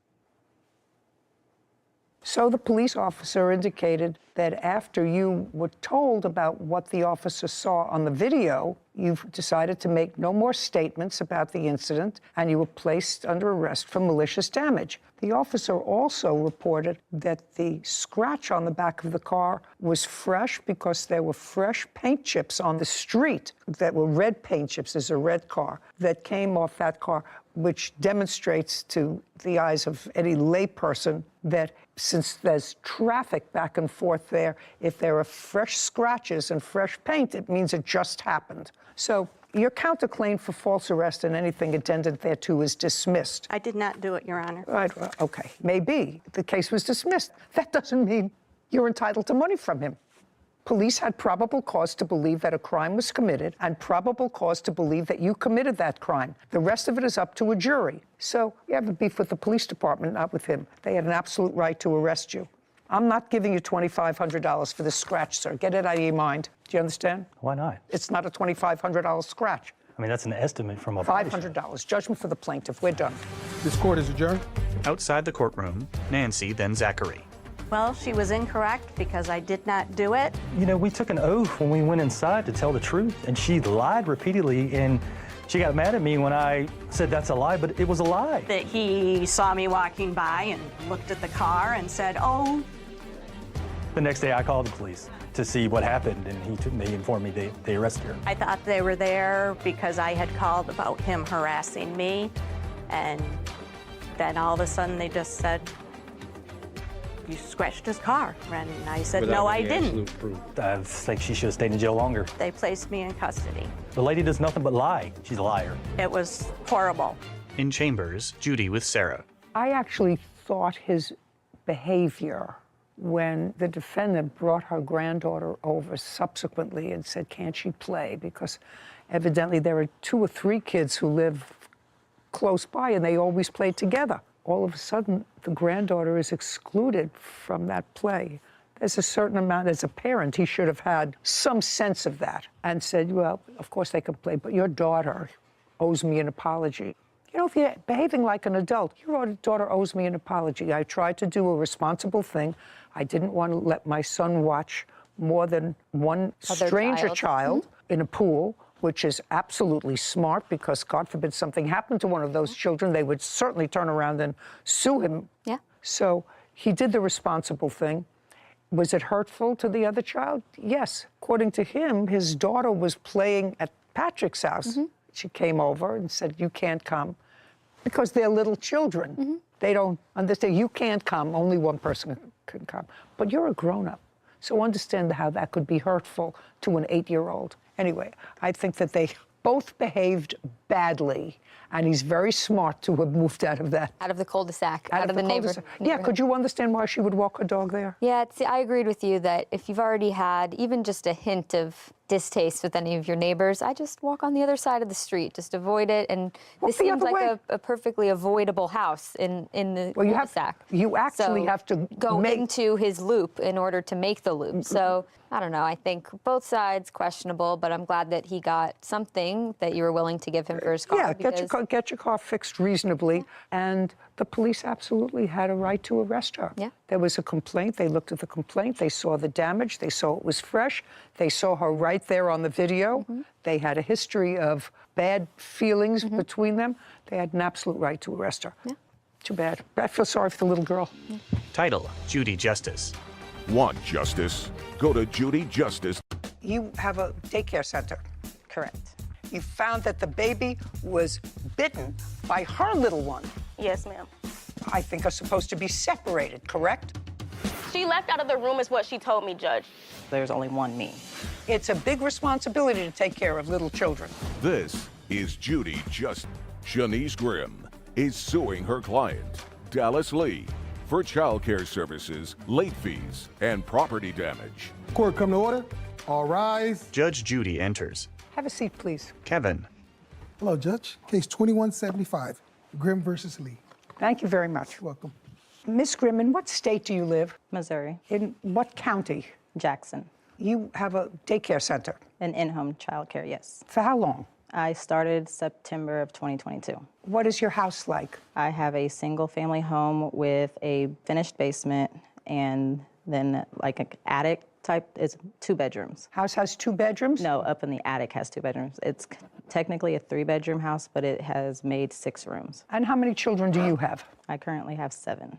So the police officer indicated that after you were told about what the officer saw on the video, you've decided to make no more statements about the incident, and you were placed under arrest for malicious damage. The officer also reported that the scratch on the back of the car was fresh because there were fresh paint chips on the street that were red paint chips. There's a red car that came off that car, which demonstrates to the eyes of any layperson that since there's traffic back and forth there, if there are fresh scratches and fresh paint, it means it just happened. So your counterclaim for false arrest and anything addended thereto is dismissed. I did not do it, Your Honor. Right, well, okay, maybe. The case was dismissed. That doesn't mean you're entitled to money from him. Police had probable cause to believe that a crime was committed and probable cause to believe that you committed that crime. The rest of it is up to a jury. So you have a beef with the police department, not with him. They had an absolute right to arrest you. I'm not giving you $2,500 for this scratch, sir. Get it out of your mind. Do you understand? Why not? It's not a $2,500 scratch. I mean, that's an estimate from a $500. Judgment for the plaintiff. We're done. This court is adjourned. Outside the courtroom, Nancy, then Zachary. Well, she was incorrect because I did not do it. You know, we took an oath when we went inside to tell the truth, and she lied repeatedly, and she got mad at me when I said that's a lie, but it was a lie. That he saw me walking by and looked at the car and said, oh. The next day I called the police to see what happened, and they informed me they arrested her. I thought they were there because I had called about him harassing me, and then all of a sudden they just said, you scratched his car. And I said, no, I didn't. I think she should have stayed in jail longer. They placed me in custody. The lady does nothing but lie. She's a liar. It was horrible. In chambers, Judy with Sarah. I actually thought his behavior when the defendant brought her granddaughter over subsequently and said, can't she play? Because evidently there are 2 or 3 kids who live close by and they always played together. All of a sudden, the granddaughter is excluded from that play. There's a certain amount, as a parent, he should have had some sense of that and said, well, of course they can play, but your daughter owes me an apology. You know, if you're behaving like an adult, your daughter owes me an apology. I tried to do a responsible thing. I didn't want to let my son watch more than one stranger child in a pool, which is absolutely smart because, God forbid, something happened to one of those children, they would certainly turn around and sue him. Yeah. So he did the responsible thing. Was it hurtful to the other child? Yes. According to him, his daughter was playing at Patrick's house. She came over and said, you can't come, because they're little children. They don't understand. You can't come. Only one person can come. But you're a grown-up. So understand how that could be hurtful to an 8-year-old. Anyway, I think that they both behaved badly, and he's very smart to have moved out of that. Out of the cul-de-sac, out of the neighborhood. Yeah, could you understand why she would walk her dog there? Yeah, I agreed with you that if you've already had even just a hint of distaste with any of your neighbors, I just walk on the other side of the street, just avoid it. And this seems like a perfectly avoidable house in the cul-de-sac. You actually have to go into his loop in order to make the loop. So I don't know. I think both sides questionable, but I'm glad that he got something that you were willing to give him for his car. Yeah, get your car fixed reasonably. And the police absolutely had a right to arrest her. Yeah. There was a complaint. They looked at the complaint. They saw the damage. They saw it was fresh. They saw her right there on the video. They had a history of bad feelings between them. They had an absolute right to arrest her. Yeah. Too bad. I feel sorry for the little girl. Title, Judy Justice. Want justice? Go to Judy Justice. You have a daycare center. Correct. You found that the baby was bitten by her little one. Yes, ma'am. I think are supposed to be separated, correct? She left out of the room is what she told me, Judge. There's only one me. It's a big responsibility to take care of little children. This is Judy Justice. Shanice Grimm is suing her client, Dallas Lee, for child care services, late fees, and property damage. Court come to order. All rise. Judge Judy enters. Have a seat, please. Kevin. Hello, Judge. Case 2175, Grimm versus Lee. Thank you very much. You're welcome. Miss Grimm, in what state do you live? Missouri. In what county? Jackson. You have a daycare center. An in-home child care, yes. For how long? I started September of 2022. What is your house like? I have a single-family home with a finished basement and then like an attic type. It's 2 bedrooms. House has 2 bedrooms? No, up in the attic has 2 bedrooms. It's technically a 3-bedroom house, but it has made 6 rooms. And how many children do you have? I currently have 7.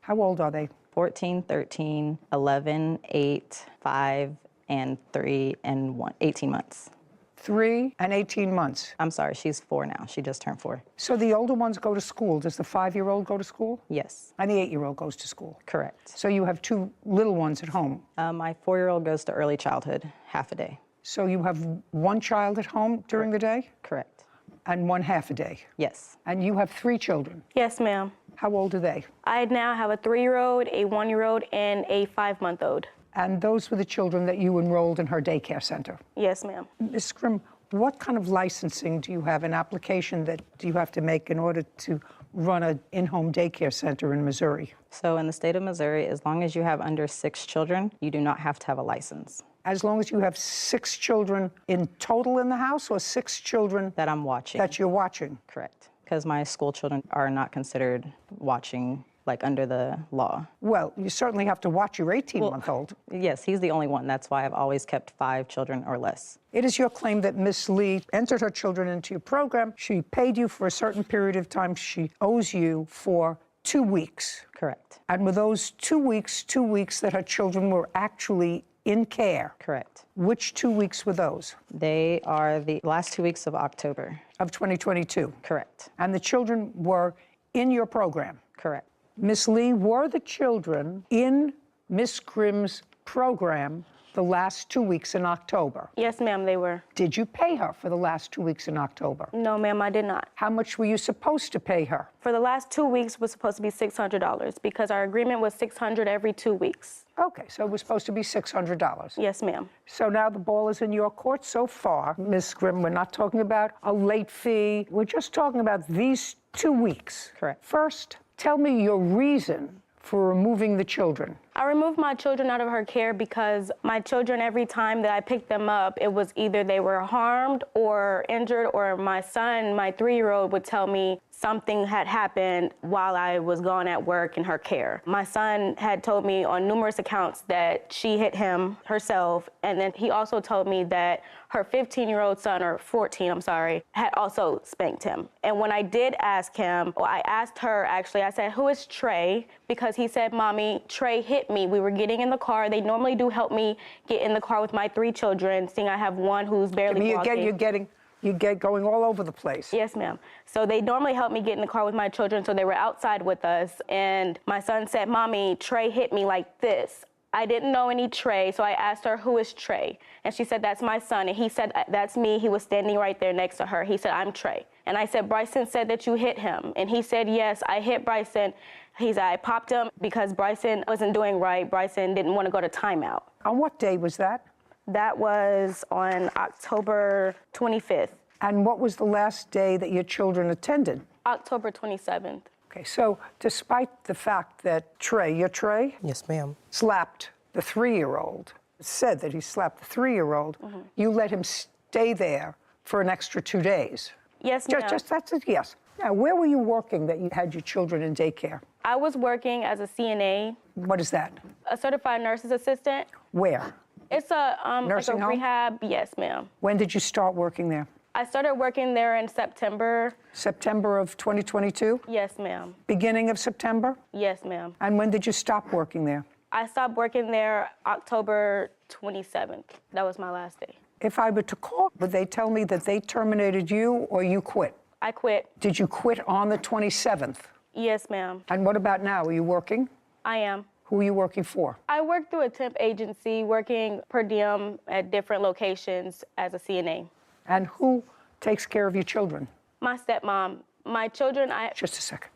How old are they? 14, 13, 11, 8, 5, and 3, and 1, 18 months. 3 and 18 months. I'm sorry, she's 4 now. She just turned 4. So the older ones go to school. Does the 5-year-old go to school? Yes. And the 8-year-old goes to school? Correct. So you have 2 little ones at home? My 4-year-old goes to early childhood, half a day. So you have 1 child at home during the day? Correct. And 1 half a day? Yes. And you have 3 children? Yes, ma'am. How old are they? I now have a 3-year-old, a 1-year-old, and a 5-month-old. And those were the children that you enrolled in her daycare center? Yes, ma'am. Ms. Grimm, what kind of licensing do you have, an application that you have to make in order to run an in-home daycare center in Missouri? So in the state of Missouri, as long as you have under 6 children, you do not have to have a license. As long as you have 6 children in total in the house, or 6 children that I'm watching? That you're watching? Correct. Because my school children are not considered watching, like under the law. Well, you certainly have to watch your 18-month-old. Yes, he's the only one. That's why I've always kept 5 children or less. It is your claim that Miss Lee entered her children into your program. She paid you for a certain period of time. She owes you for 2 weeks. Correct. And were those 2 weeks that her children were actually in care? Correct. Which 2 weeks were those? They are the last 2 weeks of October. Of 2022? Correct. And the children were in your program? Correct. Miss Lee, were the children in Miss Grimm's program the last 2 weeks in October? Yes, ma'am, they were. Did you pay her for the last 2 weeks in October? No, ma'am, I did not. How much were you supposed to pay her? For the last 2 weeks was supposed to be $600 because our agreement was $600 every 2 weeks. Okay, so it was supposed to be $600. Yes, ma'am. So now the ball is in your court so far. Ms. Grimm, we're not talking about a late fee. We're just talking about these 2 weeks. Correct. First, tell me your reason for removing the children. I removed my children out of her care because my children, every time that I picked them up, it was either they were harmed or injured, or my son, my 3-year-old, would tell me something had happened while I was gone at work in her care. My son had told me on numerous accounts that she hit him herself, and then he also told me that her 15-year-old son, or 14, I'm sorry, had also spanked him. And when I did ask him, well, I asked her actually, I said, who is Trey? Because he said, Mommy, Trey hit hit me. We were getting in the car. They normally do help me get in the car with my 3 children, seeing I have one who's barely walking. You get going all over the place. Yes, ma'am. So they normally help me get in the car with my children, so they were outside with us. And my son said, Mommy, Trey hit me like this. I didn't know any Trey, so I asked her, who is Trey? And she said, that's my son. And he said, that's me. He was standing right there next to her. He said, I'm Trey. And I said, Bryson said that you hit him. And he said, yes, I hit Bryson. He said, I popped him because Bryson wasn't doing right. Bryson didn't want to go to timeout. On what day was that? That was on October 25th. And what was the last day that your children attended? October 27th. Okay, so despite the fact that Trey, your Trey? Yes, ma'am. Slapped the 3-year-old, said that he slapped the 3-year-old, you let him stay there for an extra 2 days. Yes, ma'am. Just that's it, yes. Now, where were you working that you had your children in daycare? I was working as a CNA. What is that? A certified nurse's assistant. Where? It's a nursing like a home? Rehab. Yes, ma'am. When did you start working there? I started working there in September. September of 2022? Yes, ma'am. Beginning of September? Yes, ma'am. And when did you stop working there? I stopped working there October 27th. That was my last day. If I were to call, would they tell me that they terminated you or you quit? I quit. Did you quit on the 27th? Yes, ma'am. And what about now? Are you working? I am. Who are you working for? I work through a temp agency, working per diem at different locations as a CNA. And who takes care of your children? My stepmom. My children, Just a second.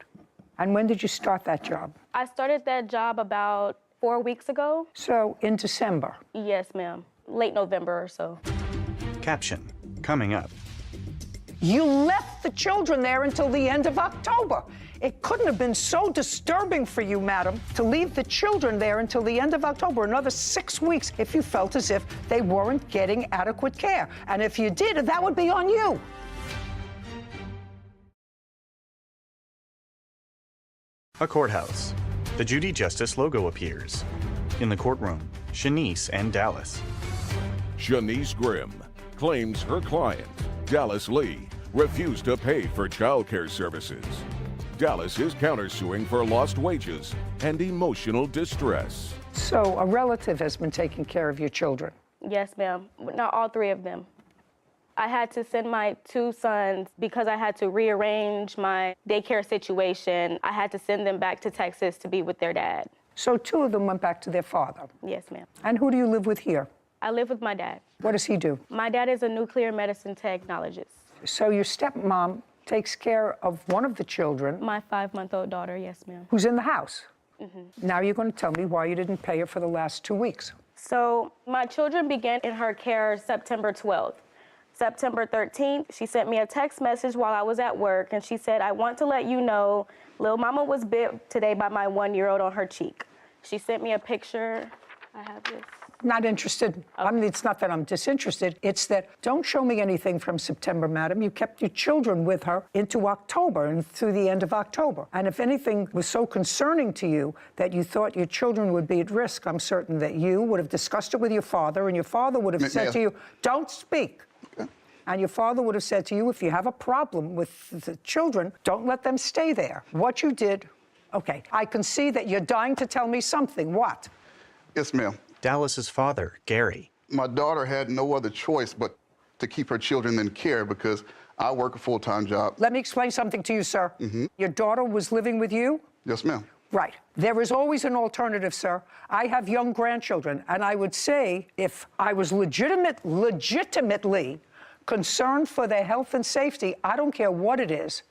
And when did you start that job? I started that job about 4 weeks ago. So in December? Yes, ma'am. Late November or so. Caption, coming up. You left the children there until the end of October. It couldn't have been so disturbing for you, madam, to leave the children there until the end of October, another 6 weeks, if you felt as if they weren't getting adequate care. And if you did, that would be on you. A courthouse. The Judy Justice logo appears. In the courtroom, Shanice and Dallas. Shanice Grimm claims her client, Dallas Lee, refused to pay for child care services. Dallas is countersuing for lost wages and emotional distress. So a relative has been taking care of your children? Yes, ma'am. Not all 3 of them. I had to send my 2 sons because I had to rearrange my daycare situation. I had to send them back to Texas to be with their dad. So 2 of them went back to their father? Yes, ma'am. And who do you live with here? I live with my dad. What does he do? My dad is a nuclear medicine technologist. So your stepmom takes care of one of the children? My 5-month-old daughter, yes, ma'am. Who's in the house? Now you're going to tell me why you didn't pay her for the last 2 weeks. So my children began in her care September 12th. September 13th, she sent me a text message while I was at work, and she said, I want to let you know, Lil Mama was bit today by my 1-year-old on her cheek. She sent me a picture. I have this. Not interested. I mean, it's not that I'm disinterested. It's that don't show me anything from September, madam. You kept your children with her into October and through the end of October. And if anything was so concerning to you that you thought your children would be at risk, I'm certain that you would have discussed it with your father, and your father would have said to you, don't speak. Okay. And your father would have said to you, if you have a problem with the children, don't let them stay there. What you did, okay, I can see that you're dying to tell me something. What? Yes, ma'am. Dallas's father, Gary. My daughter had no other choice but to keep her children in care because I work a full-time job. Let me explain something to you, sir. Your daughter was living with you? Yes, ma'am. Right. There is always an alternative, sir. I have young grandchildren, and I would say if I was legitimately concerned for their health and safety, I don't care what it is,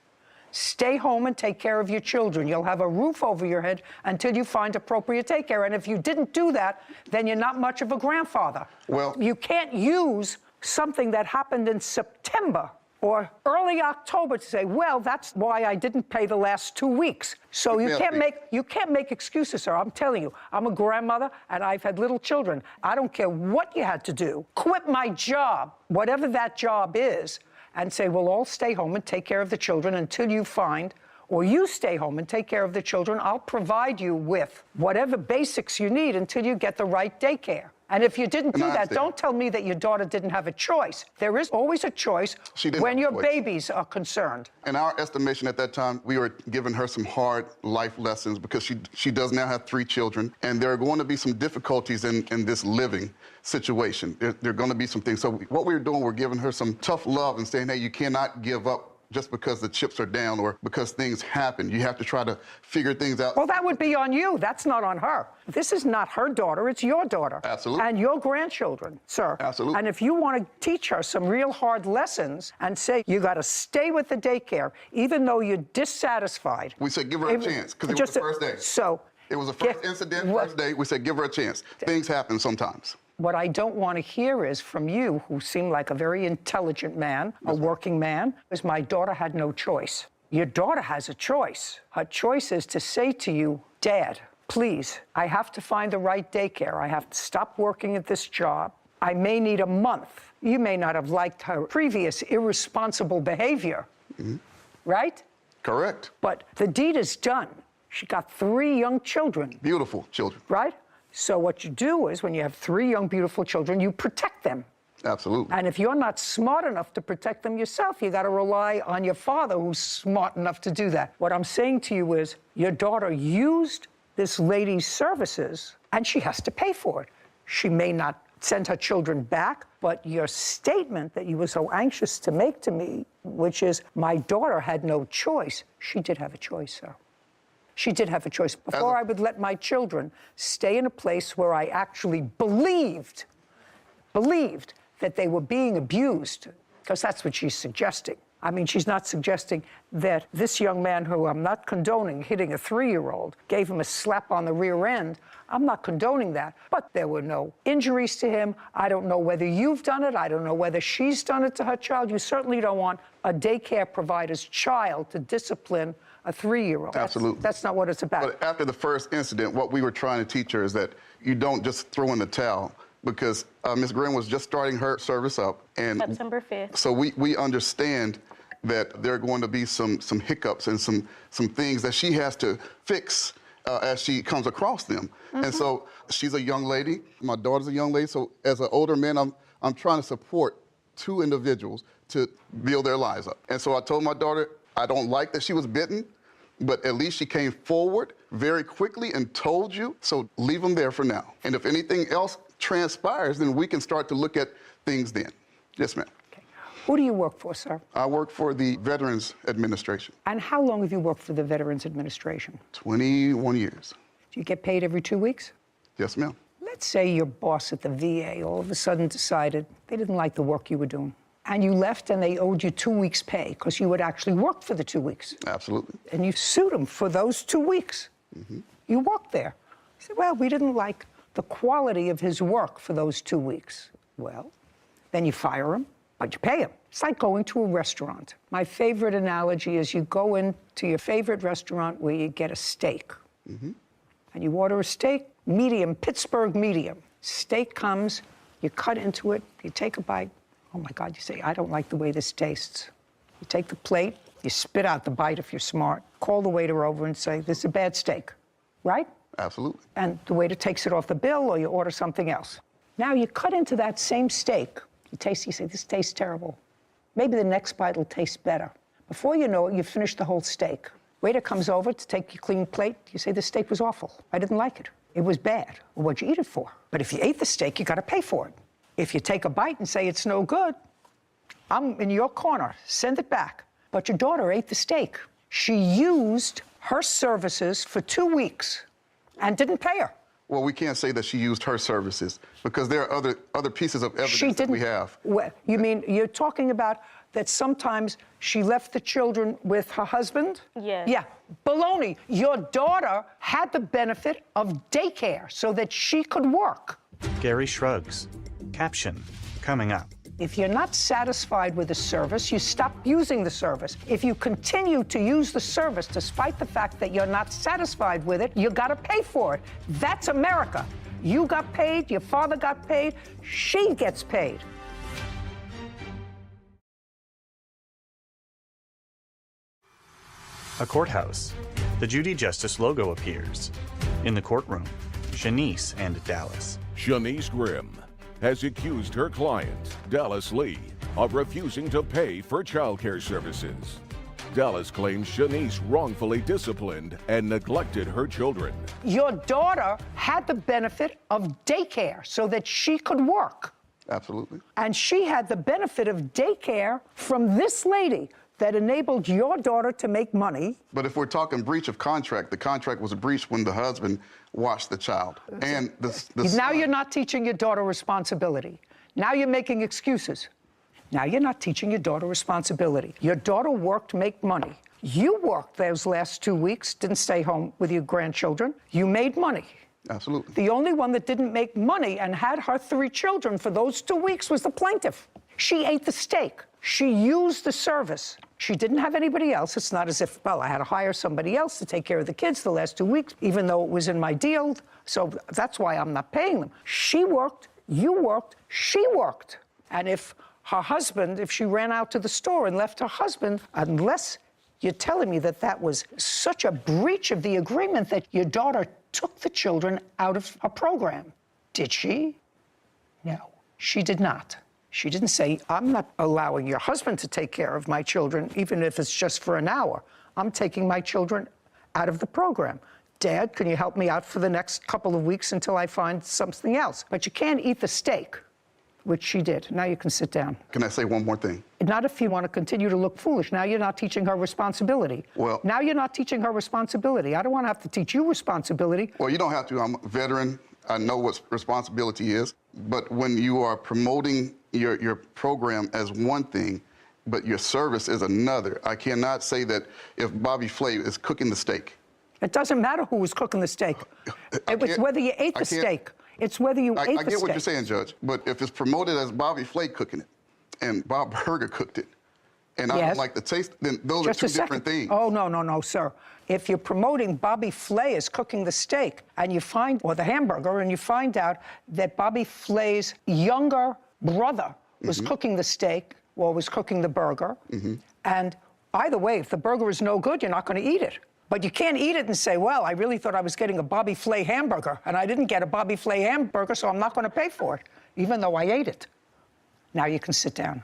stay home and take care of your children. You'll have a roof over your head until you find appropriate daycare. And if you didn't do that, then you're not much of a grandfather. Well, you can't use something that happened in September or early October to say, well, that's why I didn't pay the last 2 weeks. So you can't make excuses, sir. I'm telling you, I'm a grandmother and I've had little children. I don't care what you had to do. Quit my job, whatever that job is, and say, we'll all stay home and take care of the children until you find, or you stay home and take care of the children. I'll provide you with whatever basics you need until you get the right daycare. And if you didn't And do I that, understand. don't tell me that your daughter didn't have a choice. There is always a choice didn't when have your a choice. babies are concerned. In our estimation at that time, we were giving her some hard life lessons because she does now have 3 children, and there are going to be some difficulties in this living situation. There are going to be some things. So what we were doing, we're giving her some tough love and saying, hey, you cannot give up just because the chips are down or because things happen. You have to try to figure things out. Well, that would be on you. That's not on her. This is not her daughter. It's your daughter. Absolutely. And your grandchildren, sir. Absolutely. And if you want to teach her some real hard lessons and say you got to stay with the daycare, even though you're dissatisfied. We said give her a chance because it was the first day. So. It was the first incident, first day. We said give her a chance. Things happen sometimes. What I don't want to hear is from you, who seem like a very intelligent man, a working man, is my daughter had no choice. Your daughter has a choice. Her choice is to say to you, Dad, please, I have to find the right daycare. I have to stop working at this job. I may need a month. You may not have liked her previous irresponsible behavior, right? Correct. But the deed is done. She got 3 young children. Beautiful children. Right? So what you do is when you have 3 young, beautiful children, you protect them. Absolutely. And if you're not smart enough to protect them yourself, you got to rely on your father who's smart enough to do that. What I'm saying to you is your daughter used this lady's services and she has to pay for it. She may not send her children back, but your statement that you were so anxious to make to me, which is my daughter had no choice, she did have a choice, sir. She did have a choice. Before I would let my children stay in a place where I actually believed that they were being abused, because that's what she's suggesting. I mean, she's not suggesting that this young man, who I'm not condoning hitting a 3-year-old, gave him a slap on the rear end. I'm not condoning that. But there were no injuries to him. I don't know whether you've done it. I don't know whether she's done it to her child. You certainly don't want a daycare provider's child to discipline a 3-year-old. Absolutely. That's not what it's about. But after the first incident, what we were trying to teach her is that you don't just throw in the towel, because Ms. Graham was just starting her service up. And September 5th. so we understand that there are going to be some hiccups and some things that she has to fix as she comes across them. And so she's a young lady. My daughter's a young lady. So as an older man, I'm trying to support 2 individuals to build their lives up. And so I told my daughter, I don't like that she was bitten, but at least she came forward very quickly and told you, so leave them there for now. And if anything else transpires, then we can start to look at things then. Yes, ma'am. Okay. Who do you work for, sir? I work for the Veterans Administration. And how long have you worked for the Veterans Administration? 21 years. Do you get paid every 2 weeks? Yes, ma'am. Let's say your boss at the VA all of a sudden decided they didn't like the work you were doing. And you left and they owed you 2 weeks' pay because you had actually worked for the 2 weeks. Absolutely. And you sued them for those 2 weeks. You worked there. You said, well, we didn't like the quality of his work for those 2 weeks. Well, then you fire him, but you pay him. It's like going to a restaurant. My favorite analogy is you go into your favorite restaurant where you get a steak. And you order a steak, medium, Pittsburgh medium. Steak comes, you cut into it, you take a bite. Oh my God, you say, I don't like the way this tastes. You take the plate, you spit out the bite if you're smart. Call the waiter over and say, this is a bad steak, right? Absolutely. And the waiter takes it off the bill or you order something else. Now you cut into that same steak. You taste, you say, this tastes terrible. Maybe the next bite will taste better. Before you know it, you've finished the whole steak. Waiter comes over to take your clean plate. You say, this steak was awful. I didn't like it. It was bad. Well, what'd you eat it for? But if you ate the steak, you got to pay for it. If you take a bite and say it's no good, I'm in your corner. Send it back. But your daughter ate the steak. She used her services for 2 weeks and didn't pay her. Well, we can't say that she used her services because there are other pieces of evidence that we have. Well, you mean you're talking about that sometimes she left the children with her husband? Yeah. Yeah. Baloney. Your daughter had the benefit of daycare so that she could work. Gary shrugs. Caption coming up. If you're not satisfied with the service, you stop using the service. If you continue to use the service despite the fact that you're not satisfied with it, you gotta pay for it. That's America. You got paid, your father got paid, she gets paid. A courthouse. The Judy Justice logo appears. In the courtroom, Shanice and Dallas. Shanice Grimm has accused her client, Dallas Lee, of refusing to pay for childcare services. Dallas claims Shanice wrongfully disciplined and neglected her children. Your daughter had the benefit of daycare so that she could work. Absolutely. And she had the benefit of daycare from this lady that enabled your daughter to make money. But if we're talking breach of contract, the contract was breached when the husband watched the child. And now you're not teaching your daughter responsibility. Now you're making excuses. Now you're not teaching your daughter responsibility. Your daughter worked to make money. You worked those last 2 weeks, didn't stay home with your grandchildren. You made money. Absolutely. The only one that didn't make money and had her 3 children for those 2 weeks was the plaintiff. She ate the steak. She used the service. She didn't have anybody else. It's not as if, well, I had to hire somebody else to take care of the kids the last 2 weeks, even though it was in my deal. So that's why I'm not paying them. She worked, you worked, she worked. And if her husband, if she ran out to the store and left her husband, unless you're telling me that that was such a breach of the agreement that your daughter took the children out of her program. Did she? No, she did not. She didn't say, I'm not allowing your husband to take care of my children, even if it's just for an hour. I'm taking my children out of the program. Dad, can you help me out for the next couple of weeks until I find something else? But you can't eat the steak, which she did. Now you can sit down. Can I say one more thing? Not if you want to continue to look foolish. Now you're not teaching her responsibility. Well, now you're not teaching her responsibility. I don't want to have to teach you responsibility. Well, you don't have to. I'm a veteran. I know what responsibility is. But when you are promoting your program as one thing, but your service is another, I cannot say that if Bobby Flay is cooking the steak. It doesn't matter who was cooking the steak. It was whether you ate the steak. It's whether you ate the steak. I get what you're saying, Judge. But if it's promoted as Bobby Flay cooking it and Bob Burger cooked it, and I don't like the taste, then those are two different things. Oh, no, sir. If you're promoting Bobby Flay as cooking the steak and you find, or the hamburger, and you find out that Bobby Flay's younger brother was cooking the steak or was cooking the burger, and either way, if the burger is no good, you're not going to eat it. But you can't eat it and say, well, I really thought I was getting a Bobby Flay hamburger, and I didn't get a Bobby Flay hamburger, so I'm not going to pay for it, even though I ate it. Now you can sit down.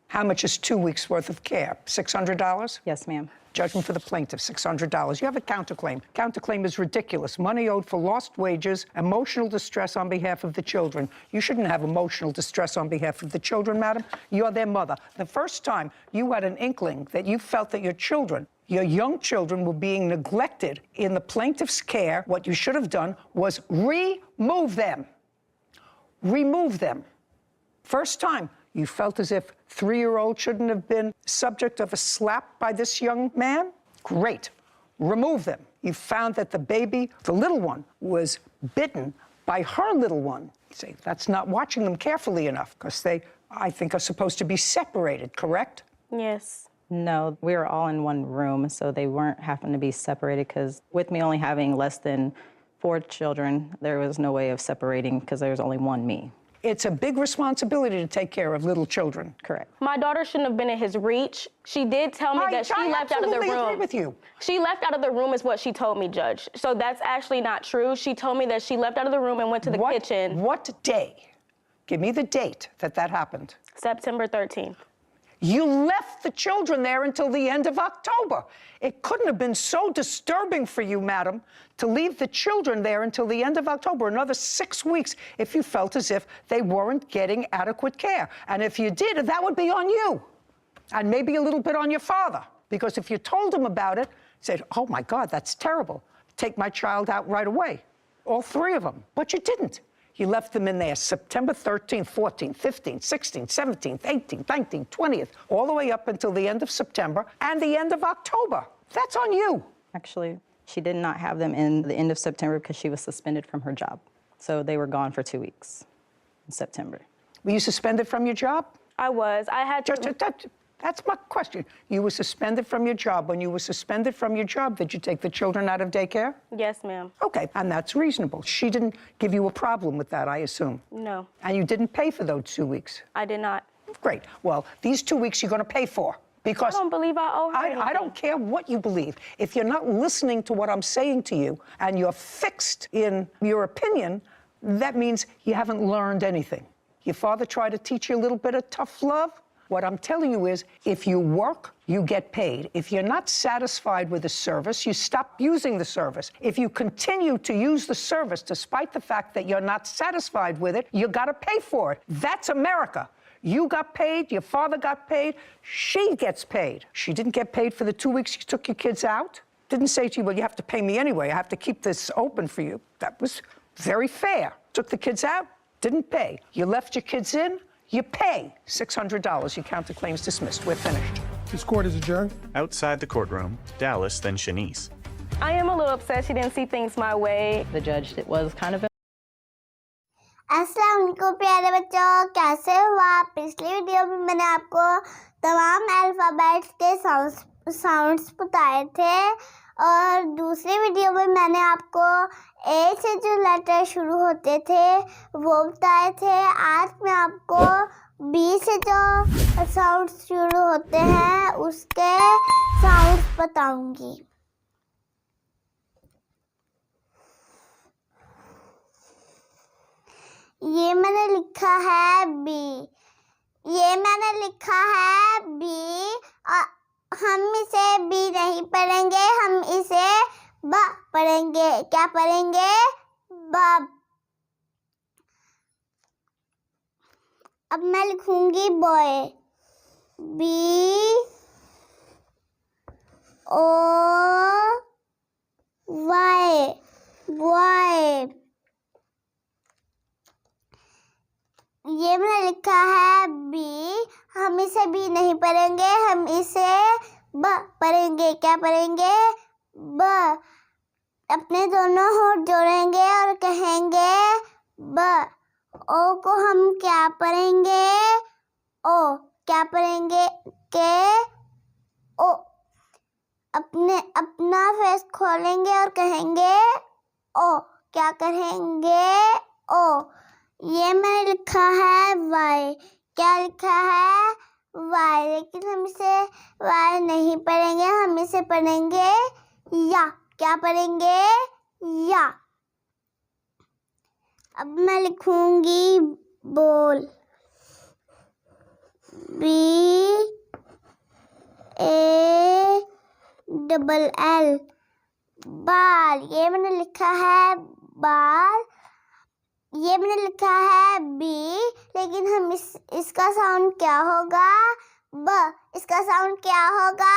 How much is 2 weeks' worth of care? $600? Yes, ma'am. Judgment for the plaintiff, $600. You have a counterclaim. Counterclaim is ridiculous. Money owed for lost wages, emotional distress on behalf of the children. You shouldn't have emotional distress on behalf of the children, madam. You're their mother. The first time you had an inkling that you felt that your children, your young children, were being neglected in the plaintiff's care, what you should have done was remove them. Remove them. First time you felt as if 3-year-old shouldn't have been subject of a slap by this young man? Great. Remove them. You found that the baby, the little one, was bitten by her little one. You say, that's not watching them carefully enough, because they, I think, are supposed to be separated, correct? Yes. No, we were all in one room, so they weren't having to be separated, because with me only having less than 4 children, there was no way of separating because there was only one me. It's a big responsibility to take care of little children. Correct. My daughter shouldn't have been in his reach. She did tell me that she left out of the room. I agree with you. She left out of the room is what she told me, Judge. So that's actually not true. She told me that she left out of the room and went to the kitchen. What day? Give me the date that happened. September 13th. You left the children there until the end of October. It couldn't have been so disturbing for you, madam, to leave the children there until the end of October, another 6 weeks, if you felt as if they weren't getting adequate care. And if you did, that would be on you. And maybe a little bit on your father. Because if you told him about it, said, oh my God, that's terrible. Take my child out right away. All 3 of them. But you didn't. You left them in there September 13th, 14th, 15th, 16th, 17th, 18th, 19th, 20th, all the way up until the end of September and the end of October. That's on you. Actually, she did not have them in the end of September because she was suspended from her job. So they were gone for 2 weeks in September. Were you suspended from your job? I was. I had to... That's my question. You were suspended from your job. When you were suspended from your job, did you take the children out of daycare? Yes, ma'am. Okay, and that's reasonable. She didn't give you a problem with that, I assume. No. And you didn't pay for those 2 weeks? I did not. Great. Well, these 2 weeks you're going to pay for. Because I don't believe I owe her I don't care what you believe. If you're not listening to what I'm saying to you and you're fixed in your opinion, that means you haven't learned anything. Your father tried to teach you a little bit of tough love. What I'm telling you is, if you work, you get paid. If you're not satisfied with the service, you stop using the service. If you continue to use the service despite the fact that you're not satisfied with it, you gotta pay for it. That's America. You got paid, your father got paid, she gets paid. She didn't get paid for the 2 weeks you took your kids out. Didn't say to you, well, you have to pay me anyway. I have to keep this open for you. That was very fair. Took the kids out, didn't pay. You left your kids in, you pay $600. You count the claims dismissed. We're finished. This court is adjourned. Outside the courtroom, Dallas, then Shanice. I am a little upset she didn't see things my way. The judge was kind of अस्सलाम वालेकुम प्यारे बच्चों, कैसे हो आप? पिछली video में मैंने आपको तमाम अल्फ़ाबेट्स के साउंड्स बताए थे और दूसरी वीडियो में मैंने आपको ए से जो लेटर शुरू होते थे वो बताए थे। आज मैं आपको बी से जो साउंड्स शुरू होते हैं उसके साउंड्स बताऊंगी। ये मैंने लिखा है बी, ये मैंने लिखा है बी और हम इसे बी नहीं पढ़ेंगे, हम इसे ब पढ़ेंगे। क्या पढ़ेंगे? बब। अब मैं लिखूंगी boy, B O Y, boy. ये मैंने लिखा है बी, हम इसे बी नहीं पढ़ेंगे, हम इसे ब पढ़ेंगे। क्या पढ़ेंगे? ब। अपने दोनों होंठ जोड़ेंगे और कहेंगे ब। ओ को हम क्या पढ़ेंगे? ओ। क्या पढ़ेंगे? के ओ। अपना फेस खोलेंगे और कहेंगे ओ। क्या कहेंगे? ओ। ये मैंने लिखा है वाई। क्या लिखा है? वाई। लेकिन हम इसे वाई नहीं पढ़ेंगे, हम इसे पढ़ेंगे या। क्या पढ़ेंगे? या। अब मैं लिखूंगी बोल, बी ए डबल एल, बाल। ये मैंने लिखा है बाल, ये मैंने लिखा है बी, लेकिन हम इसका साउंड क्या होगा? ब। इसका साउंड क्या होगा?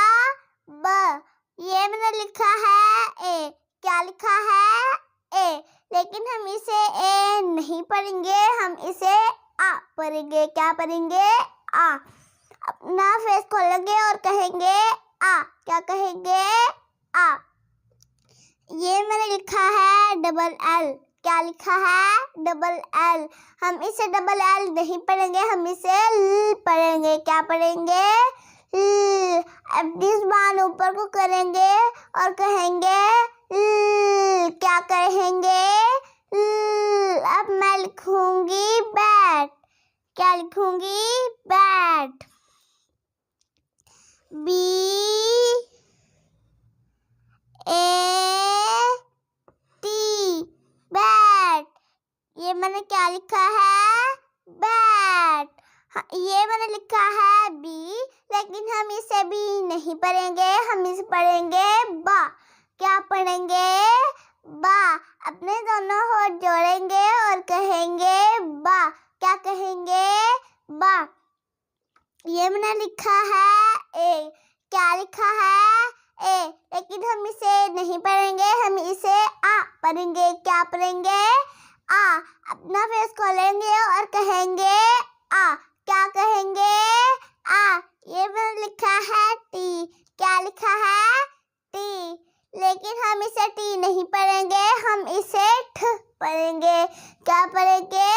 ब। ये मैंने लिखा है ए। क्या लिखा है? ए। लेकिन हम इसे ए नहीं पढ़ेंगे, हम इसे आ पढ़ेंगे। क्या पढ़ेंगे? आ। अपना फेस खोलेंगे और कहेंगे आ। क्या कहेंगे? आ। ये मैंने लिखा है डबल एल। क्या लिखा है? Double L. हम इसे डबल एल नहीं पढ़ेंगे, हम इसे ल पढ़ेंगे। क्या पढ़ेंगे? ल। अब इस बार ऊपर को करेंगे और कहेंगे ल। क्या कहेंगे? ल। अब मैं लिखूंगी बैट। क्या लिखूंगी? Bat. B A T, bat. ये मैंने क्या लिखा है? बैट। ये मैंने लिखा है बी, लेकिन हम इसे बी नहीं पढ़ेंगे, हम इसे पढ़ेंगे बा। क्या पढ़ेंगे? बा। अपने दोनों होठ जोड़ेंगे और कहेंगे बा। क्या कहेंगे? बा। ये मैंने लिखा है ए। क्या लिखा है? ए। लेकिन हम इसे नहीं पढ़ेंगे, हम इसे आ पढ़ेंगे। क्या पढ़ेंगे? आ। अपना फेस खोलेंगे और कहेंगे आ। क्या कहेंगे? आ। ये मैंने लिखा है टी। क्या लिखा है? टी। लेकिन हम इसे टी नहीं पढ़ेंगे, हम इसे ठ पढ़ेंगे। क्या पढ़ेंगे?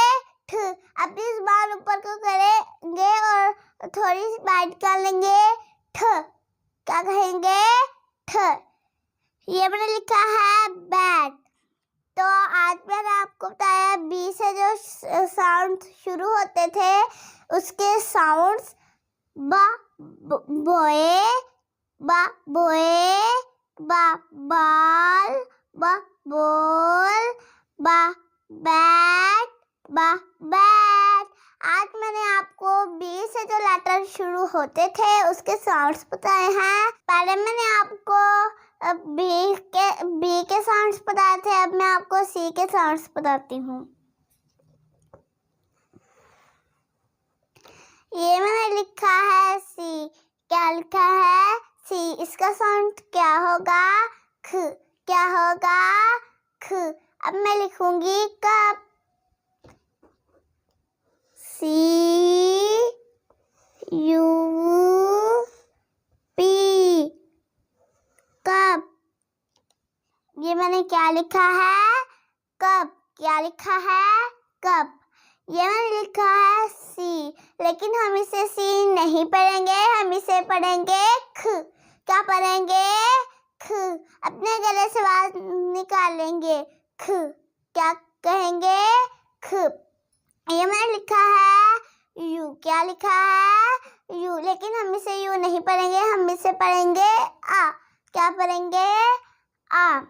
ठ। अब इस बार ऊपर को करेंगे और थोड़ी सी बाइट कर लेंगे ठ। क्या कहेंगे? ठ। ये मैंने लिखा है बैट। तो आज मैंने आपको बताया बी से जो साउंड शुरू होते थे उसके साउंड्स ब बोए, बा बोए, बा बाल, बा बोल, बा बैट, बा बैट। आज मैंने आपको बी से जो लेटर शुरू होते थे उसके साउंड्स बताए हैं। पहले मैंने आपको बी के साउंड्स बताए थे, अब मैं आपको सी के साउंड्स बताती हूँ। ये मैंने लिखा है सी। क्या लिखा है? सी। इसका साउंड क्या होगा? ख। क्या होगा? ख। अब मैं लिखूंगी कप। सी यू पी, कप। ये मैंने क्या लिखा है? कप। क्या लिखा है? कप। ये मैंने लिखा है सी, लेकिन हम इसे सी नहीं पढ़ेंगे, हम इसे पढ़ेंगे ख। क्या पढ़ेंगे? ख। अपने गले से आवाज निकालेंगे ख। क्या कहेंगे? ख। ये मैंने लिखा है यू। क्या लिखा है? यू, लेकिन हम इसे यू नहीं पढ़ेंगे, हम इसे पढ़ेंगे आ। क्या पढ़ेंगे? आ।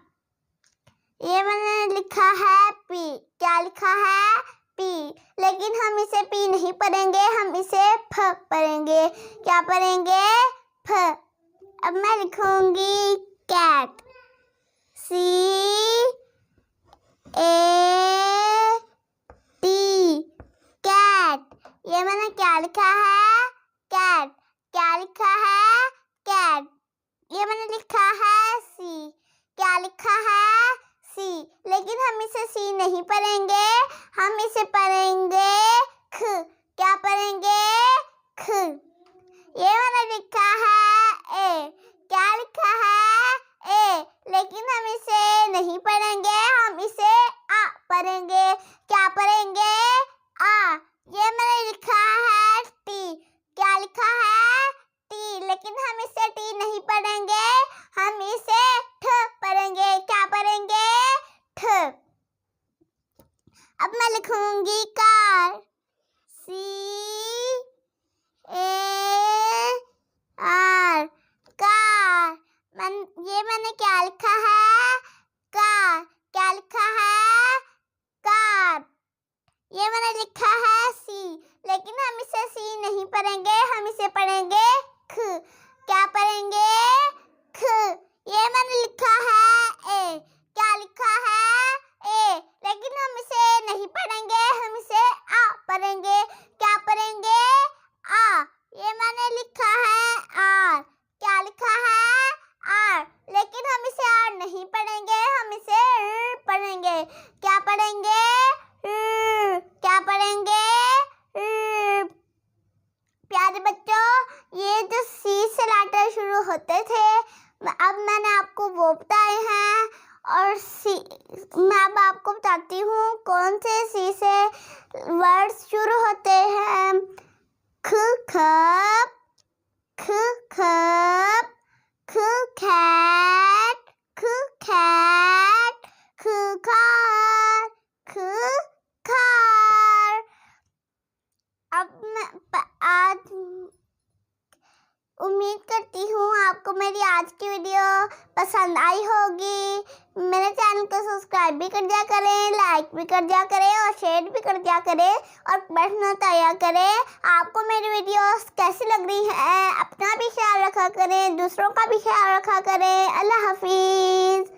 ये मैंने लिखा है पी। क्या लिखा है? पी, लेकिन हम इसे पी नहीं पढ़ेंगे, हम इसे फ पढ़ेंगे। क्या पढ़ेंगे? फ। अब मैं लिखूंगी cat. C A T, cat. ये मैंने क्या लिखा है? कैट। क्या लिखा है? कैट। ये मैंने लिखा है सी। क्या लिखा है? सी, लेकिन हम इसे सी नहीं पढ़ेंगे, हम इसे पढ़ेंगे ख। क्या पढ़ेंगे? ख। ये मैंने लिखा है ए। क्या लिखा है? ए, लेकिन हम इसे नहीं पढ़ेंगे, हम इसे आ पढ़ेंगे। क्या पढ़ेंगे? आ। ये मैंने लिखा है टी। क्या लिखा है? टी, लेकिन हम इसे टी नहीं पढ़ेंगे, हम इसे ठ पढ़ेंगे। क्या पढ़ेंगे? ठ। अब मैं लिखूंगी car. C A R, car. ये मैंने क्या लिखा है? कार। क्या लिखा है? कार। ये मैंने लिखा है सी, लेकिन हम इसे सी नहीं पढ़ेंगे, हम इसे पढ़ेंगे ख। क्या पढ़ेंगे? ख। ये मैंने लिखा है ए। क्या लिखा है? ए, लेकिन हम इसे नहीं पढ़ेंगे, हम इसे आ पढ़ेंगे। क्या पढ़ेंगे? आ। ये मैंने लिखा है आर। क्या लिखा है? आर, लेकिन हम इसे आर नहीं पढ़ेंगे, हम इसे र पढ़ेंगे। क्या पढ़ेंगे? र। क्या पढ़ेंगे? र। प्यारे बच्चों, ये जो सी से लेटर शुरू होते थे, अब मैंने आपको वो बताए हैं, और सी मैं अब आपको बताती हूँ कौन से सी से वर्ड्स शुरू होते हैं। ख खप, ख खप, ख खैट, ख खैट, ख खार, ख खार। अब मैं आज उम्मीद करती हूँ आपको मेरी आज की वीडियो पसंद आई होगी। मेरे चैनल को सब्सक्राइब भी कर दिया करें, लाइक भी कर दिया करें और शेयर भी कर दिया करें और प्रश्न तैयार करें। आपको मेरी वीडियोस कैसी लग रही है? अपना भी ख्याल रखा करें, दूसरों का भी ख्याल रखा करें। अल्लाह हाफिज़।